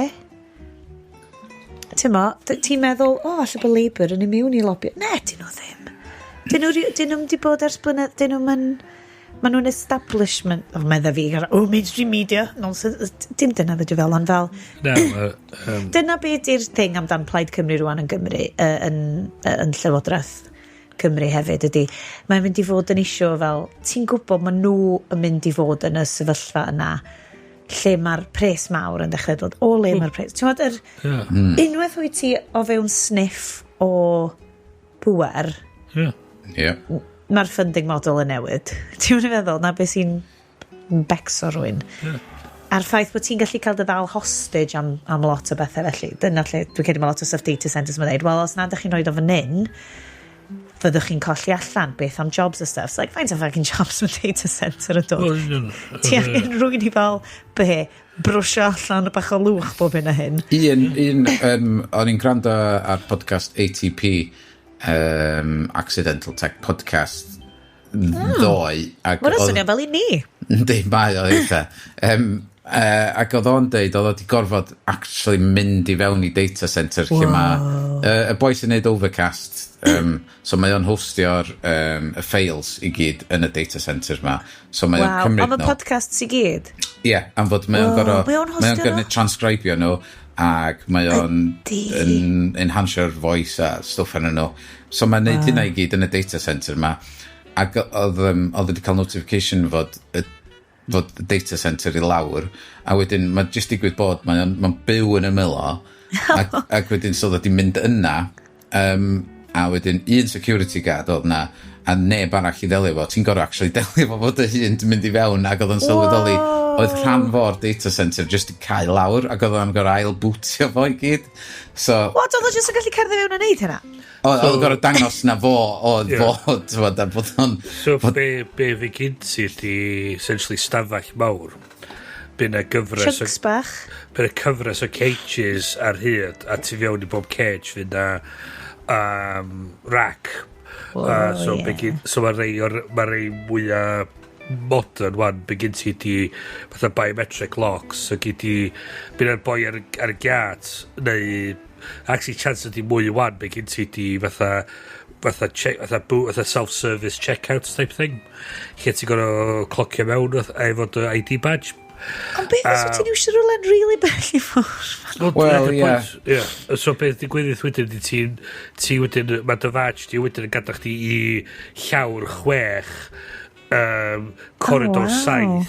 Ti'n meddwl, falle bod Labour yn imiwn i lobby. Ne, dyn nhw ddim. Dyn nhw'n di bod ers blynedd, dyn nhw'n... Maen nhw'n establishment, meddwl fi, mainstream media, nonsense, dim dyna fydw fel, ond fel... Dyna beth yw'r thing amdan Plaid Cymru rwan yn Gymru, yn Llywodraeth Cymru hefyd ydy. Mae'n mynd i fod yn isio fel, ti'n gwybod maen nhw yn mynd i fod yn y sefyllfa yna, lle mae'r pres mawr yn dechrau dod, o le mae'r pres. Ti'n gwybod, unwaith wyt ti o fewn sniff o pŵer, mae'r funding model yn newid. Ti'n mynd i feddwl, na beth sy'n becso rwy'n. A'r ffaith bod ti'n gallu cael dy ddal hostage am lot o bethau felly. Dyna lle, dwi'n credu mae lot o stuff data centres mae'n dweud, wel, os na ydych chi'n rhoi o fan hyn, fyddwch chi'n colli allan beth am jobs a stuff. It's like, faint o fucking jobs mae data center yn dod. Ti angen rwy'n i fel, brwsio allan o bach o lwch bob hyn a hyn. O'n i'n gwrando ar podcast ATP, Accidental Tech Podcast, ddoe. Mae'n swnio fel i ni. Ynddi, mae o eitha. Ac oedd o'n deud, oedd o wedi gorfod actually mynd i fewn i data center lle mae y boi sy'n neud Overcast, so mae o'n hostio'r y files i gyd yn y data center ma. So mae o'n cymryd nhw. Am y podcasts i gyd? Ie, am fod mae o'n gorfod transcribio nhw, ac mae o'n enhanceo'r voice a stwff yn nhw. So mae'n neud hynna i gyd yn y data center ma. Ac oedd wedi cael notification fod data center i lawr, a wedyn mae jyst digwydd bod mae'n byw yn y mylo, ac wedyn so wedi mynd yna, a wedyn un security guard oedd na, a neb arall i ddelio fo. Ti'n gorau actually delio fo fod y hun yn mynd i fewn, ac oedd yn sylweddoli oedd rhan fo'r data center just i cael lawr, ac oedd o'n gorau ail bootio fo i gyd. So, what, oedd o just yn gallu cerdded fewn a neud hynna? Oedd gorau dangos na fo, oedd fod o'n... So, be fi gynti ydi essentially stafell mawr. Bydd y gyfres Chugs bach. Bydd y cyfres o cages ar hyd, a ti fewn i bob cage fydd na rack. So mae rei mwyaf modern wan, be gen ti di fatha biometric locks, so gen ti bydd yr boi ar y giat, neu actually chance ydi mwy wan, be gen ti di fatha self-service checkout type thing, lle ti'n gorau clocio mewn efo dy ID badge. Ond beth os wyt ti'n iwsio rhywle'n really bell i ffwrdd? Wel, ie. So beth di gweddill wedyn, ti wedyn, mae dy badge di wedyn yn gadach chdi i llawr 6, corridor 7,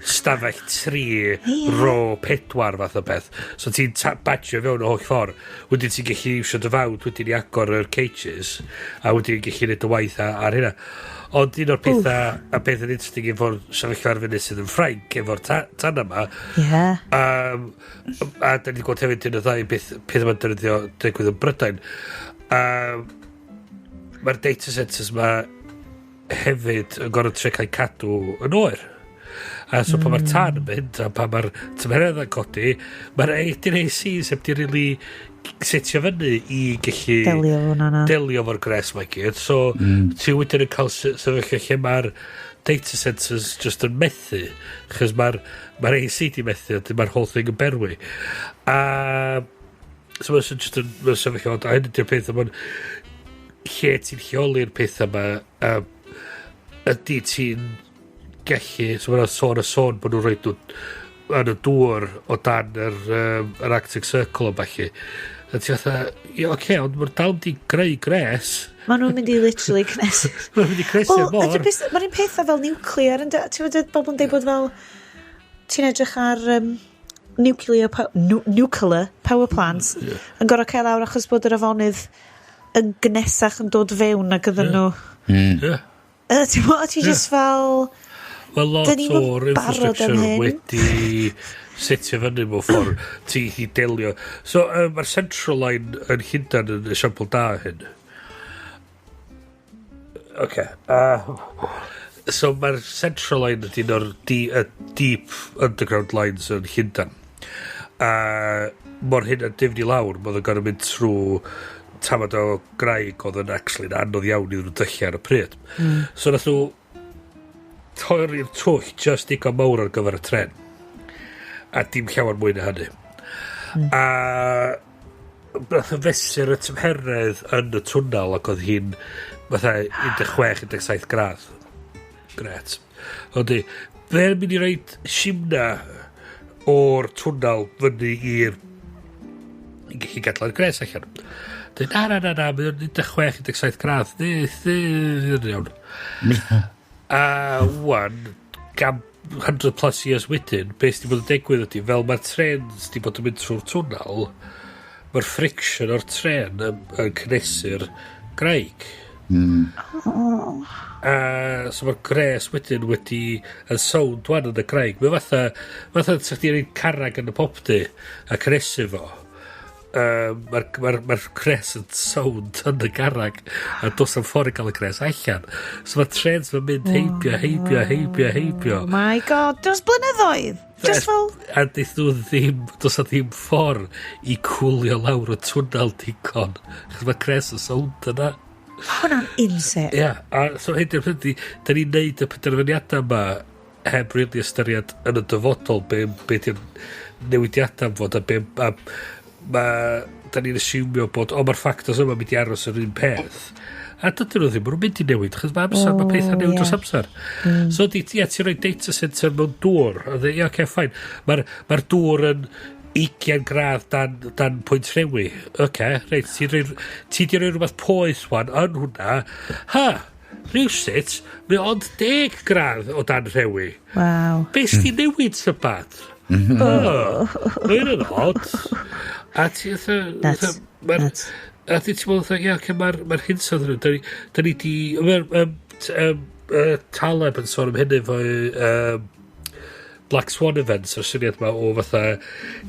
stafell 3, ro 4 fath o beth. So ti'n badgio fewn o holl ffordd. Wedyn ti'n gallu iwsio dy fawd wedyn i agor yr cages, a wedyn ti'n gallu neud y waith ar hynna. Ond un o'r pethau, a beth yn interesting efo'r sefyllfa ar fyny sydd yn Ffrainc efo'r tan yma. A da ni gweld hefyd yn y ddau peth yma'n dynyddio digwydd yn Brydain. Mae'r data centers yma hefyd yn gorau trio cael cadw yn oer. A so pa mae'r tan yn mynd, a pa mae'r tymheredd yn codi, mae'r ACs heb di really setio fyny i gallu delio fo'r gres mae gyd. So ti wedyn yn cael sefyllfa lle mae'r data centers just yn methu, chos mae'r AC di methu, a mae'r whole thing yn berwi. A so mae'n just yn sefyllfa, a hyn ydy'r peth yma'n lle ti'n lleoli'r peth yma, ydy ti'n gallu, so mae'n sôn bod nhw'n rhaid yn y dŵr o dan yr Arctic Circle o bachu. A ti fatha, ond mae'r dal di greu gres. Maen nhw'n mynd i literally cnesu. Maen nhw'n mynd i cnesu mor. Mae'n un pethau fel nuclear, ti'n fawr bobl yn dweud bod fel, ti'n edrych ar nuclear power plants yn gorau cael awr achos bod yr afonydd yn gnesach yn dod fewn ac ydyn nhw. Ti just fel... Wel, lot o'r infrastructure wedi setio fyny mewn ffordd ti i delio. So, mae'r Central Line yn Llundain yn esiampl da hyn. So, mae'r Central Line yn un o'r deep underground lines yn Llundain. Mor hyn yn difni lawr, mae'n gorau mynd trwy tamad o graig oedd yn actually'n anodd iawn iddyn nhw dyllu ar y pryd. So, nath nhw torri'r twll just digon mawr ar gyfer y tren, a dim llawer mwy na hynny. A nath o fesur y tymheredd yn y twnnel, ac oedd hi'n fatha 16-17 gradd. Gret. Oeddi, fe'n mynd i roed simna o'r twnnel fyny i'r i gallu gadla'r gres allan. Na, mae'n 16-17 gradd. Dwi'n iawn. A wan, gam 100 plus years wedyn, beth di bod yn digwydd ydy, fel mae'r trens di bod yn mynd trwy'r twnnel, mae'r friction o'r tren yn cnesu'r graig. So mae'r gres wedyn wedi yn sound wan yn y Craig. Mae fatha sa'ch ti'n rhaid carrag yn y popdy a caresu fo. Mae'r gres yn sound yn y carrag a dos am ffordd i gael y gres allan. So mae'r trens mae'n mynd heibio. Oh my god, dros blynyddoedd? Just fel... A deith nhw ddim, dos a ddim ffordd i cwlio lawr o twnnel digon. Chos mae'r gres yn sound yna. Hwna'n insane. Ia, a so hyn da ni'n neud y penderfyniadau yma heb rili ystyried yn y dyfodol be di'n newidiadau am fod a da ni'n asumio bod mae'r ffactors yma mynd i aros yr un peth a dydyn nhw ddim, maen nhw'n mynd i newid chos mae pethau newid dros amser so ti'n rhoi data center mewn dŵr ffain mae'r dŵr yn 20 gradd dan pwynt rhewi. Reit, ti di roi rhywbeth poeth wan yn hwnna. Rhywsut, mae ond 10 gradd o dan rhewi. Wow. Be s'di newid sy'n bad? Mae'n yn odd. A ti Nuts. a ti ti'n meddwl, mae'r hinsodd nhw. Da ni di... Taleb yn sôn am hynny fo... Black Swan events o'r syniad yma o fatha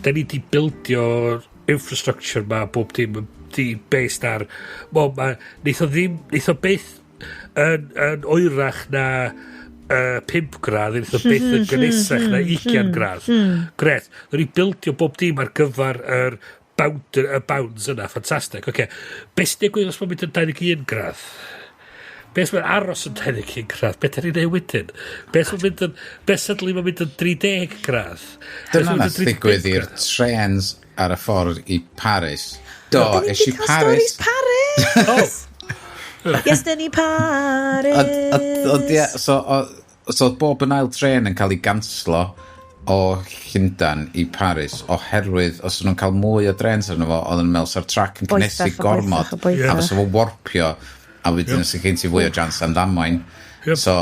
da ni di buildio'r infrastructure ma bob dim di based ar neith o beth yn oerach na 5 gradd neith o beth yn gynesach na 20 gradd gret, da ni buildio bob dim ar gyfer yr bounds yna, ffantastig beth sy'n digwydd os mae'n mynd yn 21 gradd beth mae'n aros yn 21 gradd? Beth er i neu wedyn? Beth sydlu mae'n mynd yn 30 gradd? Dyna nath ddigwydd i'r trens ar y ffordd i Paris. Eisi Paris. Yes, dyn ni Paris. So bob yn ail tren yn cael ei ganslo o Llundain i Paris oherwydd os nhw'n cael mwy o drens arno fo oedd yn meddwl sa'r trac yn cynnesu gormod a fos o warpio a wedyn sy'n gen ti fwy o jans am ddamwain so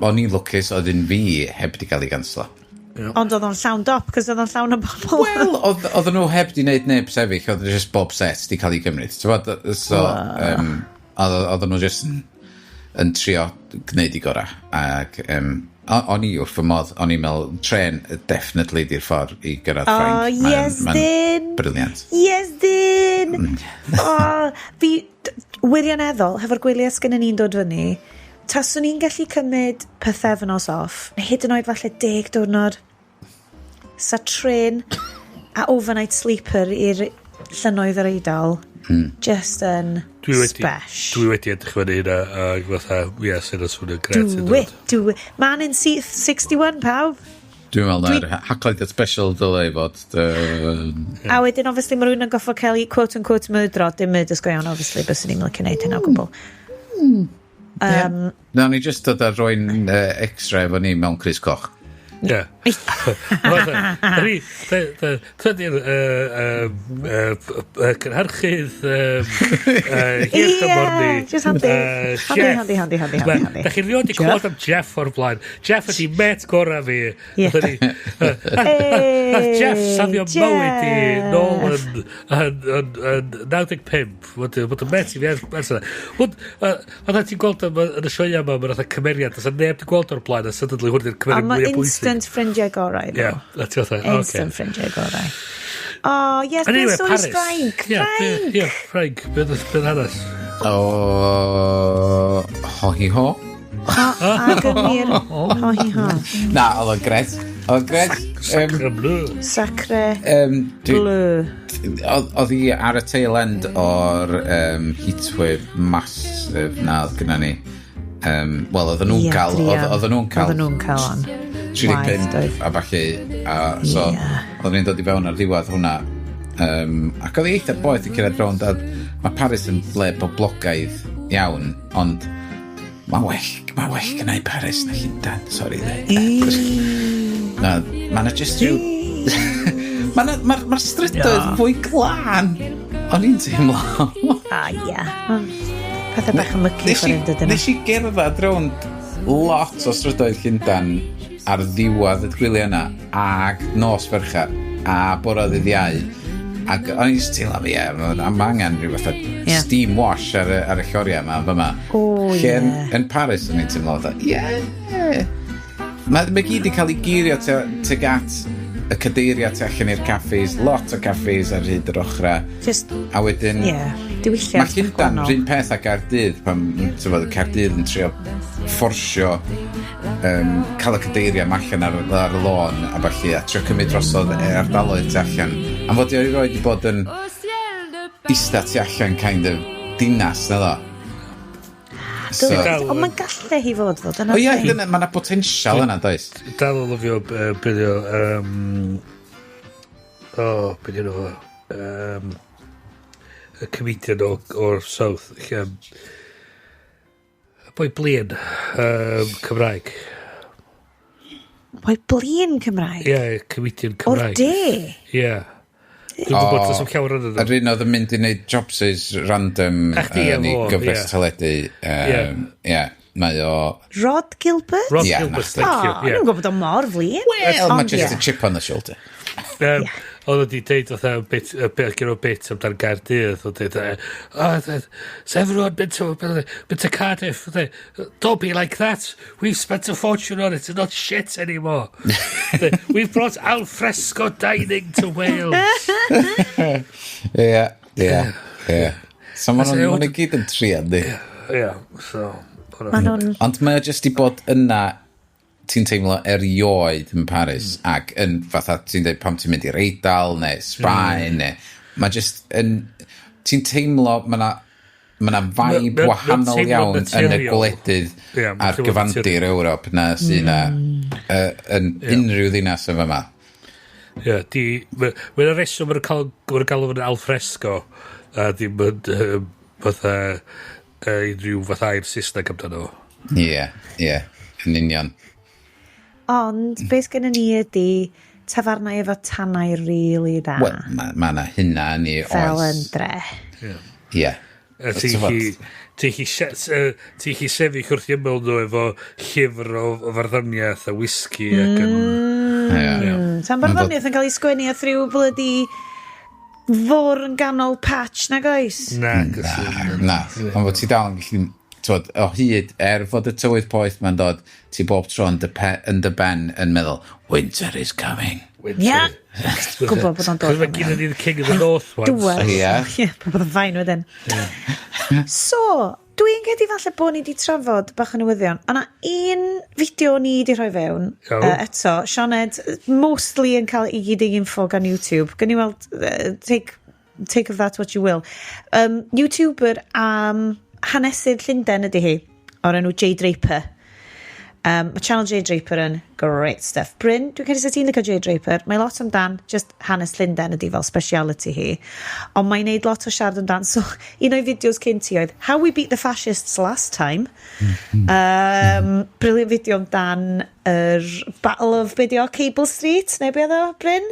o'n i'n lwcus oedd yn fi heb di cael ei ganslo ond oedd o'n llawn dop cos oedd o'n llawn o bobl wel oedd nhw heb di wneud neb sefyll oedd just bob set di cael ei gymryd so oedd nhw just yn trio gwneud i gorau ac o'n i wrth fy modd o'n i'n meddwl tren definitely di'r ffordd i gyrraedd Ffrainc yes dyn briliant yes dyn fi wirioneddol, hefo'r gwyliau sgynny ni'n dod fyny, taswn ni'n gallu cymryd pythefnos off, neu hyd yn oed falle 10 diwrnod, sa tren a overnight sleeper i'r llynnoedd yr Eidal, just yn spesh. Dwi wedi edrych fyny hynna, a fatha, sy'n swnio'n gret. Do it. Man in seat 61, pawb. Dwi'n meddwl na'r Haclediad special dylai fod. A wedyn, obviously, mae rhywun yn goffo cael ei quote-unquote murdro, dim murders go iawn, obviously, bys ni'n mynd cynnwyd hynna o gwbl. Na, ni just dod ar roi'n extra efo ni mewn Chris Koch. Ie. Tydi'r cynharchydd hir dymorni just handi da chi rioed i clywed am Jeff o'r blaen Jeff ydi met gora fi Jeff safio mywyd i nôl yn 95 bod yn met i fi ers yna oedd ti'n gweld yn y sioia yma mae'n oedd cymeriad os a neb ti'n gweld o'r blaen a suddenly hwn ydy'r cymeriad mwy o bwysig instant ffrindiau gorau. Instant ffrindiau gorau. Oh, yes, anyway, beth oes Ffrainc? Ffrainc. Beth hanes? Ho-hi-ho. Ag yn wir. Ho-hi-ho. Na, oedd o'n gret. Sacre bleu. Sacre bleu. Oedd hi ar y tail end o'r heatwave massive na oedd gyda ni. Wel, oedd nhw'n cael on 35 a falle so oedd ni'n dod i fewn ar ddiwedd hwnna ac oedd eitha boeth i cyrraedd rownd a mae Paris yn ble boblogaidd iawn ond mae well gynnau Paris na Llundain sori mae'n just rhyw mae'r strydoedd fwy glân o'n i'n teimlo pethau bach yn mycu nes i gerdded rownd lot o strydoedd Llundain ar ddiwedd y gwyliau yna ag nos ferchar a bore ddydd Iau Ac o'n i'n teimlo, mae angen rhyw fath steam wash ar y lloriau yma, fyma. Lle yn Paris, o'n i'n teimlo, mae gyd i cael ei girio teg at y cadeiriau tu allan i'r caffis, lot o caffis ar hyd yr ochra. A wedyn, mae Llundain rhywun peth a Gaerdydd, pan Gaerdydd yn trio fforsio cael y cadeiriau allan ar y lôn a falle, a trio cymryd drosodd ardaloedd tu allan. Am fod i roed i bod yn ista tu allan kind of dinas na ddo. Ond mae'n gallu hi fod. Mae yna potensial yna, does? Dal o lyfio beth yw y comedian o'r South boi blin Cymraeg. Boi blin Cymraeg? Ie, comedian Cymraeg. O'r de? Ie. Dwi'n gwybod os am llawer yn yr un oedd yn mynd i wneud jobsys random yn ei gyfres teledu. Mae o... Rod Gilbert? Rod Gilbert, thank you. Dwi'n gwybod o mor flin. Well, mae just a chip on the shoulder. Oedd wedi deud oedd gyda bit amdano Gaerdydd, oedd deud, so everyone been to Cardiff, don't be like that, we've spent a fortune on it, it's not shit anymore. We've brought al fresco dining to Wales. Yeah. So ma'n gyd yn triad di. So... Ond mae just i bod yna ti'n teimlo erioed yn Paris ac yn fatha ti'n dweud pam ti'n mynd i'r Eidal neu Sbaen neu mae just yn ti'n teimlo mae na vibe wahanol iawn yn y gwledydd a'r gyfandir Ewrop na sy'n yn unrhyw ddinas yma yma. Mae'n reswm yn galw yn alfresco a ddim yn fatha unrhyw fatha i'r Saesneg amdano. Ie, yn union. Ond, beth gen ni ydy tafarnau efo tannau really da. Wel, mae yna hynna ni oes. Fel yn dre. Ie. Ti'n chi sefyll wrth i ymwyl nhw efo llyfr o farddoniaeth a whisky ac yn... Ta'n farddoniaeth yn cael ei sgwennu a thryw blydi fôr yn ganol patch nag oes? Na. Ond fod ti dal yn gallu... o hyd, fod y tywydd poeth mae'n dod, ti bob tro yn dy ben yn meddwl, winter is coming. Ia, gwybod bod o'n dod. Cos mae gyn ni'r King of the North once. Dwys. Ie, bod o'n fain wedyn. So, dwi'n gedi falle bod ni wedi trafod bach yn newyddion. Yna un fideo ni wedi rhoi fewn, eto, Sioned, mostly yn cael i gyd ei info gan YouTube. Gan i weld, take of that what you will. YouTuber hanesydd Llundain ydy hi, o'r enw Jay Draper. Mae channel Jay Draper yn great stuff. Bryn, dwi'n cael ti'n licio Jay Draper. Mae lot amdan, just hanes Llundain ydy fel speciality hi. Ond mae'n neud lot o siarad amdan. So, un o'i fideos cyn ti oedd How We Beat the Fascists Last Time. Brilliant fideo amdan yr Battle of Cable Street, neu beth o, Bryn?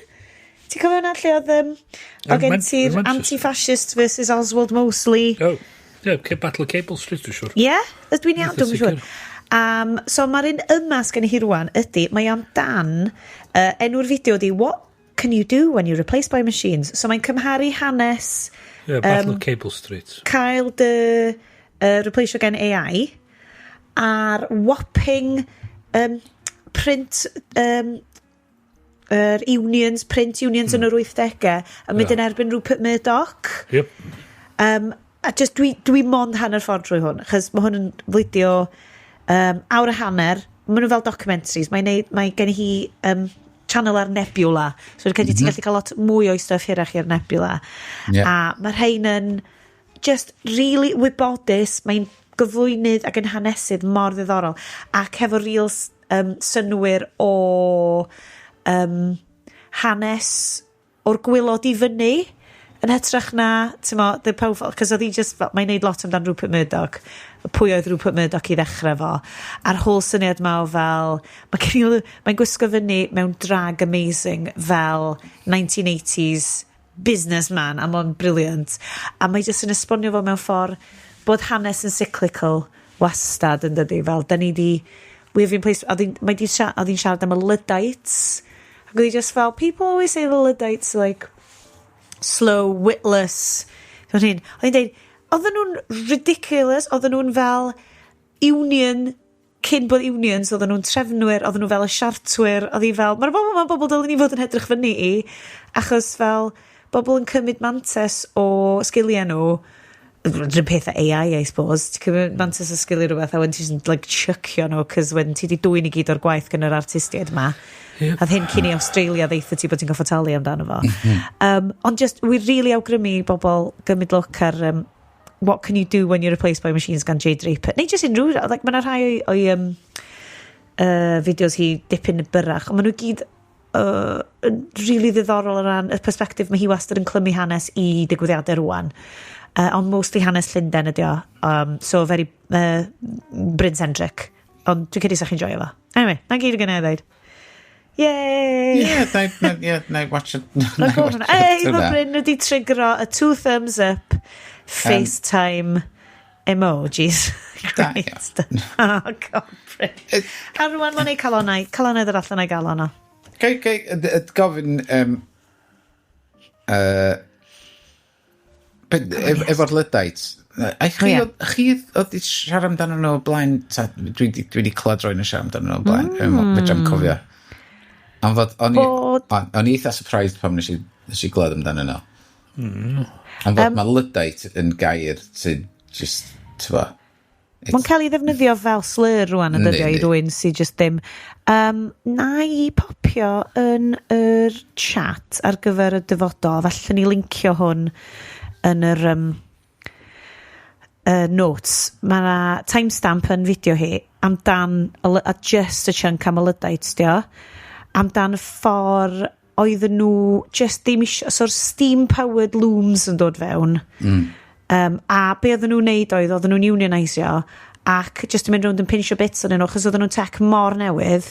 Ti'n cofio hwnna lle oedd gen ti'r anti-fascist versus Oswald Mosley? Battle of Cable Street, dwi'n siwr. Ie, dwi'n iawn, dwi'n siwr. So mae'r un yma sgan i hi rwan ydy, mae amdan enw'r fideo di What can you do when you're replaced by machines? So mae'n cymharu hanes Battle of Cable Street. Cael dy replaceio gen AI a'r whopping print unions, print unions yn yr 80au a mynd yn erbyn Rupert Murdoch. A just dwi mond hanner ffordd drwy hwn, achos mae hwn yn fideo awr a hanner, maen nhw fel documentaries, mae gen hi channel ar Nebula, so ti'n gallu cael lot mwy o'i stuff hirach i'r Nebula. A mae'r rhain yn just really wybodus, mae'n gyflwynydd ac yn hanesydd mor ddiddorol, ac hefo real synwyr o hanes o'r gwylod i fyny, yn hytrach na, the powerful, cos oedd hi just, mae'n neud lot amdan Rupert Murdoch, pwy oedd Rupert Murdoch i ddechrau fo, a'r whole syniad ma o fel, mae'n gwisgo fyny mewn drag amazing fel 1980s businessman, a mae'n brilliant, a mae just yn esbonio fo mewn ffordd bod hanes yn cyclical wastad yn dydi, fel, da ni di, we've been placed, oedd hi'n siarad am y Luddites, ac oedd hi just fel, people always say the Luddites, like, slow, witless. Oedd hi'n dweud, oedden nhw'n ridiculous, oedden nhw'n fel union, cyn bod unions, oedden nhw'n trefnwyr, oedden nhw fel y siartwyr, oedd hi fel, mae'r bobl dylen ni fod yn edrych fyny i, achos fel, bobl yn cymryd mantes o sgiliau nhw, rhywun peth a AI, I suppose, ti'n cymryd mantes o sgiliau rhywbeth, a wedyn ti'n like, chuckio nhw, cys wedyn ti di dwy'n i gyd o'r gwaith gan yr artistiaid yma. Yep. A hyn cyn i Australia ddeitha ti bod ti'n goffa talu amdano fo. Ond just, we really awgrymu bobl gymryd look ar what can you do when you're replaced by machines gan Jay Draper. Neu just unrhyw, like, mae'na rhai o'i fideos hi dipyn y byrrach, ond maen nhw gyd really ddiddorol o ran y perspektif mae hi wastad yn clymu hanes i digwyddiadau rwan. Ond mostly hanes Llundain ydi o. So very Bryn-centric. Ond dwi'n credu sa'ch chi'n joio fo. Anyway, na gyd o gynnau ddeud. Yay! Na i watch it. Hey, mae Bryn wedi trigro a 2 thumbs up FaceTime emojis. Great. Oh, God, Bryn. A rwan mae'n ei calonau. Calonau ddod allan o'i galon o. Gofyn efo'r Lydaid, chi oedd i siarad amdano nhw o blaen, dwi wedi clywed roi'n siarad amdano nhw o blaen, fe jam cofio. Am fod, o'n i eitha surprised pam nes i glywed amdano nhw. Am fod mae Lydaid yn gair sy'n just, tyfa. Mae'n cael ei ddefnyddio fel slur rwan yn dyddio i rwy'n sy'n just ddim. Na i popio yn yr chat ar gyfer y dyfodol, felly ni lincio hwn yn yr notes. Mae'na timestamp yn fideo hi amdan a just a chunk am y Lydaid dio, amdan y ffordd oedden nhw just ddim so'r steam-powered looms yn dod fewn. A be oedden nhw'n neud oedden nhw'n unionisio ac just yn mynd rownd yn pinsio bits o'n nhw, achos oedden nhw'n tech mor newydd.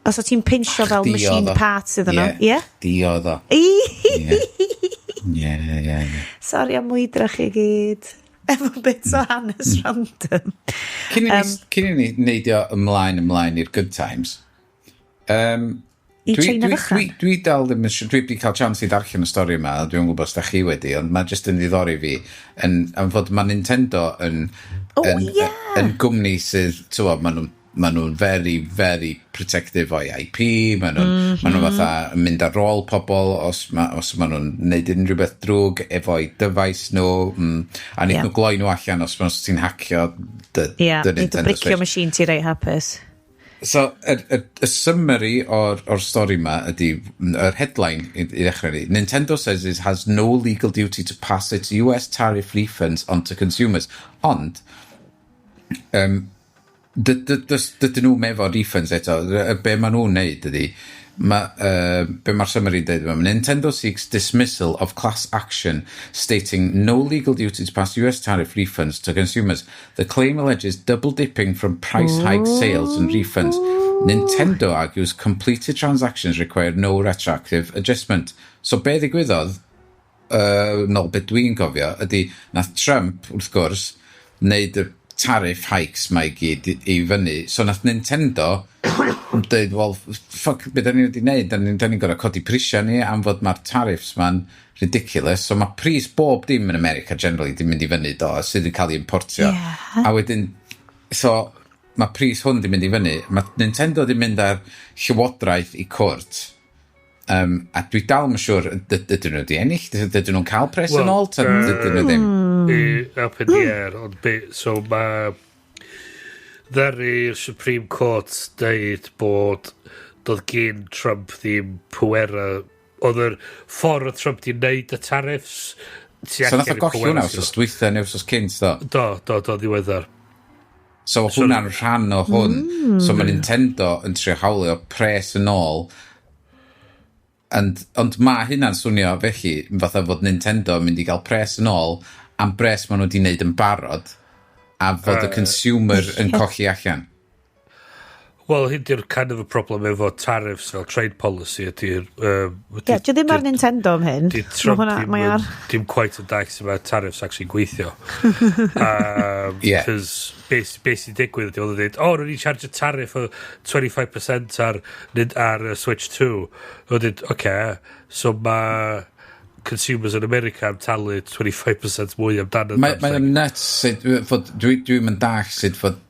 Os o ti'n pinsio fel machine parts iddyn nhw. Ie? Diodd o. Ie. Sori am mwydra chi gyd. Efo bits o hanes random. Cyn i ni neidio ymlaen i'r good times. Dwi dal ddim yn dwi wedi cael chance i darllen y stori yma, dwi'n gwybod os da chi wedi, ond mae jyst yn ddiddori fi am fod mae Nintendo yn gwmni sydd, ma' nhw'n very, very protective o'i IP, ma' nhw'n fatha mynd ar ôl pobl os ma' nhw'n neud unrhyw beth drwg efo'i dyfais nhw, a nid nhw gloi nhw allan os ti'n hacio dy Nintendo Switch. Nid bricio machine ti rei hapus. So, y summary o'r stori ma ydy, yr headline i ddechrau ni, Nintendo says it has no legal duty to pass its US tariff refunds onto consumers, ond dydyn nhw mefo refunds eto. Be maen nhw'n neud ydy, be mae'r summary yn dweud, Nintendo seeks dismissal of class action stating no legal duty to pass US tariff refunds to consumers. The claim alleges double dipping from price hike sales and refunds. Nintendo argues completed transactions require no retroactive adjustment. So be ddigwyddodd, nôl beth dwi'n cofio, ydy nath Trump, wrth gwrs, wneud y tariff hikes mae gyd i fyny. So nath Nintendo dweud, well, ffuck, beth da ni wedi wneud? Da ni'n gorau codi prisiau ni am fod mae'r tariffs ma'n ridiculous. So mae pris bob dim yn America generally di mynd i fyny do, sydd yn cael ei importio. A wedyn, so mae pris hwn di mynd i fyny. Mae Nintendo di mynd ar llywodraeth i cwrt. A dwi dal yn siŵr, dydyn nhw di ennill? Dydyn nhw'n cael pres yn ôl? Dydyn nhw ddim? Up in the air, ond so mae i'r Supreme Court dweud bod doedd gen Trump ddim pwera, oedd yr ffordd o Trump di wneud y tariffs. So nath o gollio hwnna os dwytha neu os cynt do? Do, ddiweddar. So hwnna'n rhan o hwn. So mae Nintendo yn trio hawlio pres yn ôl. Ond mae hynna'n swnio felly, fatha fod Nintendo yn mynd i gael pres yn ôl am bres maen nhw wedi wneud yn barod a fod y consumer yn colli allan. Wel, hyn di'r kind of a problem efo tariffs fel trade policy ydy'r... Ie, dwi ddim ar Nintendo am hyn. Dim quite yn daith sy'n mae tariffs actually gweithio. Because beth sy'n digwydd ydy, oedd yn dweud, rwy'n ni'n charge a tariff o 25% ar Switch 2. Oedd yn dweud, so mae consumers yn America am talu 25% mwy amdano. Mae'n nuts dwi'n mynd dall sut fod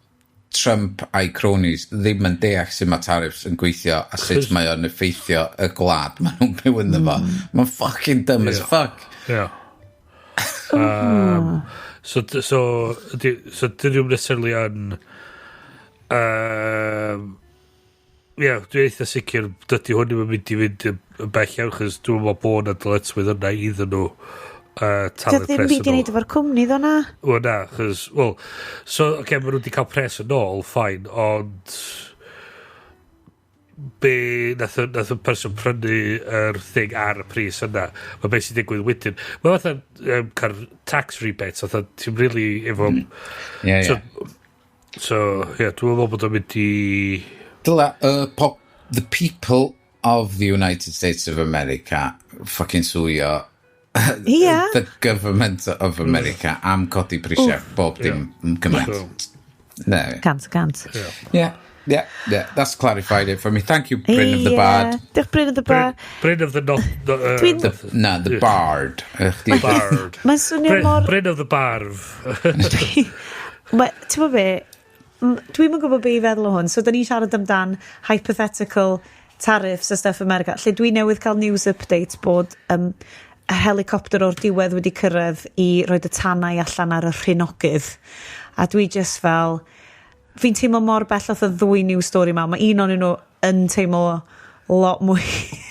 Trump a'i cronies ddim yn deall sut mae tariffs yn gweithio a sut mae o'n effeithio y gwlad maen nhw'n byw ynddo fo. Mae'n fucking dumb as fuck. Yeah. So dyn nhw'n necessarily yn dwi'n eitha sicr dydy hwn yn mynd i fynd yn bell iawn chos dwi'n meddwl bod na dyletswydd yna iddyn nhw talu'r pres yn ôl. Ddim byd i wneud efo'r cwmni ddo na? Wel na, chos, so, maen nhw wedi cael pres yn ôl, ffain, ond be nath y person prynu yr thing ar y pris yna, mae beth sy'n digwydd wedyn. Mae fatha cael tax rebates, fatha ti'n really efo... So, dwi'n meddwl bod o'n mynd i... Dyla, the people of the United States of America fucking swio the government of America am codi prisiau bob dim gymaint. No. Cant. Yeah, that's clarified it for me. Thank you, Bryn of the Bard. Diolch Bryn of the Bard. Bryn of the the Bard. Bard. Mae'n swnio mor... Bryn of the Barf. Ti'n mo be, dwi'n mynd gwybod be i feddwl o hwn, so da ni siarad amdan hypothetical tariffs a stuff America, lle dwi newydd cael news update bod y helicopter o'r diwedd wedi cyrraedd i roed y tanau allan ar y rhinogydd, a dwi just fel, fi'n teimlo mor bell oedd y ddwy news story ma, mae un o'n nhw yn teimlo lot mwy.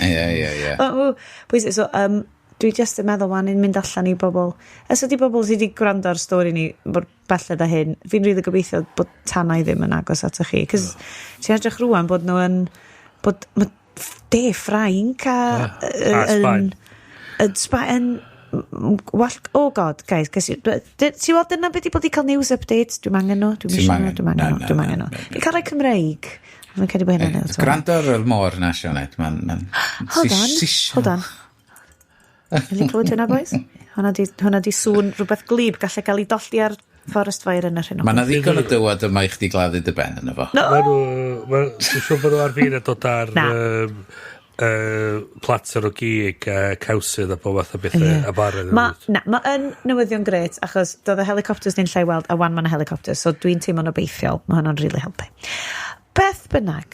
Ie. So, dwi just yn meddwl wan yn mynd allan i bobl. Os ydy bobl sydd wedi gwrando ar stori ni mor belled â hyn, fi'n rili gobeithio bod tanau ddim yn agos at chi. Cos ti'n edrych rwan bod nhw yn... bod de Ffrainc a... Sbaen... Oh god, guys. Ti'n weld dyna beth i bod i cael news updates? Dwi'n angen nhw. Dwi'n angen nhw. Fi'n cael rai Cymreig. Fi'n cael ei bod hynny. Gwrando ar y môr na, Sionet. Hold on. Ydych clywed hynna, boys? Hwna di sŵn rhywbeth glib gallai gael ei dolli ar forest fire yn yr hyn. Mae na ddigon o dywod yma i chdi gladdu dy ben yna fo. Dwi'n siŵr bod nhw ar fin a dod ar plater o gig a cawsydd a bod fath o bethau a baredd. Mae'n newyddion gret achos doedd y helicopters ni'n lle weld a wan mae'n helicopters, so dwi'n teimlo'n obeithiol. Mae hwnna'n really helpu. Beth bynnag,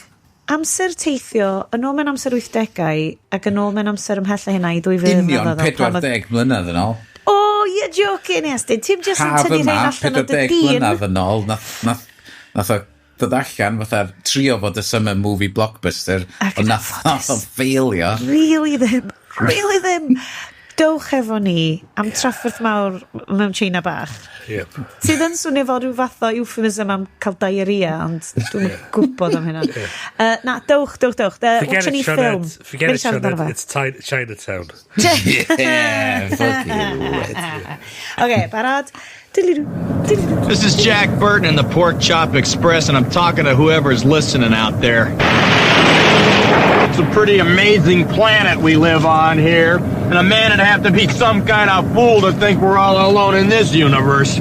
amser teithio, yn ôl mewn amser 80au ac yn ôl mewn amser ymhella hynna i 2000 Union 40 mlynedd yn ôl. Oh, you're joking, Iestyn. Ti'n just yn tynnu rhain allan o dy dyn. 40 mlynedd yn ôl, nath o dod allan fatha'r trio fod y summer movie blockbuster, ond nath o failio. Really ddim. Dowch efo ni am trafferth mawr mewn China bach. Yep. Sydd yn swnio fel rhyw fath o euphemism am cael diarrhea, ond dwi'n gwybod am hynna. Na, dowch. Watch ni ffilm. Forget it, Sionet. It's Chinatown. Yeah, fuck you. Okay, barod? This is Jack Burton in the Pork Chop Express, and I'm talking to whoever's listening out there. It's a pretty amazing planet we live on here, and a man would have to be some kind of fool to think we're all alone in this universe.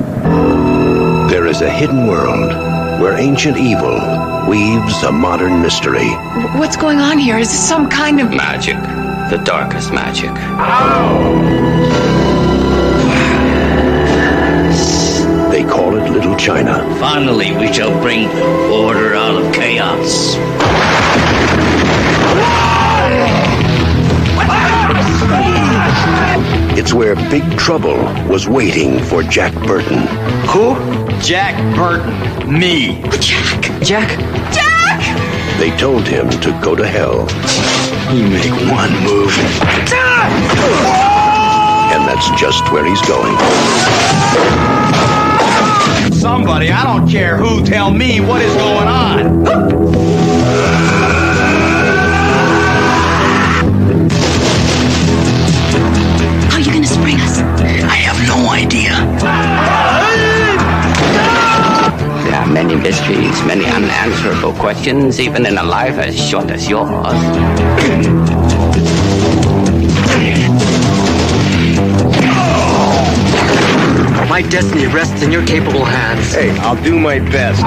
There is a hidden world where ancient evil weaves a modern mystery. What's going on here? Is this some kind of... Magic. The darkest magic. They call it Little China. Finally, we shall bring order out of chaos. It's where Big Trouble was waiting for Jack Burton. Who? Jack Burton. Me. Jack! They told him to go to hell. You make one move. And that's just where he's going. Somebody, I don't care who, tell me what is going on. How are you going to spring us? I have no idea. There are many mysteries, many unanswerable questions, even in a life as short as yours. My destiny rests in your capable hands. Hey, I'll do my best.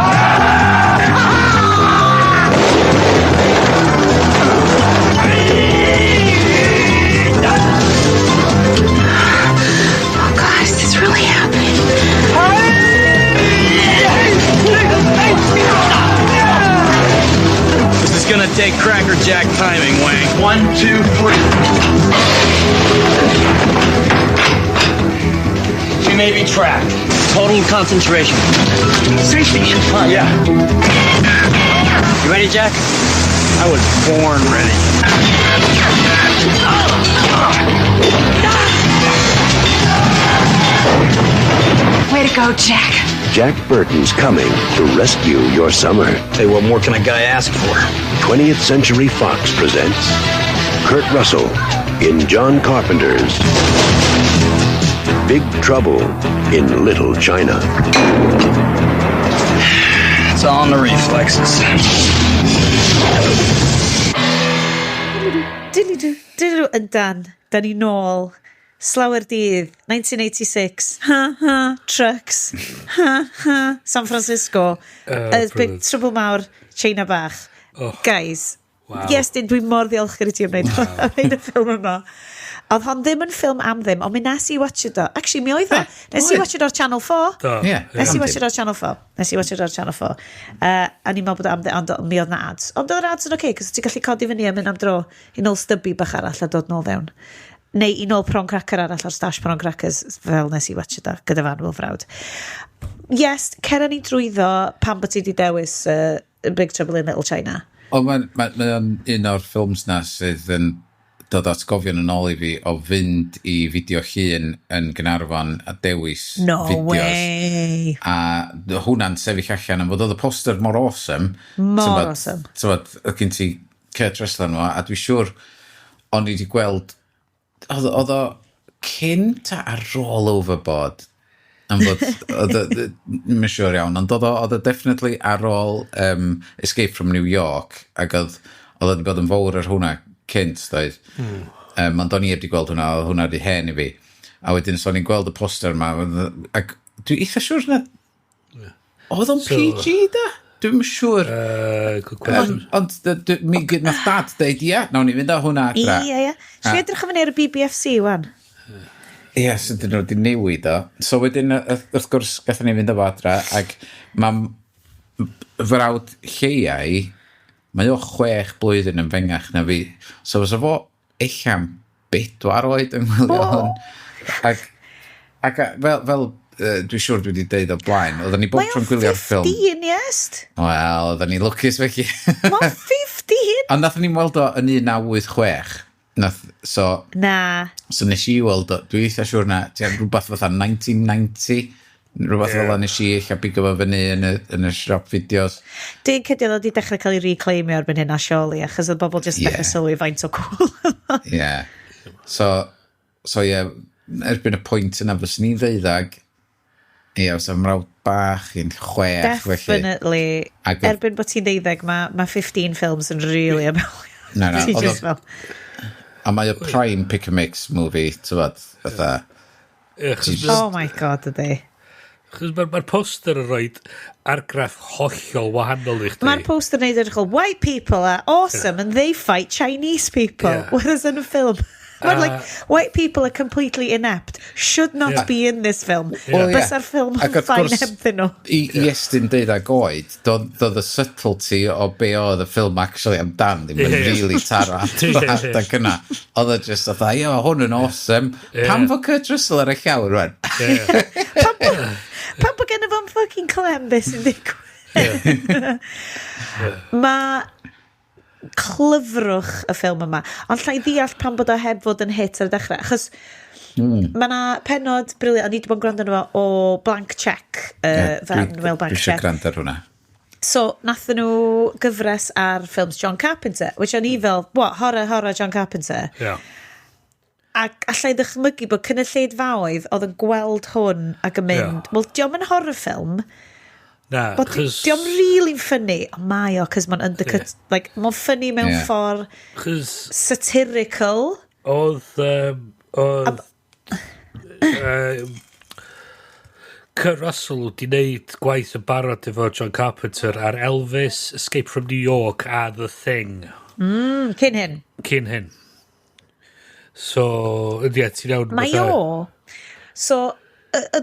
take Cracker Jack timing, Wang. 1, 2, 3. She may be trapped. Total concentration. Safety in front. Yeah. You ready, Jack? I was born ready. Way to go, Jack. Jack Burton's coming to rescue your summer. Hey, what more can a guy ask for? 20th Century Fox presents Kurt Russell in John Carpenter's Big Trouble in Little China. It's all in the reflexes. Yn dan ni nôl. Llawer dydd, 1986. Trucks. San Francisco. Big Trouble mawr, China bach. Guys, yes, dwi'n mor ddiolchgar I ti am wneud y ffilm yma. Oedd hon ddim yn ffilm am ddim, ond mi nes I watch it o. Actually, mi oedd o. Nes I watch it o'r Channel 4. Nes I watch it o'r Channel 4. A ni'n meddwl bod am ddim, ond mi oedd na ads. Ond oedd yr ads yn oce, cos ti'n gallu codi fyny a mynd am dro I nôl stubby bach arall a dod nôl fewn. Neu I nôl prawn cracker arall ar stash prawn crackers, fel nes I watch it o, gyda fan Wil Frawd. Yes, cera ni drwyddo pan bod ti di dewis Big Trouble in Little China. O, mae'n un o'r ffilms na sydd yn dod atgofion yn ôl I fi o fynd I fideo llun yn Gaernarfon a dewis fideos. Way. A hwnna'n sefyll allan am fod oedd y poster mor awesome. Mor awesome. Oedd gen ti Kurt Russell nhw, a dwi'n siŵr o'n I wedi gweld oedd o cyn ta ar ôl Overboard am fod mae'n siŵr iawn, ond oedd o definitely ar ôl Escape from New York ac oedd wedi bod yn fawr ar hwnna cynt, doedd. Ond o'n I wedi gweld hwnna, oedd hwnna wedi hen I fi. A wedyn, so o'n i'n gweld y poster yma, ac dwi'n eitha siŵr na... Oedd o'n PG, da? Dwi'n siŵr. Ond mi nath dad dweud, ia, nawn ni fynd â hwnna adra. Ia. Swi edrych yn yr BBFC, wan. Ia, so dyn nhw wedi newid o. So wedyn, wrth gwrs, gathen ni fynd â fo adra, ac mae frawd lleiau, mae o 6 blwyddyn yn fengach na fi. So fysa fo eich am 4 oed yn gwylio hwn. Ac fel dwi'n siŵr dwi wedi deud o blaen, oedden ni bob tro'n gwylio'r ffilm. Mae o'n 15, Iest? Wel, oedden ni lwcus fechi. Mae 15? Ond nath ni'n weld o yn 1986. So nes I weld o, dwi eitha siŵr na, ti'n rhywbeth fatha 1990, rhywbeth fel nes I eich a bigo fo fyny yn y siop fideos. Dwi'n cedi oedd wedi dechrau cael ei reclaimio erbyn hyn a sioli, achos oedd bobl jyst dechrau sylwi faint o cool. Ie. So ie, erbyn y pwynt yna fys ni'n ddeuddag, ie, os am rawd bach yn 6. Definitely. Erbyn bod ti'n ddeuddag, mae 15 films yn really aml. Na. A mae y prime pick-a-mix movie, ti'n fod, fatha... Oh my god, ydy. Chos mae'r poster yn rhoi argraff hollol wahanol I chdi. Mae'r poster yn neud edrych white people are awesome and they fight Chinese people. Whereas in a film, like, white people are completely inept, should not be in this film. Bys ar ffilm yn ffain hebddyn nhw. I estyn deud ag oed, doedd y subtlety o be oedd y ffilm actually amdan ddim yn really taro adag yna. Oedd e just oedd hwn yn awesome. Pam fo Kurt Russell ar y llawr, rwan? Pam bod gen i fo'n fucking clem beth sy'n digwydd. Mae clyfrwch y ffilm yma, ond llai ddeall pan bod o heb fod yn hit ar y dechrau, achos mae yna penod briliant, o'n i wedi bod yn gwrando fo o Blank Check, Blank Check. Dwi eisiau gwrando ar hwnna. So, nathon nhw gyfres ar ffilms John Carpenter, which o'n I fel, horror John Carpenter. Ac allai ddychmygu bod cynulleidfaoedd oedd yn gweld hwn ac yn mynd, wel, diolch yn horror ffilm, diolch really ffynnu, ond mae o, cos mae'n undercut, like, mae'n ffynnu mewn ffordd satirical. Oedd Kurt Russell wedi wneud gwaith yn barod efo John Carpenter ar Elvis, Escape from New York a The Thing. Cyn hyn. So, ti'n iawn... Mae o. So,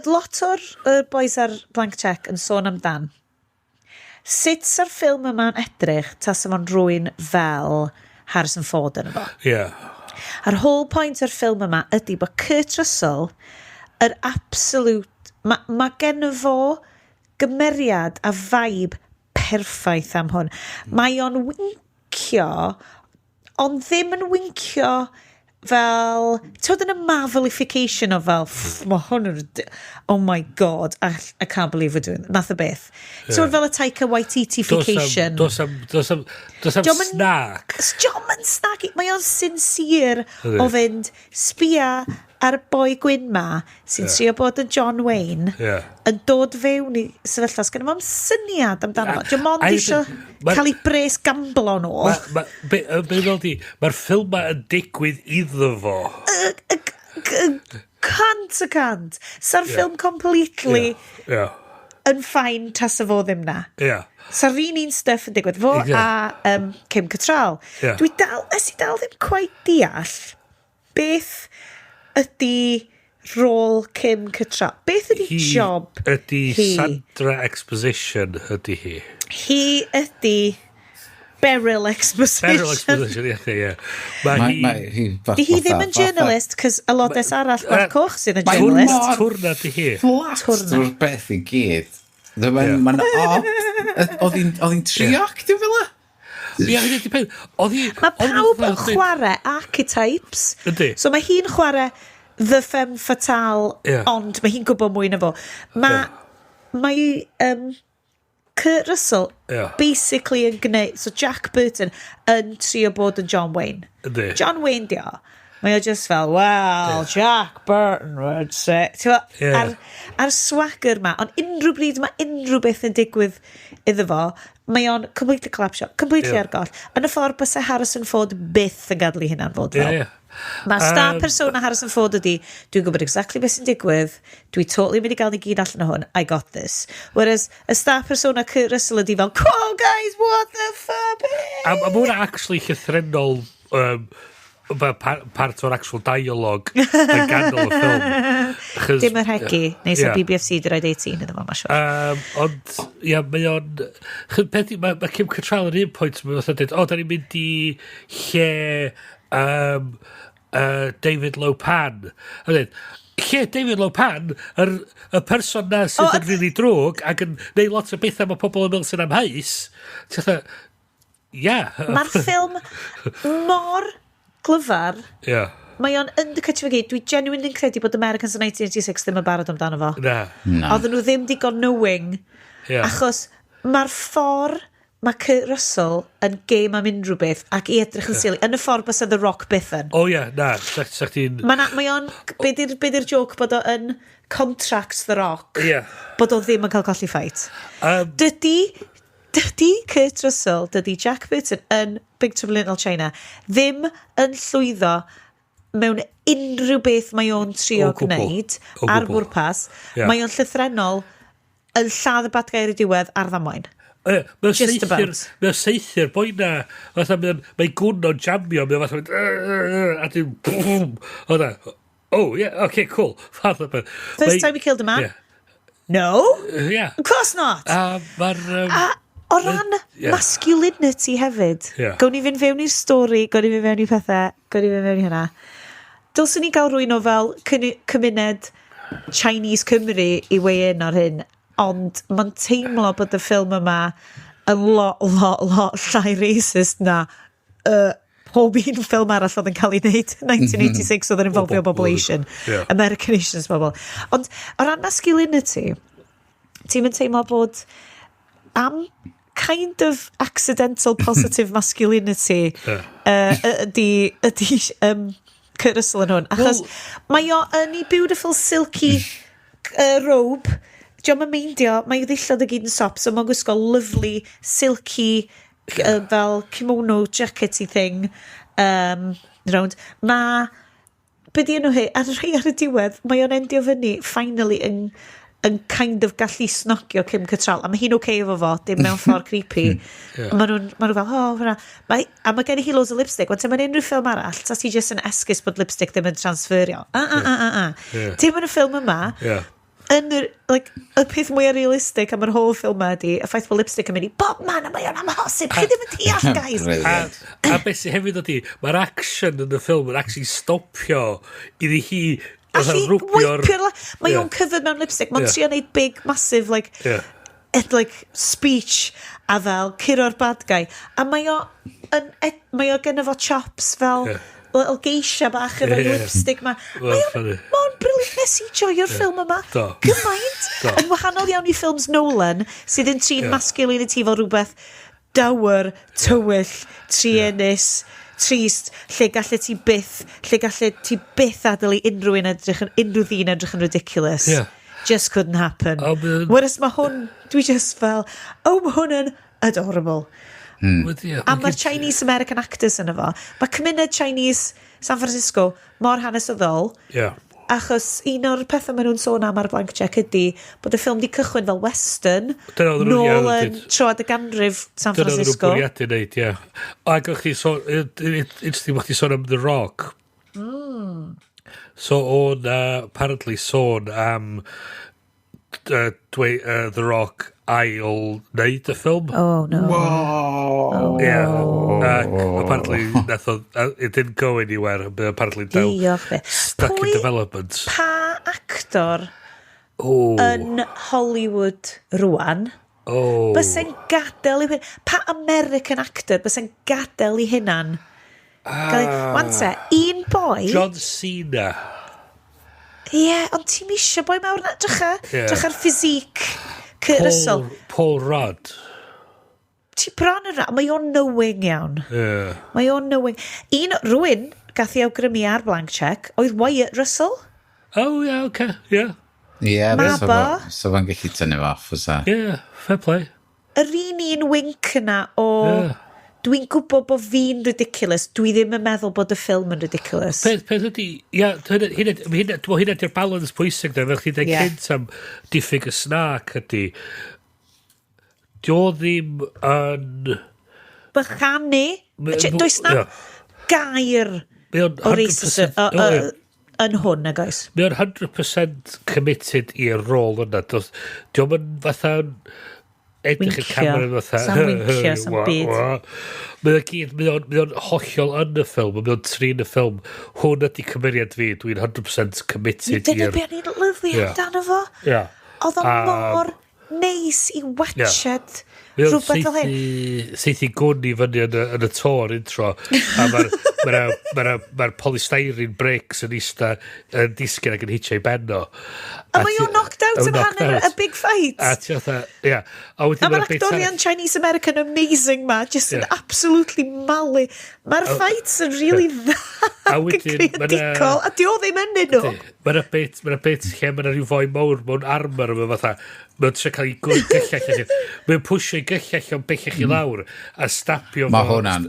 lot o'r boys ar Blank Check yn sôn amdan. sut sa'r ffilm yma'n edrych tas yma'n rwy'n fel Harrison Ford yn efo. A'r whole point o'r ffilm yma ydy bod Kurt Russell yr absolute... Mae gen fo gymeriad a vibe perffaith am hwn. Mae o'n wincio, ond ddim yn wincio fel... Tywed yn y Marvelification o fel... Mae hwn yn... Oh my god, I can't believe we're doing that. Nath y beth. Tywed fel y Taika Waititi-fication. Dos am snack. Diom yn snack. Mae o'n sincere o fynd sbia ar y boi gwyn ma sy'n trio bod yn John Wayne yn dod fewn i sefyllfa. Sgan i'm syniad amdano fo. Diom ond eisiau cael ei bres gamblo nhw. Mae'r ffilm ma yn digwydd iddo fo. Cant y cant. Sa'r ffilm completely yn ffain tas y fo ddim na. Sa'r un stuff yn digwydd. Fo a Kim Cattrall. Nes i dal ddim quite deall beth ydy rôl Kim Cattrall. Beth ydy job ydy Sandra Exposition ydy hi. Hi ydy Beryl Exposition. Beryl Exposition, ie. Di hi ddim yn journalist, cos y lodes arall o'r coch sydd yn journalist. Mae'n twrna di hi. Fflastr beth i gyd. Oedd hi'n trio actio fel e? Mae pawb yn chwarae archetypes. So mae hi'n chwarae the femme fatale, ond mae hi'n gwybod mwy na fo. Mae Kurt Russell basically yn gwneud, so Jack Burton yn trio bod yn John Wayne. John Wayne dio. Mae o just fel, well, Jack Burton would say. A'r swagger ma, ond unrhyw bryd mae unrhyw beth yn digwydd iddo fo, mae o'n completely collapsio, completely argoll. Yn y ffordd bys Harrison Ford byth yn gadlu hynna'n fod fel. Mae star persona Harrison Ford ydi, dwi'n gwybod exactly beth sy'n digwydd, dwi totally mynd i gael ni gyd allan o hwn, I got this. Whereas y star persona Kurt Russell ydi fel, oh guys, what the fuck? A mae hwnna actually llythrennol part o'r actual dialogue yn ganol y ffilm. Dim yr hegi, neis o BBFC di roed 18 iddo fo, ma siwr. Ond, mae o'n... Mae Kim Cattrall yn un pwynt, mae'n fatha dweud, da ni'n mynd i lle David Lopan. Lle David Lopan, y person na sydd yn rili drwg ac yn neud lot o bethau mae pobl yn meddwl sy'n amheus. Mae'r ffilm mor glyfar. Mae o'n undercut fi gyd. Dwi genuinely yn credu bod Americans in 1986 ddim yn barod amdano fo. Oedden nhw ddim digon knowing. Achos mae'r ffordd mae Kurt Russell yn game am unrhyw beth ac i edrych yn silly. Yn y ffordd bys The Rock byth yn. Mae o'n... Be di'r joke bod o yn contracts The Rock? Bod o ddim yn cael colli fight. Dydy Kurt Russell, dydy Jack Burton yn Big Trouble in Little China ddim yn llwyddo mewn unrhyw beth mae o'n trio gwneud ar bwrpas. Mae o'n llythrennol yn lladd y bad gair i diwedd ar ddamwain. Mae'n seithio'r boi na. Mae'n gwn o'n jamio. A dwi'n boom. Okay, cool. First time we killed a man? No? Of course not. O ran masculinity hefyd, gawn ni fynd fewn i'r stori, gawn ni fynd fewn i pethau, gawn ni fynd fewn i hynna. Dylswn ni gael rwy'n o fel cymuned Chinese Cymru i weigh in ar hyn, ond mae'n teimlo bod y ffilm yma yn lot llai racist na pob un ffilm arall oedd yn cael ei wneud 1986 oedd yn involvio population, American Asians bobl. Ond o ran masculinity, ti'n mynd teimlo bod am kind of accidental positive masculinity ydy Kurt Russell yn hwn. Achos mae o yn ei beautiful silky robe. Diolch yn meindio, mae ei ddillad y gyd yn sop, so mae'n gwisgo lovely silky fel kimono jackety thing round. Mae byddi nhw hi, ar y diwedd, mae o'n endio fyny finally yn kind of gallu snogio Kim Cattrall, a mae hi'n okay efo fo, dim mewn ffordd creepy. Mae nhw'n fel, hwnna. A mae gen i hi loads o lipstick, ond mae'n unrhyw ffilm arall, ta ti jyst yn esgus bod lipstick ddim yn transferio. Dim yn y ffilm yma, y peth mwyaf realistig am yr whole ffilm ydi, y ffaith bod lipstick yn mynd i bob man, a mae o'n amhosib, chi ddim yn deall, guys. A beth sy'n hefyd ydi, mae'r action yn y ffilm yn actually stopio iddi hi mae o'n cyfyd mewn lipstick, mae'n trio neud big, massive, speech a fel curo'r bad guy. A mae o gennym fo chops fel geisha bach efo'r lipstick ma. Mae'n briliant, nes i joio'r ffilm yma. Gymaint. Yn wahanol iawn i ffilms Nolan, sydd yn trin masculinity fel rhywbeth dawyr, tywyll, trienus, trist, lle gallu ti byth adael i unrhyw ddyn edrych yn ridiculous. Just couldn't happen. Whereas mae hwn, dwi just fel, mae hwn yn adorable. A mae'r Chinese American actors yn efo. Mae cymuned Chinese San Francisco mor hanesyddol. Achos un o'r pethau maen nhw'n sôn am ar blank check ydy bod y ffilm di cychwyn fel western nôl yn troad y ganrif San Francisco. Dyna nhw'n bwriadu wneud, ie. Ac o'ch chi sôn, interesting bod chi sôn am The Rock. So o'n apparently sôn am The Rock ail wneud y ffilm. Oh, no. Wow. Apparently, it didn't go anywhere, but apparently stuck in development. Pa actor yn Hollywood rwan bysa'n gadael i hynna? Pa American actor bysa'n gadael i hynna'n? Wante, un boi... John Cena. Ond ti'n misio boi mawr na? Drych ar ffisic Kurt Russell. Paul Rudd. Ti bron yn rhaid, mae o'n knowing iawn. Mae o'n knowing. Rwy'n gath i awgrymu ar blank check, oedd Wyatt Russell. Maba. So fan gallu tynnu fo off, was that? Fair play. Yr un wink yna o... Dwi'n gwybod bod fi'n ridiculous. Dwi ddim yn meddwl bod y ffilm yn ridiculous. Peth ydi, hynna di'r balance pwysig da, fel chi dweud cynt am diffyg y snac ydi. Dio ddim yn... Bychanu. Does na gair o racism yn hwn, nag oes? Mae'n 100% committed i'r rôl yna. Diolch yn fatha... edrych i'r camera fatha. Sam wincio, sam byd. Mae o'n hollol yn y ffilm, mae o'n trin y ffilm. Hwn ydi cymeriad fi, dwi'n 100% committed i'r... Dyna beth ni'n lyflu amdano fo. Oedd o'n mor neis i watched rhywbeth fel hyn. Seithi gwn i fyny yn y tor intro, a mae'r polystyrene bricks yn eista yn disgyn ac yn hitio i benno. A mae o'n knocked out yn hanner a big fight. A mae'r actorian Chinese American amazing ma, just yn absolutely malu. Mae'r fights yn really dda ac yn creadigol, a di o ddim ennyn nhw. Mae'r bit lle mae'na rhyw foi mawr mewn armor yma fatha, mae'n trio cael ei gyllach. Mae'n pwysio ei gyllach o'n bellach i lawr a stapio fo. Mae hwnna'n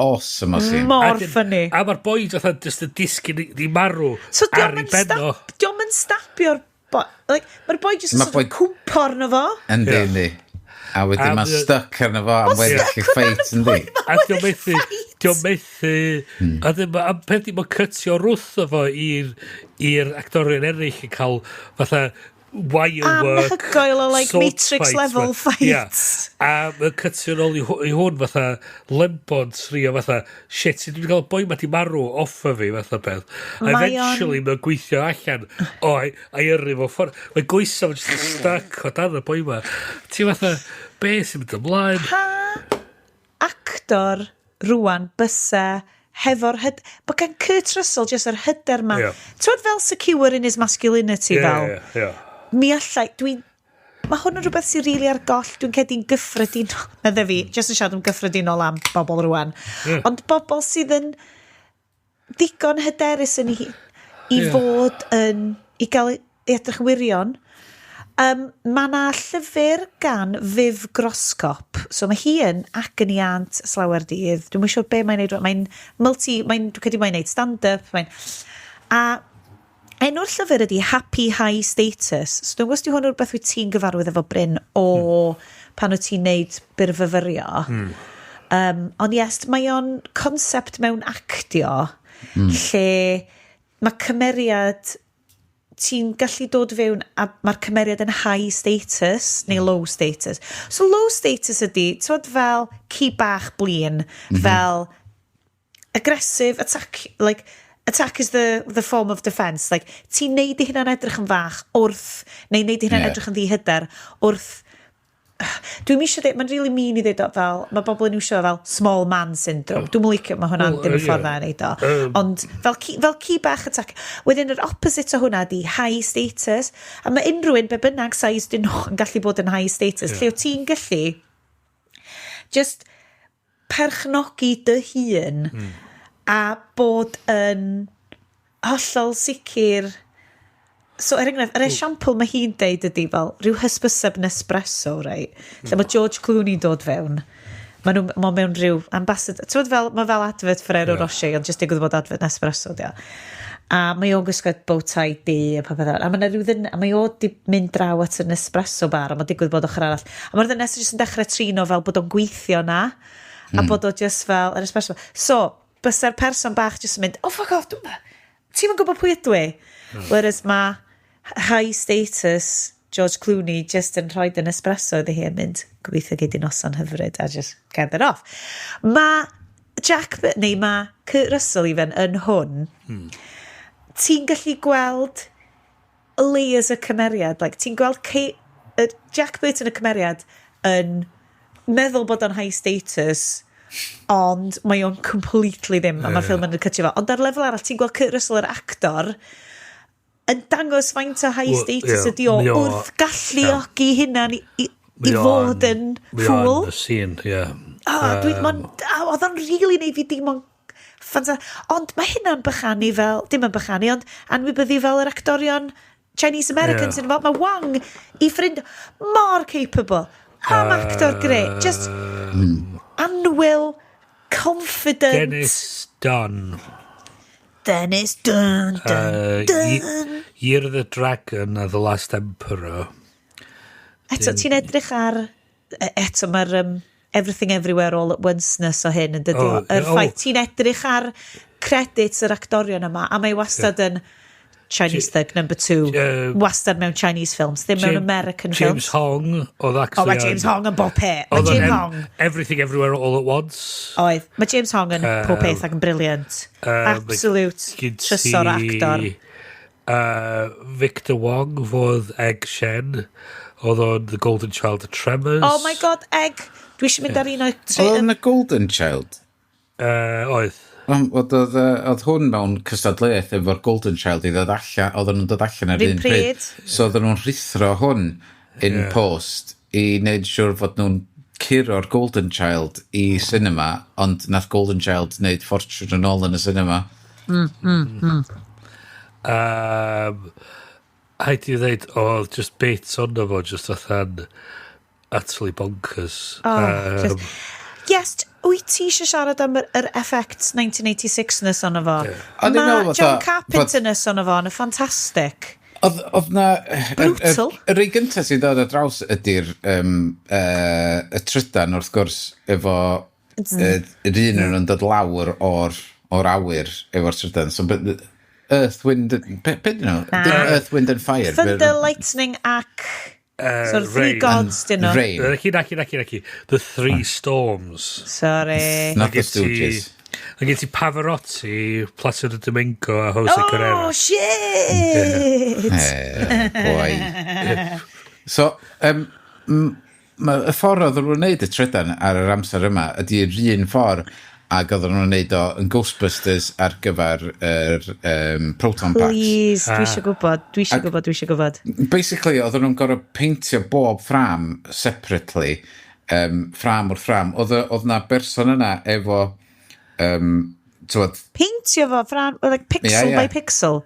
awesome o sy'n. Mor ffynnu. A mae'r boi fatha just yn disgyn i marw ar ei benno. Diolch yn stapio'r boi. Mae'r boi just yn cwmpo arno fo. Yndi. A wedyn mae'n stuck arno fo am weddill i ffeit, yndi. A diolch methu... A peth i mae'n cytio rwth o fo i'r actorion eraill yn cael fatha... wire work, anhygoel o Matrix level fights. A mae'n cytio nôl i hwn fatha lembod trio fatha shit, dwi'n cael boi ma di marw off o fi fatha peth. Eventually mae'n gweithio allan a'i yrru fo ffordd. Mae'n gweithio fo'n just stuck o dan y boi ma. Ti fatha, beth sy'n mynd ymlaen? Pa actor rwan bysa hefo'r bod gan Kurt Russell just yr hyder ma. Twyd fel secure in his masculinity fel. Mi allai, mae hwn yn rhywbeth sy'n rili ar goll, dwi'n cedi'n gyffredinol, medde fi, just yn siarad am gyffredinol am bobl rwan, ond bobl sydd yn ddigon hyderus yn i fod yn, i gael i edrych wirion. Mae na llyfr gan Viv Groscop, so mae hi yn ac yn i ant llawer dydd, dwi'n siŵr be mae'n neud, dwi'n cedi mae'n neud stand-up, a enw'r llyfr ydi Happy High Status. So dwi'n gwybod hwn o'r beth wyt ti'n gyfarwydd efo Bryn o pan wyt ti'n neud byrfyfyrio. Ond mae o'n concept mewn actio lle mae cymeriad ti'n gallu dod fewn a mae'r cymeriad yn high status neu low status. So low status ydy, ti'n fel ci bach blin, fel aggressive, attack, like, attack is the form of defence. Like, ti'n neud i hynna'n edrych yn fach wrth, neu neud i hynna'n edrych yn ddihyder wrth. Dwi'n eisiau dweud, mae'n really mean i ddweud fel, mae bobl yn iwsio fel small man syndrome. Dwi'n licio, mae hwnna'n dim ffordd dda neud o. Ond fel ci bach attack. Wedyn yr opposite o hwnna di high status. A mae unrhyw un be bynnag size dyn nhw yn gallu bod yn high status. Lle o ti'n gallu just perchnogi dy hun a bod yn hollol sicr. So, yr esiampl mae hi'n deud ydy fel rhyw hysbyseb Nespresso, right? Lle mae George Clooney dod fewn. Mae mewn rhyw ambassador. Mae fel adfod Ferrero Rocher, ond jyst digwydd bod adfod Nespresso, dia. A mae o'n gwisgo bowtie di a pa beth. A mae rhyw ddyn, a mae o di mynd draw at y Nespresso bar, a mae digwydd bod ochr arall. A mae'r ddynes jyst yn dechrau trino fel bod o'n gweithio na, a bod o jyst fel yr Nespresso. So, bysa'r person bach jyst yn mynd, oh, fuck off, ti'n mynd gwybod pwy ydw i? Whereas mae high status George Clooney just yn rhoi yn espresso iddi hi yn mynd gobeithio gei di noson hyfryd a just cerdded off. Mae mae Kurt Russell even yn hwn. Ti'n gallu gweld layers y cymeriad. Like, ti'n gweld Jack Burton y cymeriad yn meddwl bod o'n high status ond mae o'n completely ddim a mae'r ffilm yn cytio fo. Ond ar lefel arall ti'n gweld Kurt Russell yr actor yn dangos faint o high status ydi o wrth galluogi hynna'n i fod yn ffwl. Mae o'n y scene, ie. Oedd o'n really neud fi dim ond ond mae hynna'n bychanu fel, dim yn bychanu, ond anwybyddu fel yr actorion Chinese Americans yn fel, mae Wang i ffrind mor capable, am actor great, just anwyl, confident. Dennis Dunn. Year of the Dragon a The Last Emperor. Eto, ti'n edrych ar eto mae'r Everything Everywhere All at Once-ness o hyn yn dydi yr ffaith, ti'n edrych ar credits yr actorion yma a mae wastad yn Chinese Thug number 2 wastad mewn Chinese films, ddim mewn American James films. Hong oedd actually mae James Hong yn bob peth. Mae James Hong Everything Everywhere All at Once oedd, mae James Hong yn pob peth ac yn briliant, absolute trysor actor. Victor Wong fodd Egg Shen oedd o'n The Golden Child of Tremors. Oh my god, Egg, dwi eisiau mynd ar un oedd o'n The Golden Child? Oedd Oedd hwn mewn cystadleuaeth efo'r Golden Child oedd nhw'n dod allan ar un pryd. So oedd nhw'n rithro hwn in post i wneud siwr fod nhw'n curo'r Golden Child i cinema, ond nath Golden Child wneud ffortiwn yn ôl yn y cinema. Haid i ddweud, oedd just bits ond o fo, just athan utterly bonkers. Yes, wyt ti eisiau siarad am yr effects 1986-ness o'n fo? Mae John Carpenter-ness o'n fo, yn y ffantastig. Oedd na... Brutal. Yr ei gyntaf sy'n dod ar draws ydy'r y trydan wrth gwrs efo yr un yn dod lawr o'r awyr efo'r trydan. So, Earth, Wind... Dim Earth, Wind and Fire. Thunder, Lightning ac... so the three gods dyn nhw. Naki. The Three Storms. Sorry. Not the Stooges. A gen ti Pavarotti, Placido Domingo a Jose Carrera. Oh, shit! Boy. So, y ffordd oedd nhw'n wneud y trydan ar yr amser yma ydy'r un ffordd ac oedd nhw'n wneud o yn Ghostbusters ar gyfer proton packs. Please, dwi eisiau gwybod. Basically, oedd nhw'n gorau peintio bob ffram separately, ffram o'r ffram. Oedd na berson yna efo... peintio fo, ffram, like pixel by pixel?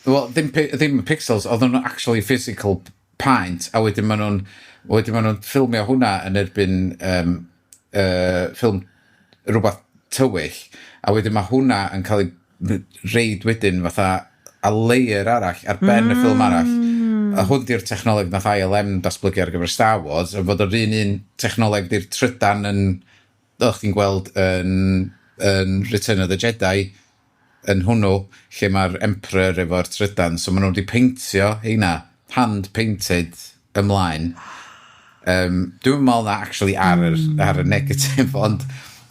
Wel, ddim pixels, oedd nhw'n actually physical paint, a wedyn maen nhw'n ffilmio hwnna yn erbyn ffilm rhywbeth tywyll, a wedyn mae hwnna yn cael ei reid wedyn fatha a layer arall ar ben y ffilm arall. A hwn di'r technoleg nath ILM datblygu ar gyfer Star Wars, a fod yr un technoleg di'r trydan yn, o'ch chi'n gweld yn Return of the Jedi, yn hwnnw, lle mae'r emperor efo'r trydan, so maen nhw wedi peintio heina, hand-painted ymlaen. Dwi'n meddwl na actually ar y negatif, ond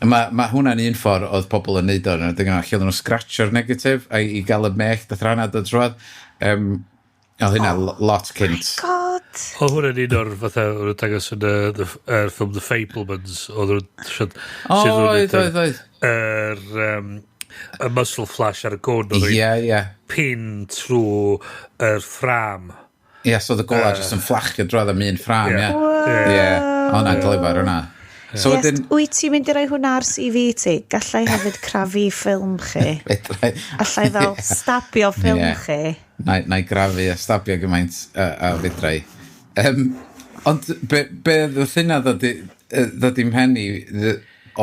mae hwnna'n un ffordd oedd pobl yn neud o'n, lle oedd nhw scratcho'r negatif i gael y mech dathrannad o drwad. Oedd hynna lot cynt. Oh my god! O hwnna'n un o'r fatha, o'n nhw'n dangos yn y ffilm The Fablemans, oedd Oedd. Y muscle flash ar y gwn, oedd pin trwy yr ffram. Ie, so oedd y gola jyst yn fflachio drwad am un ffram, ie. Ie, hwnna'n glyfar hwnna. So wyt ti'n mynd i roi hwnna ar CV ti? Gallai hefyd crafu ffilm chi? Allai fel stabio ffilm chi? Na i grafu a stabio gymaint a fedrai. Ond be wrth hynna ddod i'n mhenni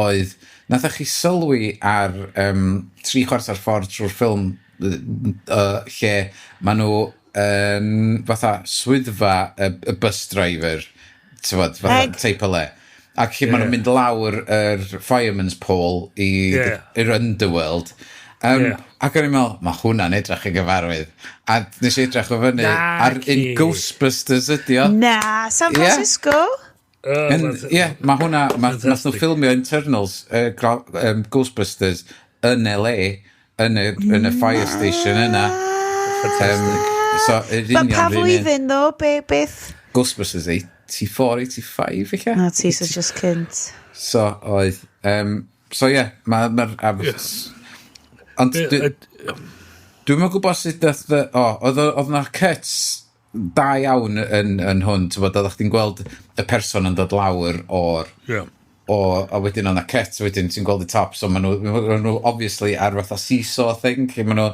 oedd, nathach chi sylwi ar 3/4 ffordd trwy'r ffilm lle maen nhw fatha swyddfa y bus driver, fatha teip o le. Ac lle maen nhw'n mynd lawr yr fireman's pole i'r underworld. Ac o'n i'n meddwl, mae hwnna'n edrych y gyfarwydd. A nes i edrych o fyny ar un Ghostbusters ydi o. Na, San Francisco? Ie, mae hwnna, nath nhw ffilmio internals Ghostbusters yn LA, yn y fire station yna. Pa flwyddyn ddo, beth? Ghostbusters 84, 85, eich? Na, ti sy'n just cynt. So, oedd. So, ie, mae'r... Ond, dwi'n mynd gwybod sut oedd yna cuts da iawn yn hwn, ti'n bod, oeddech chi'n gweld y person yn dod lawr a wedyn o'na cut, wedyn ti'n gweld y top, so maen nhw obviously ar fatha seesaw thing, lle maen nhw...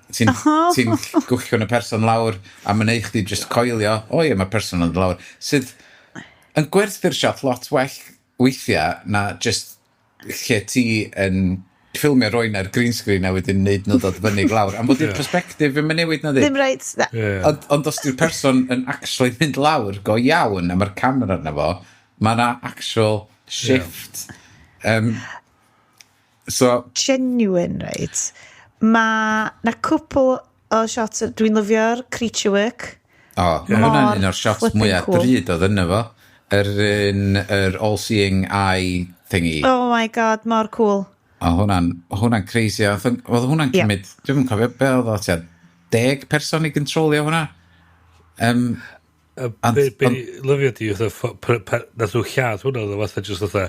Ti'n gwchio'n y person lawr a mae'n eich di just coelio, ie, mae'r person yn lawr, sydd yn gwerthu'r shot lot well weithiau na just lle ti yn ffilmio roi'n ar green screen a wedyn neud nhw dod fyny glawr. Am bod i'r perspectif yn mynd newid na di. Ddim reit. Ond os di'r person yn actually mynd lawr go iawn a mae'r camera na fo, mae na actual shift. Genuine, right? Mae na cwpl o shots, dwi'n lyfio'r creature work. Hwna'n un o'r shots mwyaf drud oedd yna fo. Yr all-seeing eye thingy. Oh my god, mor cool. Hwna'n crazy. Oedd hwna'n cymryd, dwi'n cofio, be oedd o tia 10 person i controlio hwnna? Be lyfio di, nath nhw lladd hwnna, oedd o fatha just fatha,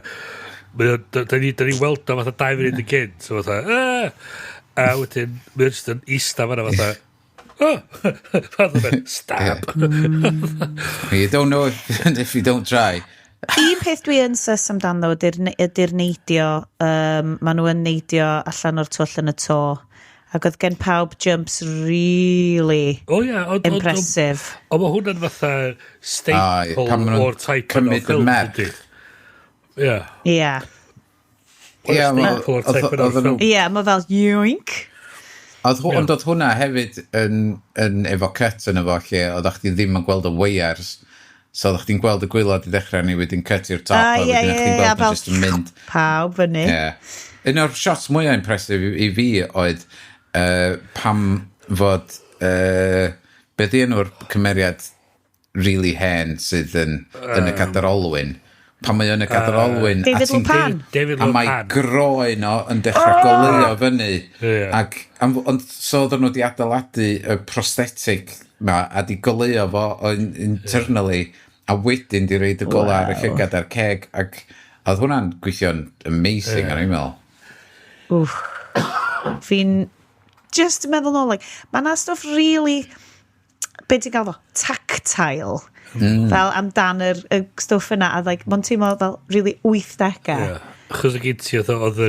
da ni weld o fatha 2 munud yn gynt, so fatha, a wedyn, mae'n just yn eista fanna fatha, stab. You don't know if you don't try. Un peth dwi yn sys amdano ydy'r neidio, maen nhw yn neidio allan o'r twll yn y to, ac oedd gen pawb jumps really impressive. O mae hwnna'n fatha staple o'r type o ffilm. Ie. Mae fel yoink. Ond oedd hwnna hefyd yn efo cut yn efo lle, oeddech chi ddim yn gweld y weirs, so oeddech chi'n gweld y gwylod i ddechrau ni wedyn cut i'r top, a wedyn chi'n gweld nhw just yn mynd. Pawb fyny. Un o'r shots mwyaf impressive i fi oedd pam fod beth i enw'r cymeriad really hen sydd yn y Gadarolwyn. Pan mae yn y Gadarolwyn a mae groen o yn dechrau goleuo fyny ond so oedden nhw wedi adeiladu y prosthetic ma a di goleuo fo internally a wedyn di reid y gola ar y llygad a'r ceg ac oedd hwnna'n gweithio'n amazing ar ein meddwl. Fi'n just meddwl nôl mae na stuff really beth ti'n gael fo tactile fel amdan y stwff yna a mae'n teimlo fel really 80au. Chos y gynti oedd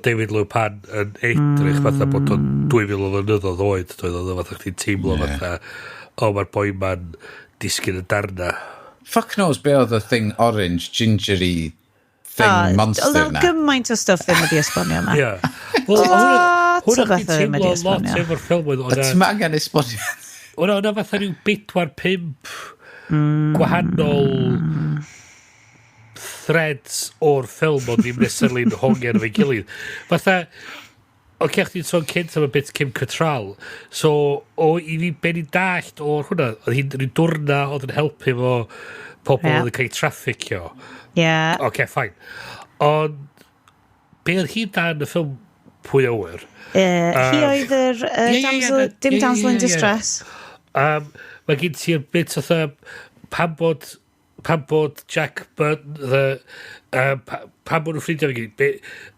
David Lupan yn edrych fatha bod o'n 2000 o flynyddoedd oed oedd o fatha chdi'n teimlo fatha mae'r boi ma'n disgyn y darna. Fuck knows be oedd y thing orange gingery thing monster na. Oedd gymaint o stuff ddim wedi esbonio yma. Hwna chdi'n teimlo lot efo'r ffilm oedd Ti'n angen esbonio. Hwna fatha rhyw 4-5 gwahanol threads o'r ffilm o ddim necessarily yn hongi ar efo'i gilydd. Fatha, Oce, chdi'n sôn cynt am y bit Kim Cattrall. So, i fi ben i'n dallt o'r hwnna, oedd hi'n rhyw dwrna oedd yn helpu fo pobl oedd yn cael trafficio. Oce, ffain. Ond, be oedd hi'n da yn y ffilm Pwy Awyr? Hi oedd dim damsel in distress. Mae gen ti'r bit oedd pan bod Jack Burton, pan bod nhw'n ffrindio fe gyd,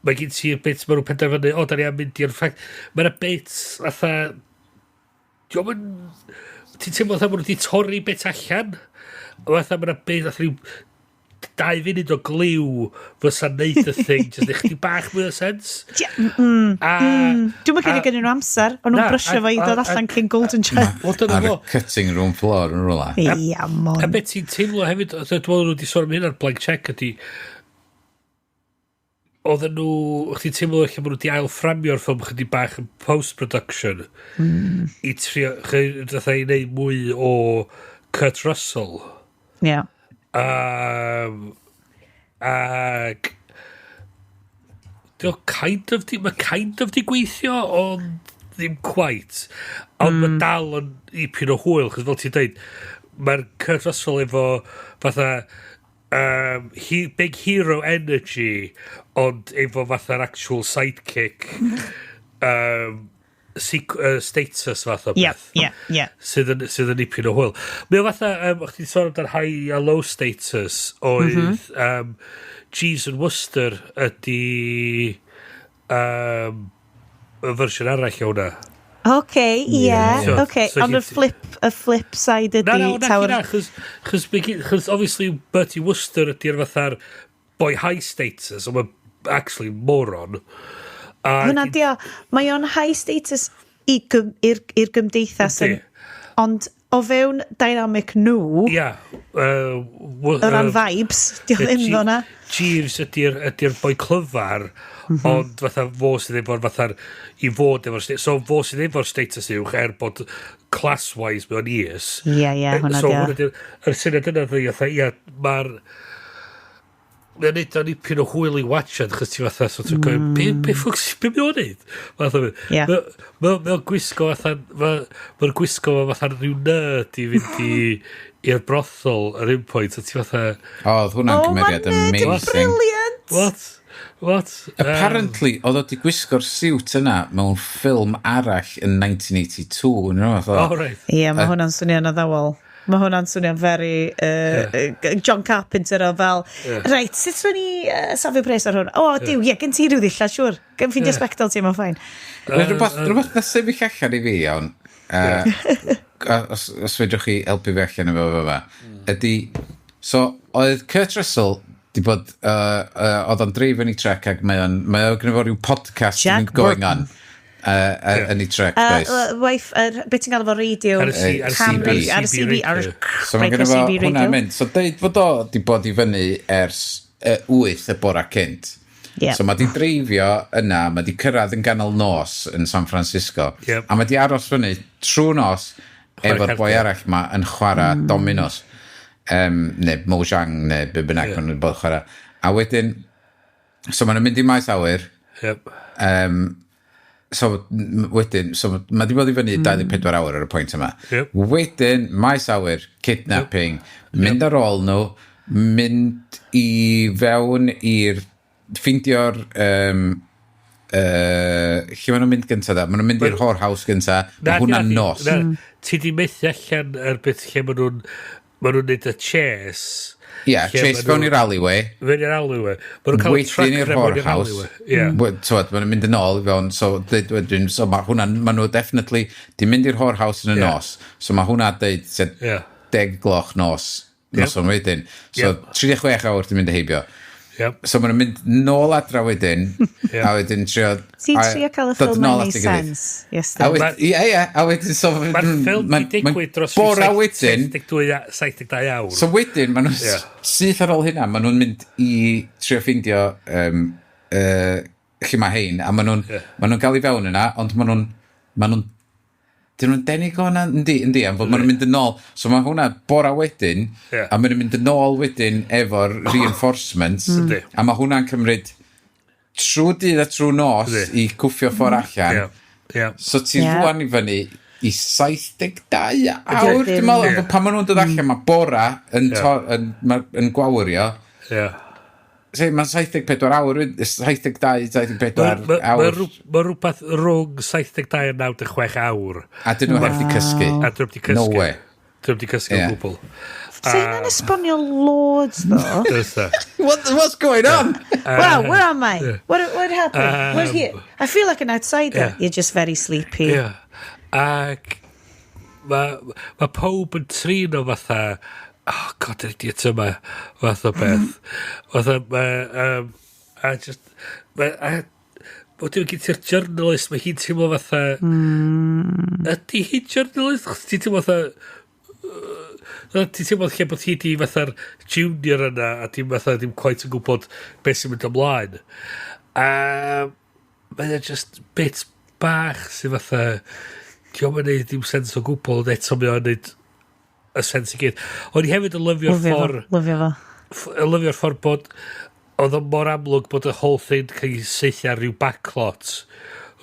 mae gen ti'r bit mae nhw'n penderfynu, da ni am mynd i'r ffact. Mae'na bit, ti'n teimlo mae nhw wedi torri bit allan, mae'na bit, rhyw 2 funud o gliw fysa neud y thing, jyst eich di bach mwy o sens. Dwi'n mynd gen nhw amser, ond nhw'n brysio fo i ddod allan cyn Golden Child. Ar y cutting room floor yn rhywle. A beth ti'n teimlo hefyd, dwi'n meddwl nhw wedi sôn am hyn ar blank check ydi, oedden nhw, chdi'n teimlo eich bod nhw wedi ail-fframio'r ffilm chydig bach yn post-production i trio, i wneud mwy o Kurt Russell. Ie. Ag mae kind of di gweithio ond ddim quite ond mae dal yn ipyn o hwyl chos fel ti'n dweud mae'r Kurt Russell efo fatha big hero energy ond efo fatha'r actual sidekick status fath o beth sydd yn ipyn o hwyl. Mae o fatha, o'ch ti'n sôn amdano'r high a low status oedd Jeeves and Worcester ydi y fersiwn arall o hwnna. Ond y flip side ydi Tower. Chos obviously Bertie Worcester ydi'r fatha'r boy high status ond mae actually moron. Hwna dio, mae o'n high status i'r gymdeithas ond o fewn dynamic nhw o ran vibes dio ddim ddona Jeeves ydy'r boi clyfar ond fatha fo sydd efo'r fatha'r i fod efo'r status so fo sydd efo'r status uwch bod class-wise mewn ears hwnna dio yr syniad yna ddi mae'r Mae'n neud o'n ipyn o hwyl i watchad chos ti fatha sort of going be ffwcs be mi o'n neud mae'n gwisgo mae'n gwisgo fatha rhyw nerd i fynd i'r brothel ar un pwynt a ti fatha oedd hwnna'n gymeriad amazing what? Apparently oedd wedi gwisgo'r siwt yna mewn ffilm arall yn 1982 mae hwnna'n swnio'n addawol Mae hwnna'n swnio'n very John Carpenter o fel reit, sut rwy'n ni safio pres ar hwn? Diw, gen ti rhyw ddilla, siwr gen ffindio spectol ti, mae'n ffain Rhywbeth na sefyll allan i fi iawn os fedrwch chi helpu fi allan efo ydy so oedd Kurt Russell di bod oedd o'n dreif yn ei trec ac mae o'n gynnu fo rhyw podcast going on yn ei trec beth ti'n gael efo radio ar y CB so mae gen i fo hwnna'n mynd so deud fod o di bod i fyny ers 8 y bora cynt so mae di dreifio yna mae di cyrraedd yn ganol nos yn San Francisco a mae di aros fyny trwy nos efo'r boi arall ma yn chwarae Dominos neu Mojang neu be bynnag ma'n bod chwarae a wedyn so ma'n mynd i maes awyr so wedyn mae di bod i fyny 24 awr ar y pwynt yma wedyn maes awyr kidnapping mynd ar ôl nhw mynd i fewn i'r ffeindio'r lle maen nhw'n mynd gynta da maen nhw'n mynd i'r whorehouse gynta mae hwnna'n nos ti di methu allan ar beth lle maen nhw'n neud y chase chase fewn i'r alleyway wedyn i'r whorehouse maen nhw'n mynd yn ôl so maen nhw definitely di mynd i'r whorehouse yn y nos so mae hwnna dweud 10 gloch nos o'n wedyn so 36 awr di mynd a heibio so maen nhw'n mynd nôl adra wedyn a wedyn trio cael y ffilm yn ei sens a wedyn so mae'r ffilm i digwydd dros 72 awr so wedyn maen nhw'n syth ar ôl hynna maen nhw'n mynd i trio ffindio lle mae hein a maen nhw'n cael ei fewn yna ond maen nhw'n dyn nhw'n denig o hwnna? Yndi, am fod maen nhw'n mynd yn ôl. So mae hwnna bora wedyn, a maen nhw'n mynd yn ôl wedyn efo'r reinforcements, a mae hwnna'n cymryd trwy dydd a trwy nos i cwffio ffordd allan. So ti'n rwan i fyny i 72 awr, dwi'n meddwl, pan maen nhw'n dod allan, mae bora yn gwawirio. Mae'n 74 awr, 72, 74 awr. Mae rhywbeth rhwng 72 a 96 awr. A dyn nhw heb di cysgu. No way. Dyn nhw wedi cysgu o gwbl. Ti'n yn esbonio loads, though. What's going on? Wow, where am I? What happened? We're here. I feel like an outsider. You're just very sleepy. Ac mae pob yn trin o fatha, oh god, yr idiot yma, fath o beth. Fatha, a just, o dwi'n gynti'r journalist, mae hi'n teimlo fatha, ydy hi'n journalist? Ti'n teimlo fatha, ti'n teimlo lle bod hi di fatha'r junior yna, a ti'n fatha ddim quite yn gwybod beth sy'n mynd ymlaen. Mae'n just bit bach sy'n fatha, diolch yn neud dim sens o gwbl, eto mi o'n neud y sens i gyd. O'n i hefyd yn lyfio'r ffordd... Lyfio'r ffordd bod... Oedd o mor amlwg bod y whole thing cael ei seithio ar rhyw backlot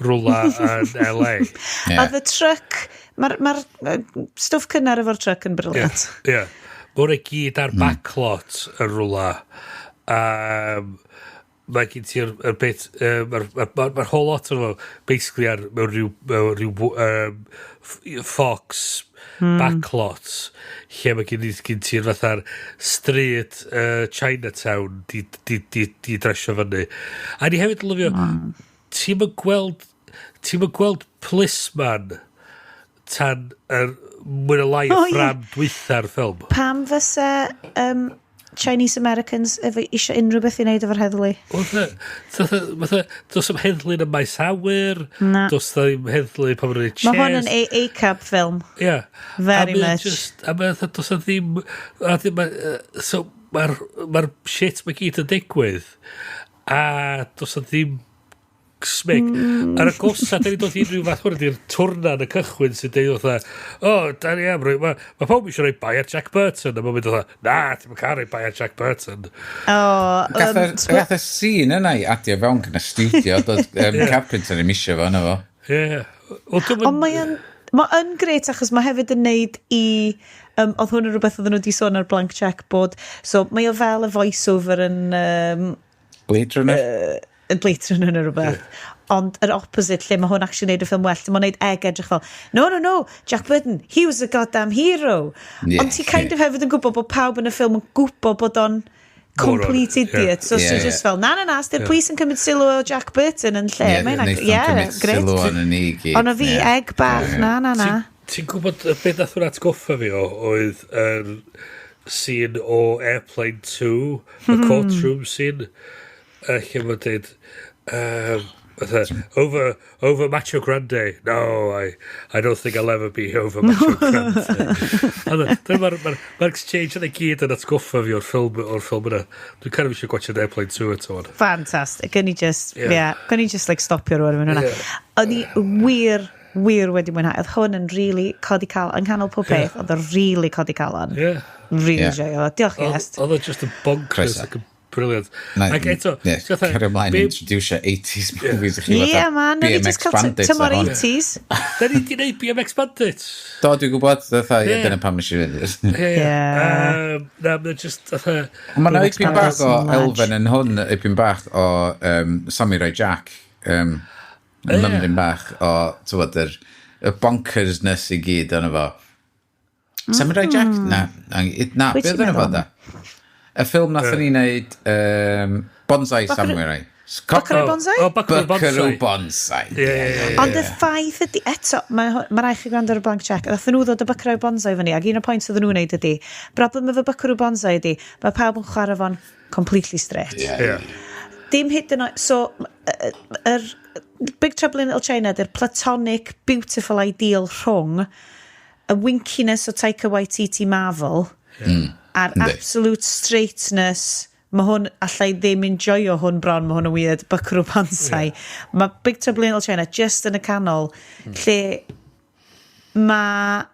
rwla yn LA. Oedd y truck... Mae'r stwff cynnar efo'r truck yn briliant. Mae'n ei gyd ar backlot yn rwla. Mae gen ti'r bit, mae'r whole lot o'n basically ar rhyw Fox backlot, lle mae gen ti'r fatha'r street Chinatown di dresio fyny. A ni hefyd lyfio, ti'n mynd gweld Plisman tan mwyn y lai ffram dwytha'r ffilm. Pam fysa... Chinese Americans efo eisiau unrhyw beth i wneud efo'r heddlu. Does am heddlu yn y maes awyr, does ddim heddlu pan mae'n chest. Mae hwn yn A-cap ffilm. Very much. A does am ddim... So mae'r shit mae gyd yn digwydd, a does am ddim smig. Ar y gosa, da ni dod i unrhyw fath hwn ydy'r twrna yn y cychwyn sy'n dweud da ni am, mae pob eisiau rhoi bai ar Jack Burton, a mae'n mynd na, ti'n cael rhoi bai ar Jack Burton. Gath y scene yna i adio fewn gyda studio, doedd Carpenter yn misio fo yna fo. Ond mae'n gret achos mae hefyd yn neud i... oedd hwn yn rhywbeth oedd nhw wedi sôn ar blank check bod, so mae o fel y voice-over yn... Blade Runner? Yn Blade Runner yn rhywbeth. Ond yr opposite, lle mae hwn actually neud y ffilm well, mae'n neud edrych fel, no, Jack Burton, he was a goddamn hero. Ond ti kind of hefyd yn gwybod bod pawb yn y ffilm yn gwybod bod o'n complete idiot. So ti'n just fel, na, styr pwys yn cymryd sylw o Jack Burton yn lle. Gret. Ond o fi, egg bach, na. Ti'n gwybod beth nath hwnna atgoffa fi oedd yr scene o Airplane 2, y courtroom scene, lle mae'n dweud over Macho Grande. No, I don't think I'll ever be over Macho Grande. Mae'r exchange yn ei gyd yn atgoffa fi o'r ffilm yna. Dwi'n kind of eisiau gwachod Airplane 2 eto. Fantastic. Gyn i just like stopio rwan yn hwnna. Oedd ni wir wedi mwynhau. Oedd hwn yn really codi cal, yng nghanol pob beth, oedd o'n really codi calon. Really joio. Diolch Iest. Oedd o'n just yn bonkers ac yn brilliant. Ac eto, cario ymlaen introduce 80s movies. Man, na ni just cael tymor 80s. Da ni di neud BMX Bandit. Do, dwi'n gwybod, dyna pam eisiau fynd. Na, mae'n just... Mae'n eipyn bach o elfen yn hwn, eipyn bach o Samurai Jack. Mymryn bach o, tywod, y bonkersness i gyd yna fo. Samurai Jack? Na, beth yna fo da? Y ffilm nath ni wneud Bonsai Samurai. Buckaroo Bonsai. Ond y ffaith ydy, eto, mae rai chi gwrando ar y blank check, nath nhw ddod y Buckaroo Bonsai fyny, ac un o'r pwynt oedd nhw'n wneud ydy, broblem efo Buckaroo Bonsai ydy, mae pawb yn chwarae fo'n completely straight. Dim hyd yn oed, so, Big Trouble in Little China, ydy'r platonic, beautiful ideal rhwng y winkiness o Taika Waititi Marvel, a'r absolute straightness, mae hwn, allai ddim enjoyo hwn bron, mae hwn yn weird, Buckaroo Bonsai. Mae Big Trouble in Little China just yn y canol, lle mae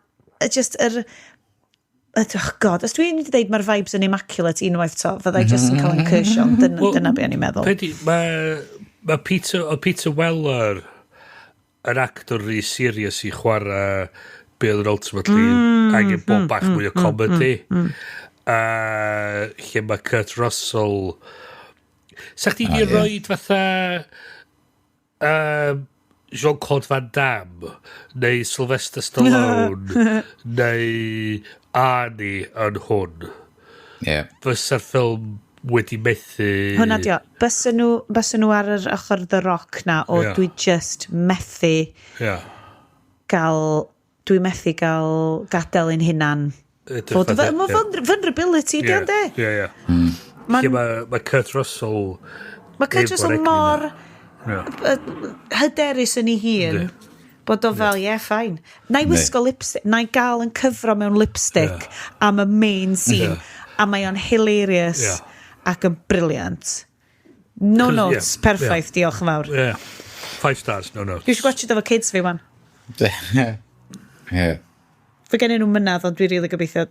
just oh god, os dwi'n dweud mae'r vibes yn immaculate unwaith to, fyddai just yn cael yn cyrsio, dyna be o'n i'n meddwl. Mae Peter Weller yn actor rhy serious i chwarae be oedd yn ultimately angen bob bach mwy o comedy. Lle mae Kurt Russell... Sa chdi di roed fatha Jean-Claude Van Damme neu Sylvester Stallone neu Arnie yn hwn. Fysa'r ffilm wedi methu... Hwna dio, bysa nhw ar yr ochr The Rock na o dwi just methu gael... Dwi methu gael gadael ein hunan. Mae vulnerability di ond e? Mae Kurt Russell... Mae Kurt Russell mor hyderus yn ei hun bod o fel, fine. Na i wisgo lipstick, na i gael yn cyfro mewn lipstick am y main scene, a mae o'n hilarious ac yn brilliant. No notes, perffaith, diolch yn fawr. 5 stars, no notes. Dwi eisiau gwachod efo kids fi, wan. Fe gen nhw'n mynadd, ond dwi rili gobeithio...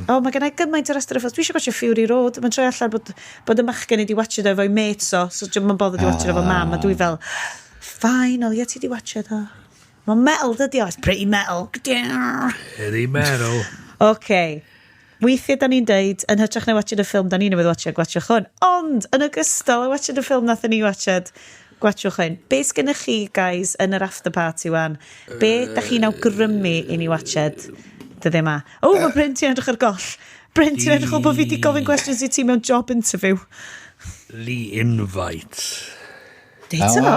mae gen i gymaint ar ystod y ffilm. Dwi eisiau gwachio Fury Road. Mae'n troi allan bod y machgen i di watchio efo'i mates o, so mae'n bothered i watchio efo mam, a dwi fel, fine, o, ti di watchio o. Mae'n metal, dydi o. It's pretty metal. Pretty metal. OK. Weithiau da ni'n deud, yn hytrach na watchio y ffilm, da ni'n newydd watchio hwn. Ond, yn ogystal a watchio y ffilm nath ni watchio, gwachwch hyn. Be sgynnych chi, guys, yn yr after party wan? Be da chi'n awgrymu i ni watched? Dydde ma. Mae Bryn ti'n edrych ar goll. Bryn ti'n edrych o bod fi di gofyn questions i ti mewn job interview. The Invite. Deita fo?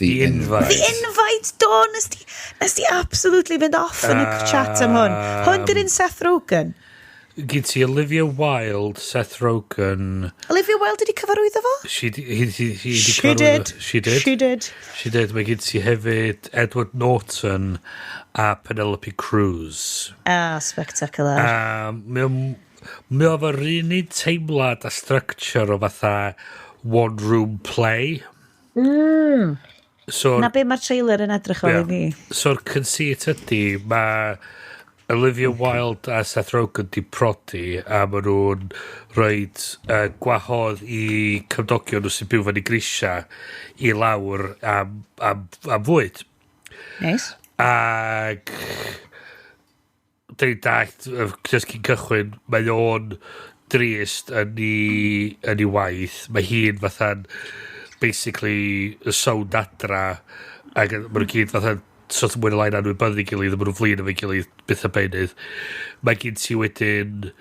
The Invite. The Invite, do. Nes di absolutely fynd off yn y chat am hwn. Hwn dyn Seth Rogen. Gyd ti Olivia Wilde, Seth Rogen... Olivia Wilde wedi cyfarwyddo fo? She did. Mae gyd ti hefyd Edward Norton a Penelope Cruz. Spectacular. Mae o'r unig teimlad a structure o fatha one room play. Na be mae'r trailer yn edrych o i fi. So'r conceit ydy, mae Olivia Wilde a Seth Rogen di prodi a maen nhw'n rhoid gwahodd i cymdogion nhw sy'n byw fan i grisia i lawr am fwyd. Nice. Ac dyn dallt, just cyn cychwyn, mae o'n drist yn ei waith. Mae hi'n fatha'n basically y sound adra ac maen nhw'n gyd fatha'n sort of mwyn y lain anwybyddu gilydd a maen nhw'n flin efo'i gilydd byth a beinydd. Mae gen ti wedyn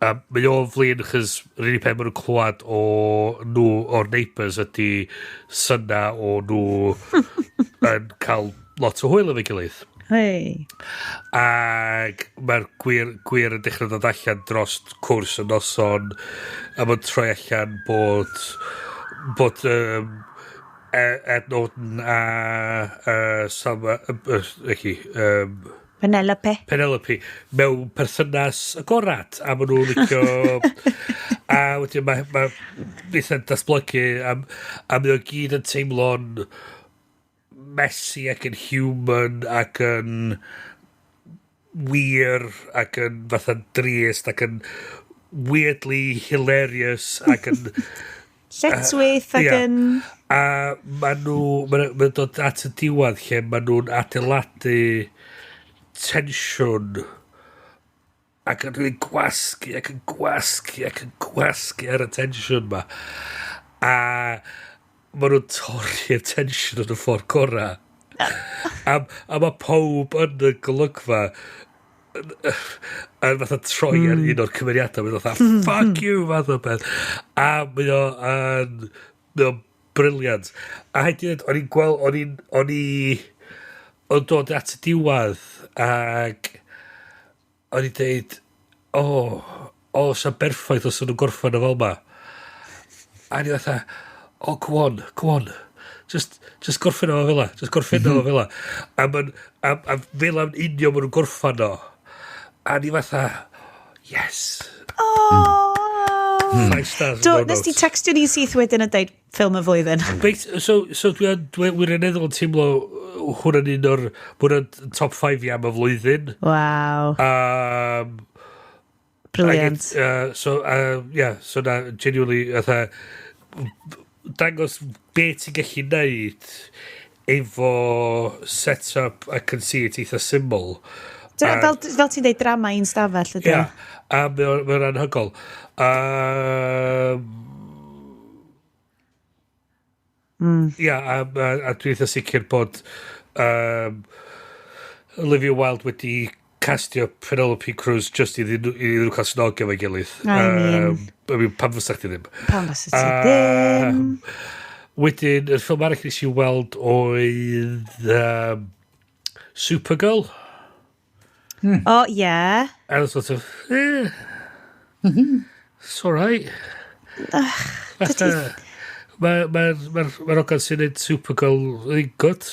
mae o'n flin chys yr unig pen maen nhw'n clywed o'r neighbours ydy syna o nhw yn cael lot o hwyl efo'i gilydd. Ac mae'r gwir yn dechrau dod allan dros cwrs y noson a mae'n troi allan bod Ed Norton a Penelope mewn perthynas agorad a maen nhw'n licio a wedyn mae beth yn datblygu a mae o gyd yn teimlo'n messy ac yn human ac yn wir ac yn fatha'n drist ac yn weirdly hilarious ac yn lletwyth ac yn... A maen nhw'n dod at y diwedd lle maen nhw'n adeiladu tensiwn ac yn rhywun gwasgu ac yn gwasgu ac yn gwasgu ar y tensiwn ma. A maen nhw'n torri'r tensiwn yn y ffordd gora. A mae pob yn y golygfa yn fatha troi ar un o'r cymeriadau mae'n fatha fuck you fath o beth a mae o'n briliant a hydyn o'n i'n gweld o'n dod at y diwedd ac o'n i'n deud sa'n berffaith os o'n nhw'n gorffan o fel ma a ni fatha go on just gorffen o fel la a fel am unio maen nhw'n gorffan o a ni fatha yes 5 stars. Nes ti textio ni syth wedyn yn deud ffilm y flwyddyn. So dwi'n eneddol yn teimlo hwnna'n un o'r top 5 i am y flwyddyn. Wow. Brilliant. So na genuinely dangos be ti'n gallu neud efo set-up a conceit eitha syml. Fel ti'n deud drama i'n stafell ydy? Ia, a mae'n anhygol. Ia, a dwi'n eitha sicr bod Olivia Wilde wedi castio Penelope Cruz just i ddyn cael snogio fe'i gilydd. Pam fysa chdi ddim? Pam fysa ti ddim? Wedyn, y ffilm arall nes i weld oedd Supergirl. Oh, yeah. And it's sort of, it's alright. Mae'r ogan sy'n neud Supergirl yn good.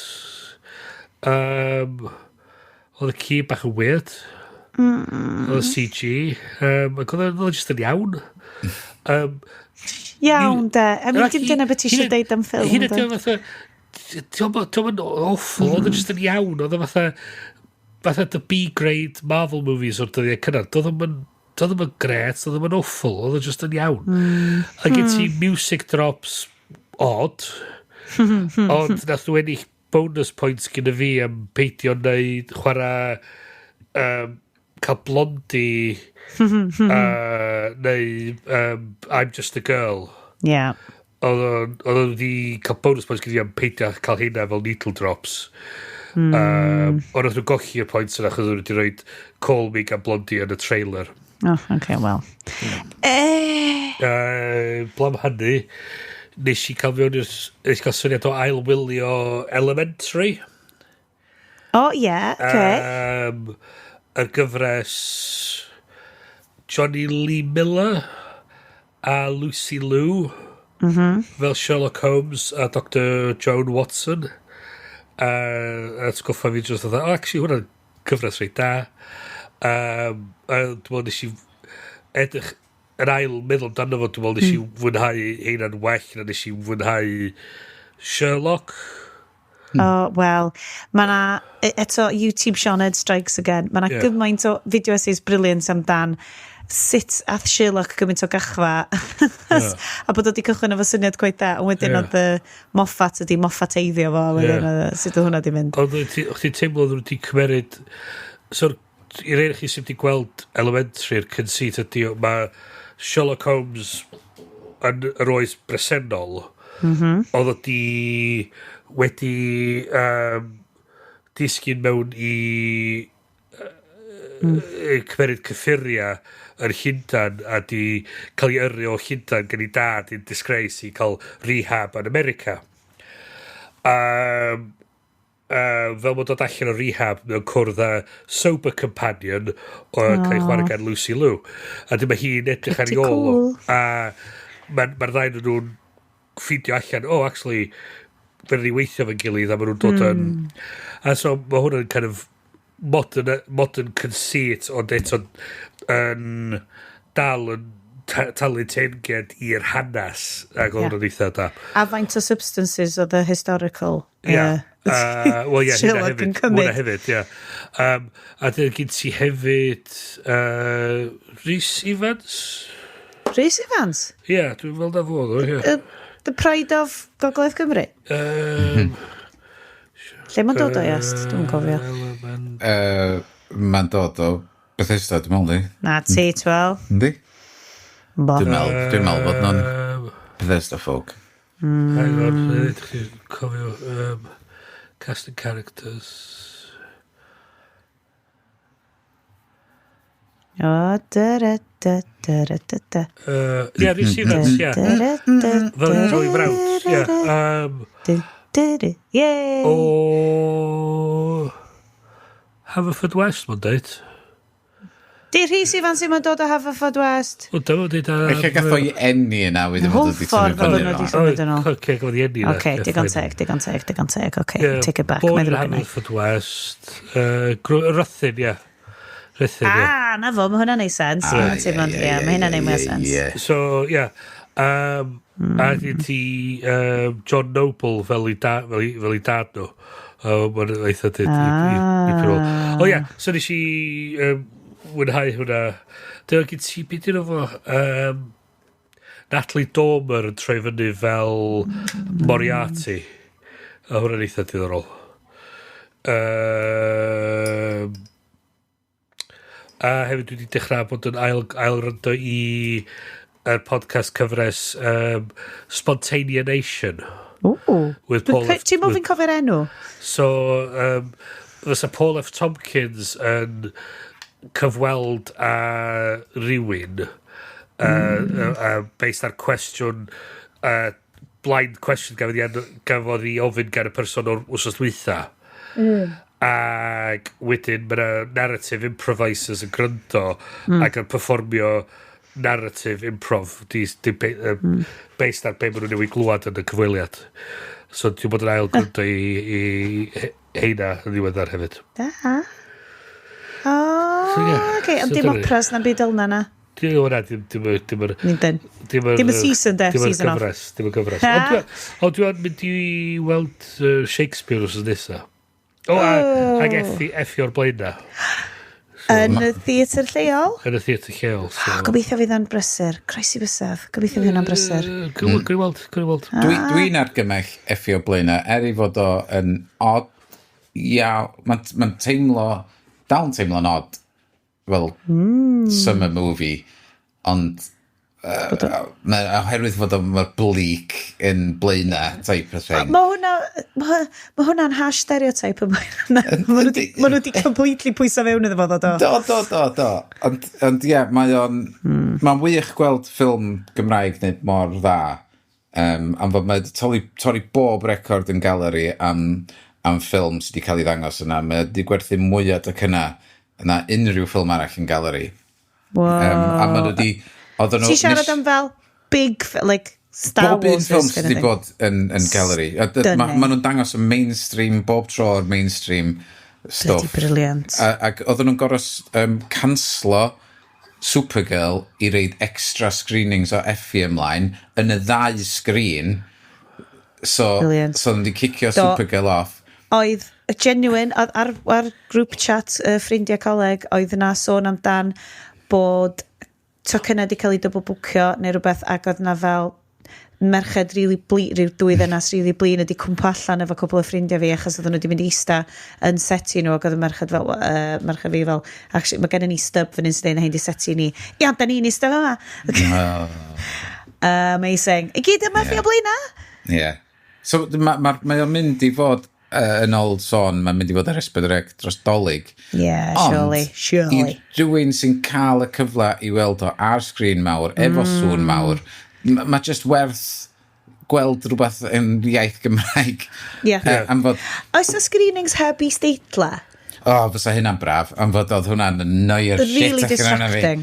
Oedd y ci bach yn weird. Oedd y CG. Oedd yn just yn iawn. Iawn, de. Dim dyna beth ti eisiau deud am ffilm, de. Diolch yn awful. Oedd yn just yn iawn. Oedd yn fatha the B-grade Marvel movies o'r dyddiau cynnar. Doedd ddim yn gret, doedd ddim yn awful. Oedd yn just yn iawn. A gen ti music drops odd. Ond nath nhw ennill bonus points gyda fi am peidio neu chwarae cael blondi neu I'm Just a Girl. Yeah. Oedd nhw wedi cael bonus points gyda fi am peidio cael hynna fel needle drops. Ond oedd nhw golli'r points yna achos nhw wedi rhoi Call Me gan blondi yn y trailer. Oh, okay, well. Blam hynny, nes i cael syniad o ailwylio Elementary. Oh, yeah, okay. Yr gyfres Johnny Lee Miller a Lucy Liu fel Sherlock Holmes a Dr. Joan Watson. A atgoffa fi just oedd, actually, hwnna'n gyfres reit da. A dwi'n meddwl nes i edrych yr ail meddwl amdano fo, dwi'n meddwl nes i fwynhau heina'n well na nes i fwynhau Sherlock. Oh, well, mae'na, eto, YouTube Sioned strikes again. Mae'na gymaint o video essays brilliant amdan sut ath Sherlock gymaint o gachfa. A bod wedi cychwyn efo syniad gwaith da, ond wedyn oedd Moffat ydi Moffat eiddio fo, wedyn sut oedd hwnna di mynd. Oedd ti'n teimlo oedd wedi cymeryd, i'r ein chi sydd wedi gweld Elementary'r conceit ydi, mae Sherlock Holmes yn yr oes bresennol, oedd wedi disgyn mewn i cymeryd cyffuria yn Llundain a di cael ei yrru o Llundain gan ei dad in disgrace i cael rehab yn America. Fel bod dod allan o rehab mewn cwrdd a sober companion o cael ei chwarae gan Lucy Liu. A dyma hi'n edrych ar ei ôl a mae'r ddau nhw'n ffidio allan, actually, fe ni weithio fe'n gilydd a maen nhw'n dod yn... A so mae hwnna'n kind of modern conceit ond eto yn dal yn talu teenged i'r hanes ac oedd hwnna'n eitha da. A faint o substances o the historical well, Sherlock yn cymryd. Hwna hefyd, ia. A dyna gyd ti hefyd Rhys Evans? Rhys Evans? Ia, dwi'n fel da fod o, ia. The Pride of Gogledd Cymru? Lle mae'n dod o Iest? Dwi'n cofio. Mae'n dod o Bethesda, dwi'n meddwl ni. Na ti, twel. Yndi? Dwi'n meddwl bod nhw'n Bethesda folk. Hang on, ydych chi'n cofio casting characters. O, da-da-da-da-da-da. Ia, Rhys Evans, ia. Fel Joey Brown, ia. Yay! O... Haverford West, mae'n dweud. Di Rhys Evans sy'n dod o Haverford West? O, dyma dweud a... Eich gath o'i enni yna wedi bod wedi tynnu fyny yna. Oce, gafodd i enni yna. Oce, digon teg. Oce, take it back. Born in Haverford West. Rythyn, ia. Na fo, mae hwnna'n neud sens. Mae hynna'n neud mwy o sens. So, ia. A ti John Noble fel i dad nhw. Mae'n eitha dyd. O ia, so nes i mwynhau hwnna. Dyna gyd ti byd yn efo. Natalie Dormer yn troi fyny fel Moriarty. A hwnna'n eitha diddorol. A hefyd dwi wedi dechrau bod yn ail ryndo i podcast cyfres Spontaneation. With Paul F. Ti'n mwyn cofio'r enw? So, fysa Paul F. Tompkins yn cyfweld a rywun based ar cwestiwn blind question gafodd i ofyn gan y person o'r wsos dwytha. Ac wedyn mae'na narrative improvisers yn gryndo ac yn performio narrative improv based ar be maen nhw'n newid glwad yn y cyfweliad. So dwi'n bod yn ail gryndo i heina yn ddiweddar hefyd. Da. Oce, ond dim operas na'n byd olna na. Dim y season de, season off. Dim y gyfres. Ond dwi'n mynd i weld Shakespeare os nesa. Ag effio'r blaen na. Yn y theatr lleol? Yn y theatr lleol. Gobeithio fydd yn brysur. Croesi bysaf. Gobeithio fydd yn brysur. Gwyd weld. Dwi'n argymell effio blaen na, i fod o yn odd. Mae'n teimlo, dal yn teimlo'n odd. Fel summer movie. Ond oherwydd fod o'n bleak yn blaenau type of thing. Mae hwnna'n hash stereotype. Mae nhw wedi completely pwyso fewn iddo fod o. Do. Ond ie, mae'n wych gweld ffilm Gymraeg neu mor dda. Am fod mae torri bob record yn galeri am ffilm sydd wedi cael ei ddangos yna. Mae wedi gwerthu mwyaf y cynna yna unrhyw ffilm arall yn galeri. A mae wedi... Ti siarad am fel big, like Star Wars? Bob un ffilm sydd wedi bod yn galeri. Mae nhw'n dangos y mainstream, bob tro o'r mainstream stuff. Bloody brilliant. Ac oedden nhw'n goros canslo Supergirl i reid extra screenings o Effie ymlaen yn y 2 sgrin. So nhw wedi cicio Supergirl off. Oedd y genuine, ar grŵp chat ffrindiau coleg, oedd yna sôn amdan bod tocynna di cael ei double bwcio neu rhywbeth ac oedd yna fel merched really ryw 2 ddynas really blin ydi cwmpa allan efo cwbl o ffrindiau fi achos oedd nhw wedi mynd i ista yn seti nhw ac oedd y merched fi fel actually mae gen i stub fan sydd yn hyn di seti ni da ni'n ista yma amazing i gyd yma fi o blaena so mae o'n mynd i fod yn ôl sôn, mae'n mynd i fod ar Esbydreg dros dolyg. Surely. I rhywun sy'n cael y cyfle i weld o ar sgrin mawr, efo sŵn mawr, mae just werth gweld rhywbeth yn iaith Gymraeg. Oes y screenings heb i steitla? Fysa hynna'n braf, am fod oedd hwnna'n noio'r shit. Really distracting.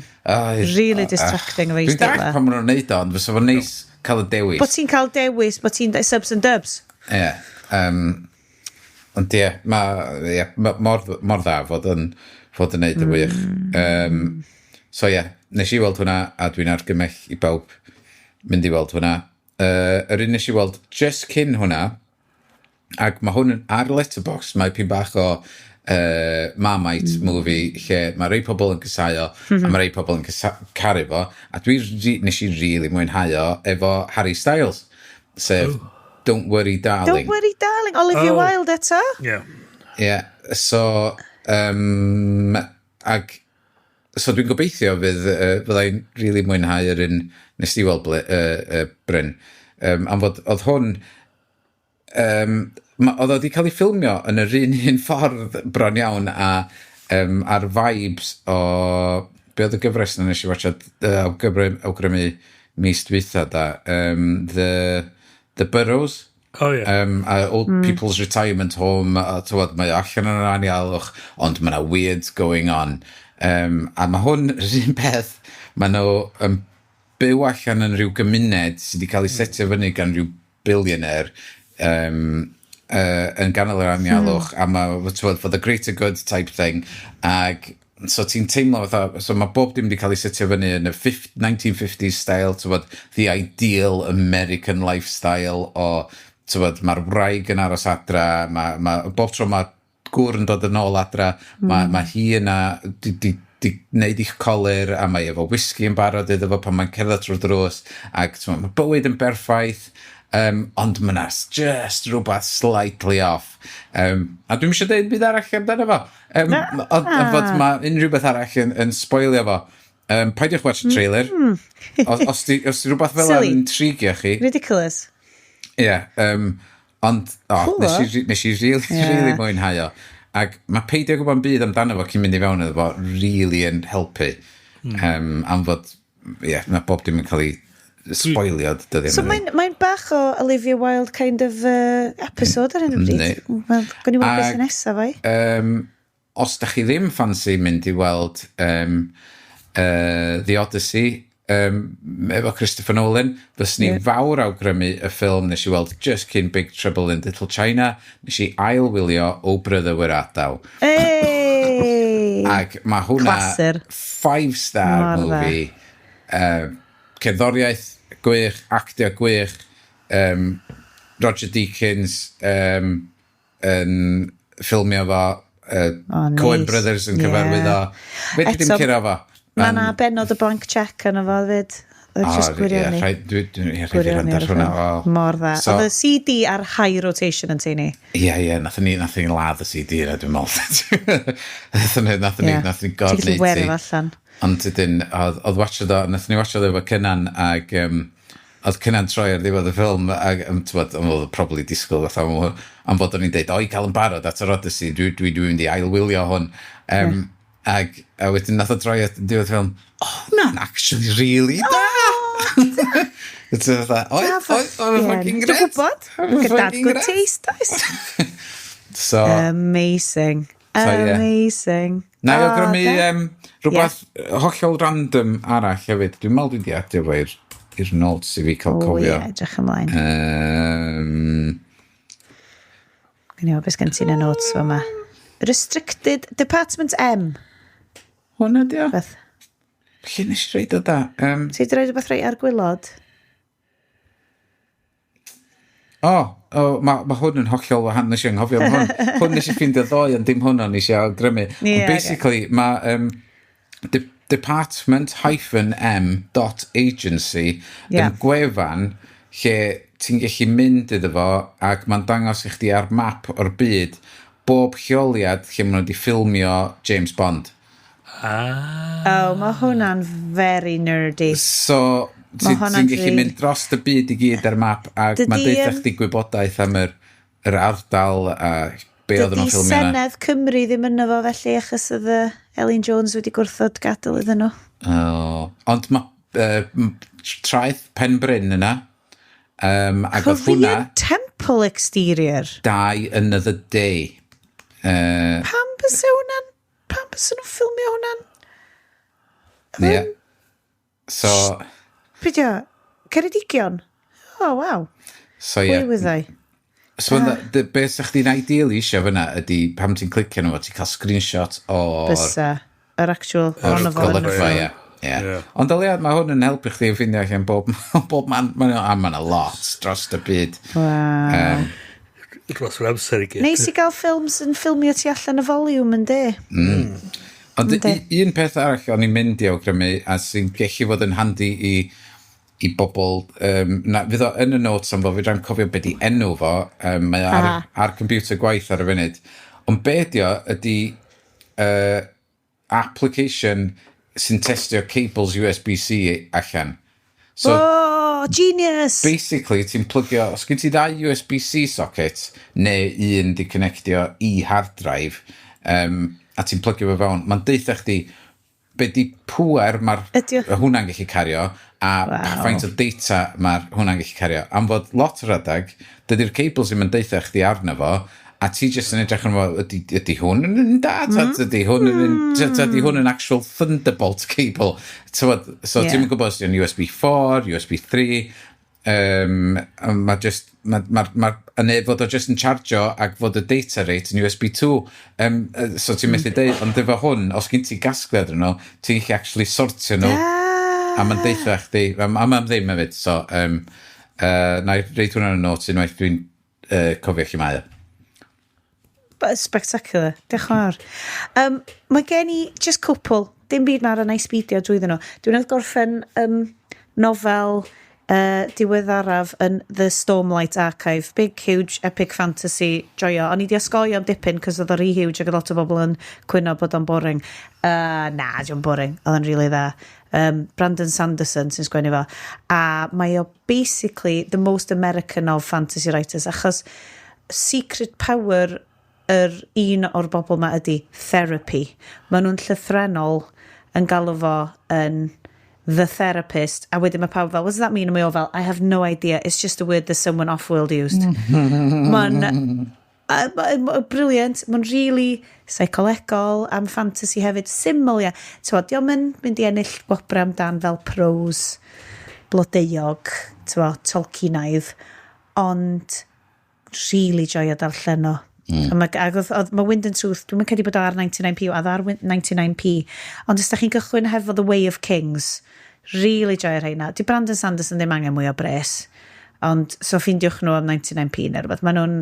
Really distracting efo i steitla. Dwi'n dach pan maen nhw'n neud ond, fysa fo'n neis cael y dewis. Bod ti'n cael dewis, bod ti'n subs and dubs. Ond mor dda fod yn neud y wych. So nes i weld hwnna a dwi'n argymell i bawb mynd i weld hwnna. Yr un nes i weld just cyn hwnna ac mae hwn ar Letterboxd, mae pyn bach o Marmite movie lle mae rei pobl yn cysau o a mae rei pobl yn caru fo a nes i really mwynhau o efo Harry Styles sef Don't Worry Darling. Don't Worry Darling, Olivia Wilde eto. So so dwi'n gobeithio fyddai'n really mwynhau yr un nes i weld Bryn. Am fod oedd hwn oedd wedi cael ei ffilmio yn yr un ffordd bron iawn a'r vibes o be oedd y gyfres na nes i watchad awgrymu mis dwytha The Burrows. Old People's Retirement Home. Mae allan yn anialwch, ond mae yna weird going on. A mae hwn rhywun peth, mae nhw byw allan yn rhyw gymuned sydd wedi cael ei setio fyny gan rhyw billionaire yn ganol yr anialwch, a mae for the greater good type thing. Ac so ti'n teimlo so mae bob dim wedi cael ei setio fyny yn y 1950s style, the ideal American lifestyle o, mae'r wraig yn aros adra, bob tro mae gŵr yn dod yn ôl adra, mae hi yna, di wneud i'ch colir, a mae efo whisky yn barod iddo fo pan mae'n cerdded trwy'r drws, ac mae bywyd yn berffaith, ond mae'na just rhywbeth slightly off. A dwi'n eisiau dweud byd arall amdano fo. Fod mae unrhyw beth arall yn spoilio fo. Paidiwch watch y trailer. Os di rhywbeth fel yn intrigio chi. Ridiculous. Ie. Ond, nes i really mwynhau o. Ac mae peidio gwybod byd amdano fo cyn mynd i fewn iddo fo really yn helpu. Am fod, mae bob dim yn cael ei spoilio. So mae'n bach o Olivia Wilde kind of episode ar hyn o bryd? Gwni weld beth yn nesaf fai? Os da chi ddim ffansi mynd i weld The Odyssey efo Christopher Nolan, fys ni fawr awgrymu y ffilm nes i weld just cyn Big Trouble in Little China, nes i ailwylio O Brother Where Art Thou. Ac mae hwnna 5-star movie, cerddoriaeth gwych, actio gwych, Roger Deakins yn ffilmio fo, Coen Brothers yn cyfarwydd o. Fe dim cyrra fo. Mae na bennod y blank check yn o fo, fyd. Just gwirionu. Mor dda. Oedd y CD ar high rotation yn teini. Ie, nath ni ladd y CD yna, dwi'n meddwl. Nath ni god neud ti. Ond ydyn, oedd watchod o, nath ni watchod o efo Cynan, ac oedd Cynan troi ar ddiwedd y ffilm, ac oedd probably disgwyl fatha, am fod o'n i'n deud, i cael yn barod at yr Odyssey, dwi'n mynd i ailwylio hwn. Ac a wedyn nath o droi at diwedd y ffilm, hwnna'n actually really da! It's fatha, fucking gret. Dwi'n gwybod, gyda'r good taste, oes. Amazing. Amazing. Na i awgrymu rhywbeth hollol random arall hefyd. Dwi'n meddwl dwi'n di adio fo i'r notes i fi cael cofio. Edrych ymlaen. Gwneud beth gen ti'n y notes fo yma. Restricted Department M. Hwna di o? Beth? Lle nes i reid o da? Ti wedi reid o beth rei ar gwylod? Mae hwn yn hollol wahan nes i anghofio. Hwn nes i ffindio ddoe, ond dim hwnna nes i awgrymu. Basically, mae department-m.agency yn gwefan lle ti'n gallu mynd iddo fo ac mae'n dangos i chdi ar map o'r byd bob lleoliad lle maen nhw wedi ffilmio James Bond. Mae hwnna'n very nerdy. So, ti'n gallu mynd dros y byd i gyd ar map ac mae'n deud chdi gwybodaeth am yr ardal a be oedd nhw'n ffilmio yna. Dydy Senedd Cymru ddim yn efo felly achos oedd Elin Jones wedi gwrthod gadael iddyn nhw. Ond mae traeth pen Bryn yna. Cyfiad Temple Exterior. Die Another Day. Pam bys nhw'n ffilmio hwnna'n? Ie. So... Prydio, Ceredigion? Waw. So, ie. Pwy wyddau? So, beth sa'ch di'n ideal eisiau fyna ydy pam ti'n clicio nhw, ti'n cael screenshot o'r... Bysa, yr actual golygfa, ie. Ond aliad, mae hwn yn helpu chdi yn ffindio allan bob man, mae'n a lot dros y byd. Waw. Dros yr amser i gyd. Neis i gael ffilms yn ffilmio ti allan y volume yn de. Ond un peth arall o'n i'n mynd i awgrymu a sy'n gallu fod yn handi i bobl, fydd o yn y notes am fo, fi rhaid cofio beth i enw fo, mae ar computer gwaith ar y funud. Ond beth ydy application sy'n testio cables USB-C allan. So, genius! Basically, ti'n plugio, os gen ti ddau USB-C socket, neu un di connectio i hard drive, a ti'n plugio fo fewn, mae'n deitha chdi be di pŵer mae'r hwnna'n gallu cario, a faint o data mae'r hwnna'n gallu cario. Am fod lot o radag, dydy'r cables ddim yn deitha chdi arno fo, a ti jyst yn edrych yn fo, ydy hwn yn dad, ydy hwn yn actual Thunderbolt cable. So ti'n gwybod os ydy'n USB 4, USB 3, mae fod o just yn chargio ac fod y data rate yn USB 2. So ti'n methu deud, ond efo hwn, os gen ti gasgliad yn nhw, ti'n gallu actually sortio nhw, a mae'n deitha chdi, a mae'n ddim hefyd. So, na i reid hwnna'n y notes unwaith dwi'n cofio chi mae o. Spectacular, diolch yn fawr. Mae gen i just cwpl dim byd mawr a nice beidio drwyddyn nhw. Dwi'n gorffen nofel diweddaraf yn The Stormlight Archive. Big, huge, epic fantasy joio. O'n i di asgoi am dipyn, cos oedd o rhy huge ac oedd lot o bobl yn cwyno bod o'n boring. Na, di'n boring. Oedd o'n really dda. Brandon Sanderson sy'n sgwennu fo. A mae o basically the most American of fantasy writers, achos secret power un o'r bobl ma ydi therapy. Maen nhw'n llythrennol yn galw fo yn the therapist, a wedyn mae pawb fel, what does that mean? And mae o fel, I have no idea, it's just a word that someone off-world used. Mae'n brilliant, mae'n really psycholegol am fantasy hefyd, syml, ia. Diolch yn mynd i ennill gwobre amdan fel prose, blodeuog, Tolkienaidd, ond really joio darllen o. Mae Wind and Truth, dwi'n credu bod o ar 99p, a ar 99p, ond os da chi'n gychwyn hefo The Way of Kings, really joio'r rheina. Di Brandon Sanderson ddim angen mwy o bres, ond so ffindiwch nhw am 99p neu rhywbeth. Dwi'n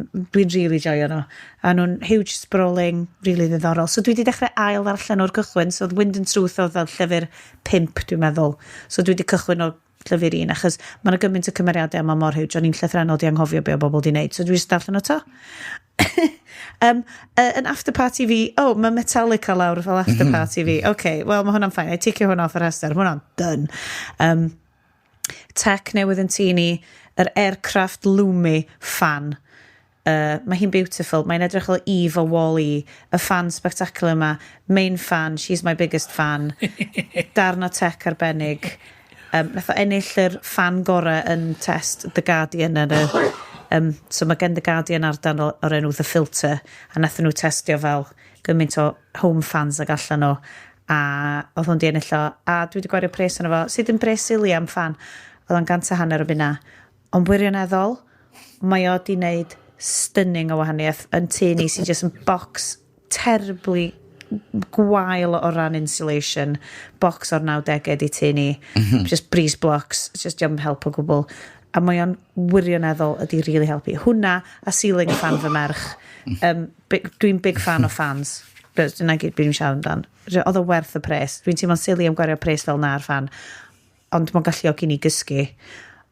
really joio nhw. A nhw'n huge sprawling, really ddiddorol. So dwi wedi dechrau ail ddarllen o'r cychwyn, so Wind and Truth oedd fel llyfr 5, dwi'n meddwl. So dwi wedi cychwyn o llyfr 1, achos mae'n gymaint o cymeriadau yma mor hiwj, o'n i'n llythrennol di anghofio be o bobl di wneud, so dwi wedi darllen o to. Yn after party fi, mae Metallica lawr fel after party fi. Okay, well, mae hwnna'n ffain. I ticio hwnna off yr rhestr. Mae hwnna'n done. Tech newydd yn tini, yr aircraft loomy Ffan. Mae hi'n beautiful. Mae'n edrych o Eve o Wall-E, y fan spectacular yma. Main fan, she's my biggest fan. Darn o tech arbennig. Nath o ennill yr fan gorau yn test The Guardian yn so mae gen The Guardian ardan o'r enw The Filter, a nath nhw testio fel gymaint o home fans ag allan o, a oedd hwn di ennill o, a dwi wedi gwario pres yna fo, sydd yn pres sili am Ffan, oedd o'n 100 o bunna, ond wirioneddol mae o di wneud stunning o wahaniaeth yn tini sy'n just yn box terribly gwael o ran insulation, box o'r 90au di tini, just breeze blocks, just jump help o gwbl, a mae o'n wirioneddol ydi really helpu. Hwna a ceiling fan fy merch. Dwi'n big fan o fans. Dyna gyd byd i'n siarad amdan. Oedd o werth y pres. Dwi'n teimlo'n sili am gwario pres fel na'r fan. Ond mae'n galluog i ni gysgu.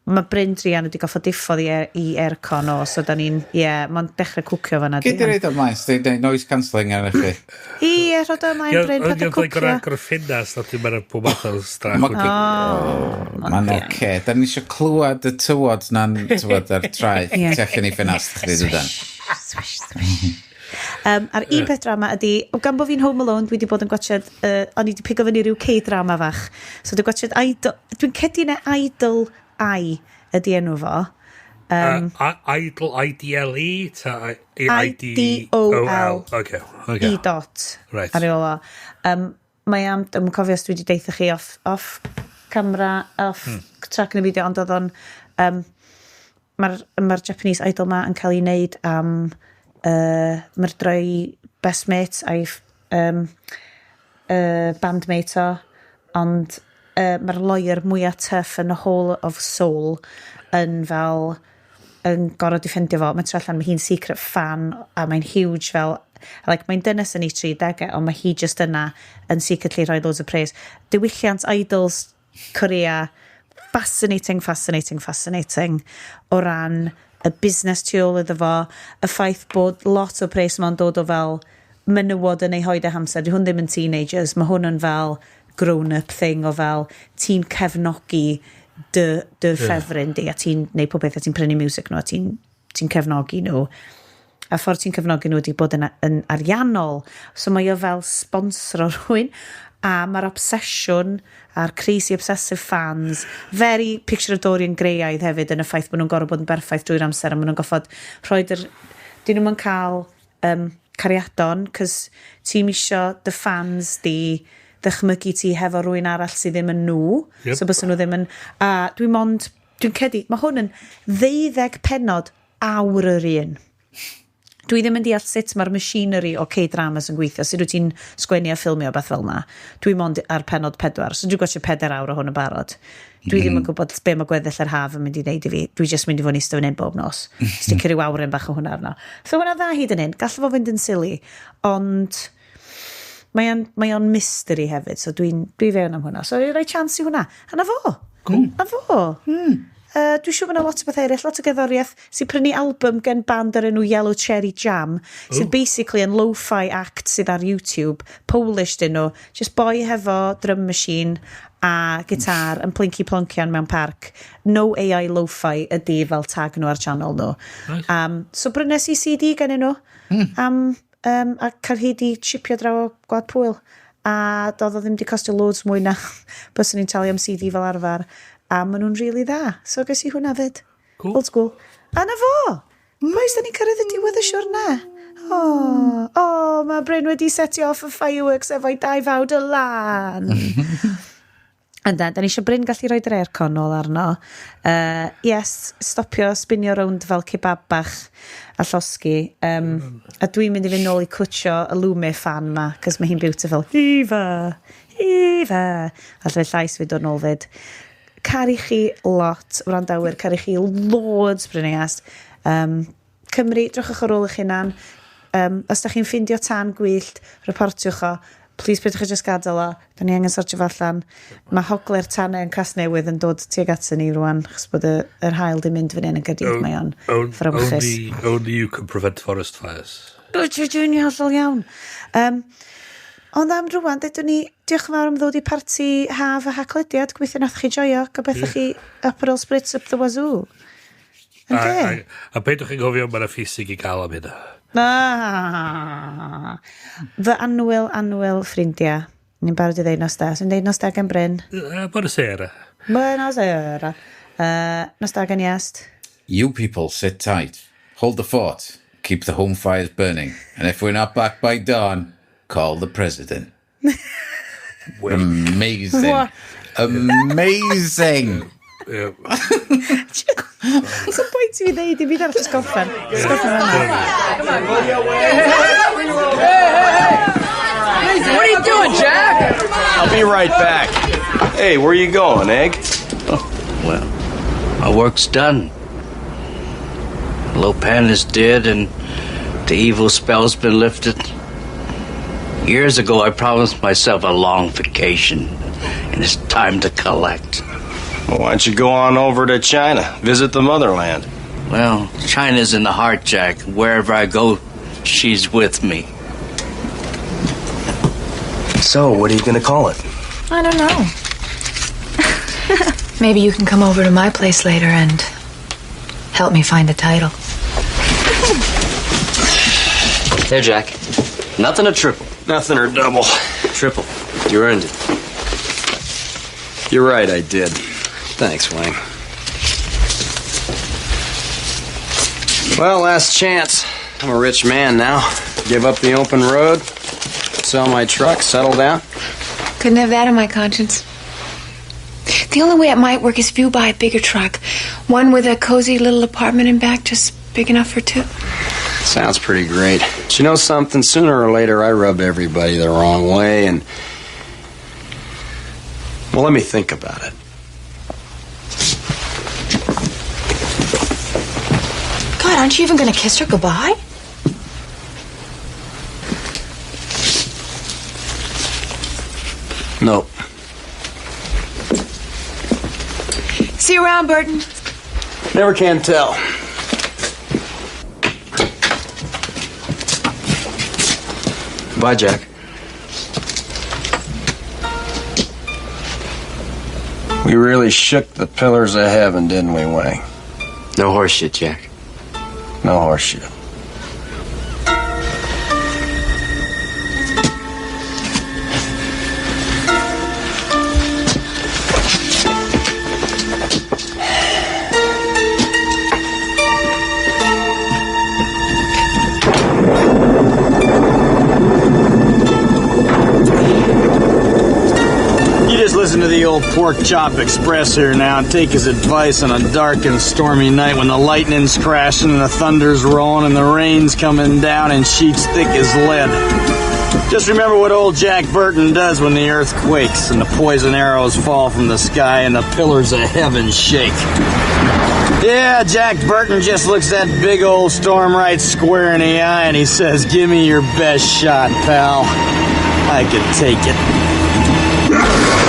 Mae Bryn Drian wedi goffo diffodd i aircon o, so da ni'n, mae'n dechrau cwcio fanna. Gyd i reid o mlaen, sydd noise cancelling ar eich chi. Rhod o mlaen, Bryn, paid o cwcio. Oedd o'n ffinas, na ti'n mynd pob math o strach. Mae'n oce. Da ni eisiau clywed y tywod na'n tywod ar traeth. Tech yn ei ffinas, chdi dydan. A'r un peth drama ydi, gan bod fi'n Home Alone, dwi wedi bod yn gwachod, o'n i wedi pigo fyny rhyw K-drama fach. So dwi'n gwachod dwi'n cedi na Idol I ydi enw fo. Idol, I-D-L-E? I-D-O-L. Okay. E-dot. Right. Ar ei ola. Mae am, dwi'n cofio os dwi wedi deitha chi off camera, off track yn y fideo, ond oedd o'n, mae'r Japanese Idol ma yn cael ei wneud am mae'r droi best mate a'i bandmate o, ond mae'r lawyer mwyaf tough yn y whole of soul yn fel yn gorau defendio fo. Mae'n trallan, mae hi'n secret fan a mae'n huge fel, mae'n dynes yn ei 30au, ond mae hi just yna yn secretly rhoi loads of praise. Diwylliant idols Korea, fascinating o ran y busnes tu ôl iddo fo, y ffaith bod lot o praise ma'n dod o fel menywod yn ei hoed a hamser. Di hwn ddim yn teenagers, mae hwn yn fel grown-up thing o fel ti'n cefnogi dy ffefryn di, a ti'n neud pob beth, a ti'n prynu music nhw, a ti'n cefnogi nhw. A ffordd ti'n cefnogi nhw di bod yn ariannol. So mae o fel sponsor o rhywun, a mae'r obsesiwn a'r crazy obsessive fans, very picture-adorian greuaidd hefyd yn y ffaith bod nhw'n gorfod bod yn berffaith drwy'r amser, a maen nhw'n goffod rhoi'r... Dyn nhw'n cael cariadon, cos ti'n isio dy fans di ddychmygu ti hefo rwy'n arall sydd ddim yn nhw. So bys nhw ddim yn... A dwi'n cedi, mae hwn yn 12 pennod awr yr un. Dwi ddim yn deall sut mae'r machinery o K-dramas yn gweithio, sut wyt ti'n sgwennu a ffilmio beth fel na. Dwi mond ar pennod 4, so dwi'n gwachio 4 awr o hwn yn barod. Dwi ddim yn gwybod be mae gweddill yr haf yn mynd i wneud i fi. Dwi just mynd i fod yn eistedd yn un bob nos. Sticio rhyw awr yn bach o hwnna arno. So hwnna dda hyd yn un. Gall fo fynd yn silly, ond mae o'n mystery hefyd, so dwi fewn am hwnna. So, rhoi chance i hwnna. A na fo. Na fo. Dwi'n siŵr bod yna lot o beth eraill, lot o gerddoriaeth sy'n prynu album gen band ar enw Yellow Cherry Jam, sydd basically yn lo-fi act sydd ar YouTube, Polish dyn nhw, just boi hefo drum machine a gitar yn plinky ploncian mewn parc. No AI lo-fi ydi fel tag nhw ar channel nhw. So brynes i CD gen nhw, a Caerdydd i shipio draw o Gwlad Pwyl, a doedd o ddim di costio loads mwy na bys ni'n talu am CD fel arfer. A maen nhw'n really dda. So ges i hwnna fyd. Cool. Old school. A na fo! Boes, da ni'n cyrraedd y diwedd y siwrna. Mae Bryn wedi setio off y fireworks efo'i 2 fawd y lan. Da ni eisiau Bryn gallu rhoi yr aircon nôl arno. Stopio spinio rownd fel kebab bach a llosgi. A dwi'n mynd i fynd nôl i cwtio y lwme Ffan ma, cos mae hi'n beautiful. Hifa! A lle llais fi dod nôl fyd. Caru chi lot, wrandawyr, caru chi loads Bryn Iest. Cymru, drwchwch ar ôl eich hunan. Os da chi'n ffindio tan gwyllt, reportiwch o. Please pwydwch chi just gadael o. Da ni angen sortio fallan. Mae hogler tanau yn Casnewydd yn dod tuag at ni rwan, chos bod yr hael di mynd fyny yn y Gaerdydd mae o'n fframwchus. Only you can prevent forest fires. Dwi'n hollol iawn. Ond am rwan, dedwn ni, diolch yn fawr am ddod i parti haf a Haclediad, gweithio nath chi joio, gobeithio chi Aperol Spritz up the wazoo. A beidwch chi'n gofio mae'r ffisig i gael am hynna. Fy anwyl ffrindiau. Ni'n barod i ddeud nos da. Sy'n deud nos da gen Bryn? Buenos Aires. Buenos Aires. Nos da gen Iest? You people sit tight. Hold the fort. Keep the home fires burning. And if we're not back by dawn, call the president. Amazing. What? Amazing. What's the point to be there? Did we have to scoffen? What are you doing, Jack? I'll be right back. Hey, where you going, Egg? Oh, well, my work's done. Lopan is dead and the evil spell's been lifted. Years ago, I promised myself a long vacation, and it's time to collect. Well, why don't you go on over to China, visit the motherland? Well, China's in the heart, Jack. Wherever I go, she's with me. So, what are you gonna call it? I don't know. Maybe you can come over to my place later and help me find a title. There, Jack. Nothing a triple. Nothing or double. Triple. You earned it. You're right, I did. Thanks, Wayne. Well, last chance. I'm a rich man now. Give up the open road, sell my truck, settle down. Couldn't have that on my conscience. The only way it might work is if you buy a bigger truck. One with a cozy little apartment in back, just big enough for 2. Sounds pretty great. But you know something? Sooner or later, I rub everybody the wrong way, and... Well, let me think about it. God, aren't you even going to kiss her goodbye? Nope. See you around, Burton. Never can tell. Bye, Jack. We really shook the pillars of heaven, didn't we, Wayne? No horseshit, Jack. No horseshit. Listen to the old pork chop express here now and take his advice on a dark and stormy night when the lightning's crashing and the thunder's rolling and the rain's coming down in sheets thick as lead. Just remember what old Jack Burton does when the earth quakes and the poison arrows fall from the sky and the pillars of heaven shake. Yeah, Jack Burton just looks that big old storm right square in the eye and he says, "Give me your best shot, pal." I could take it.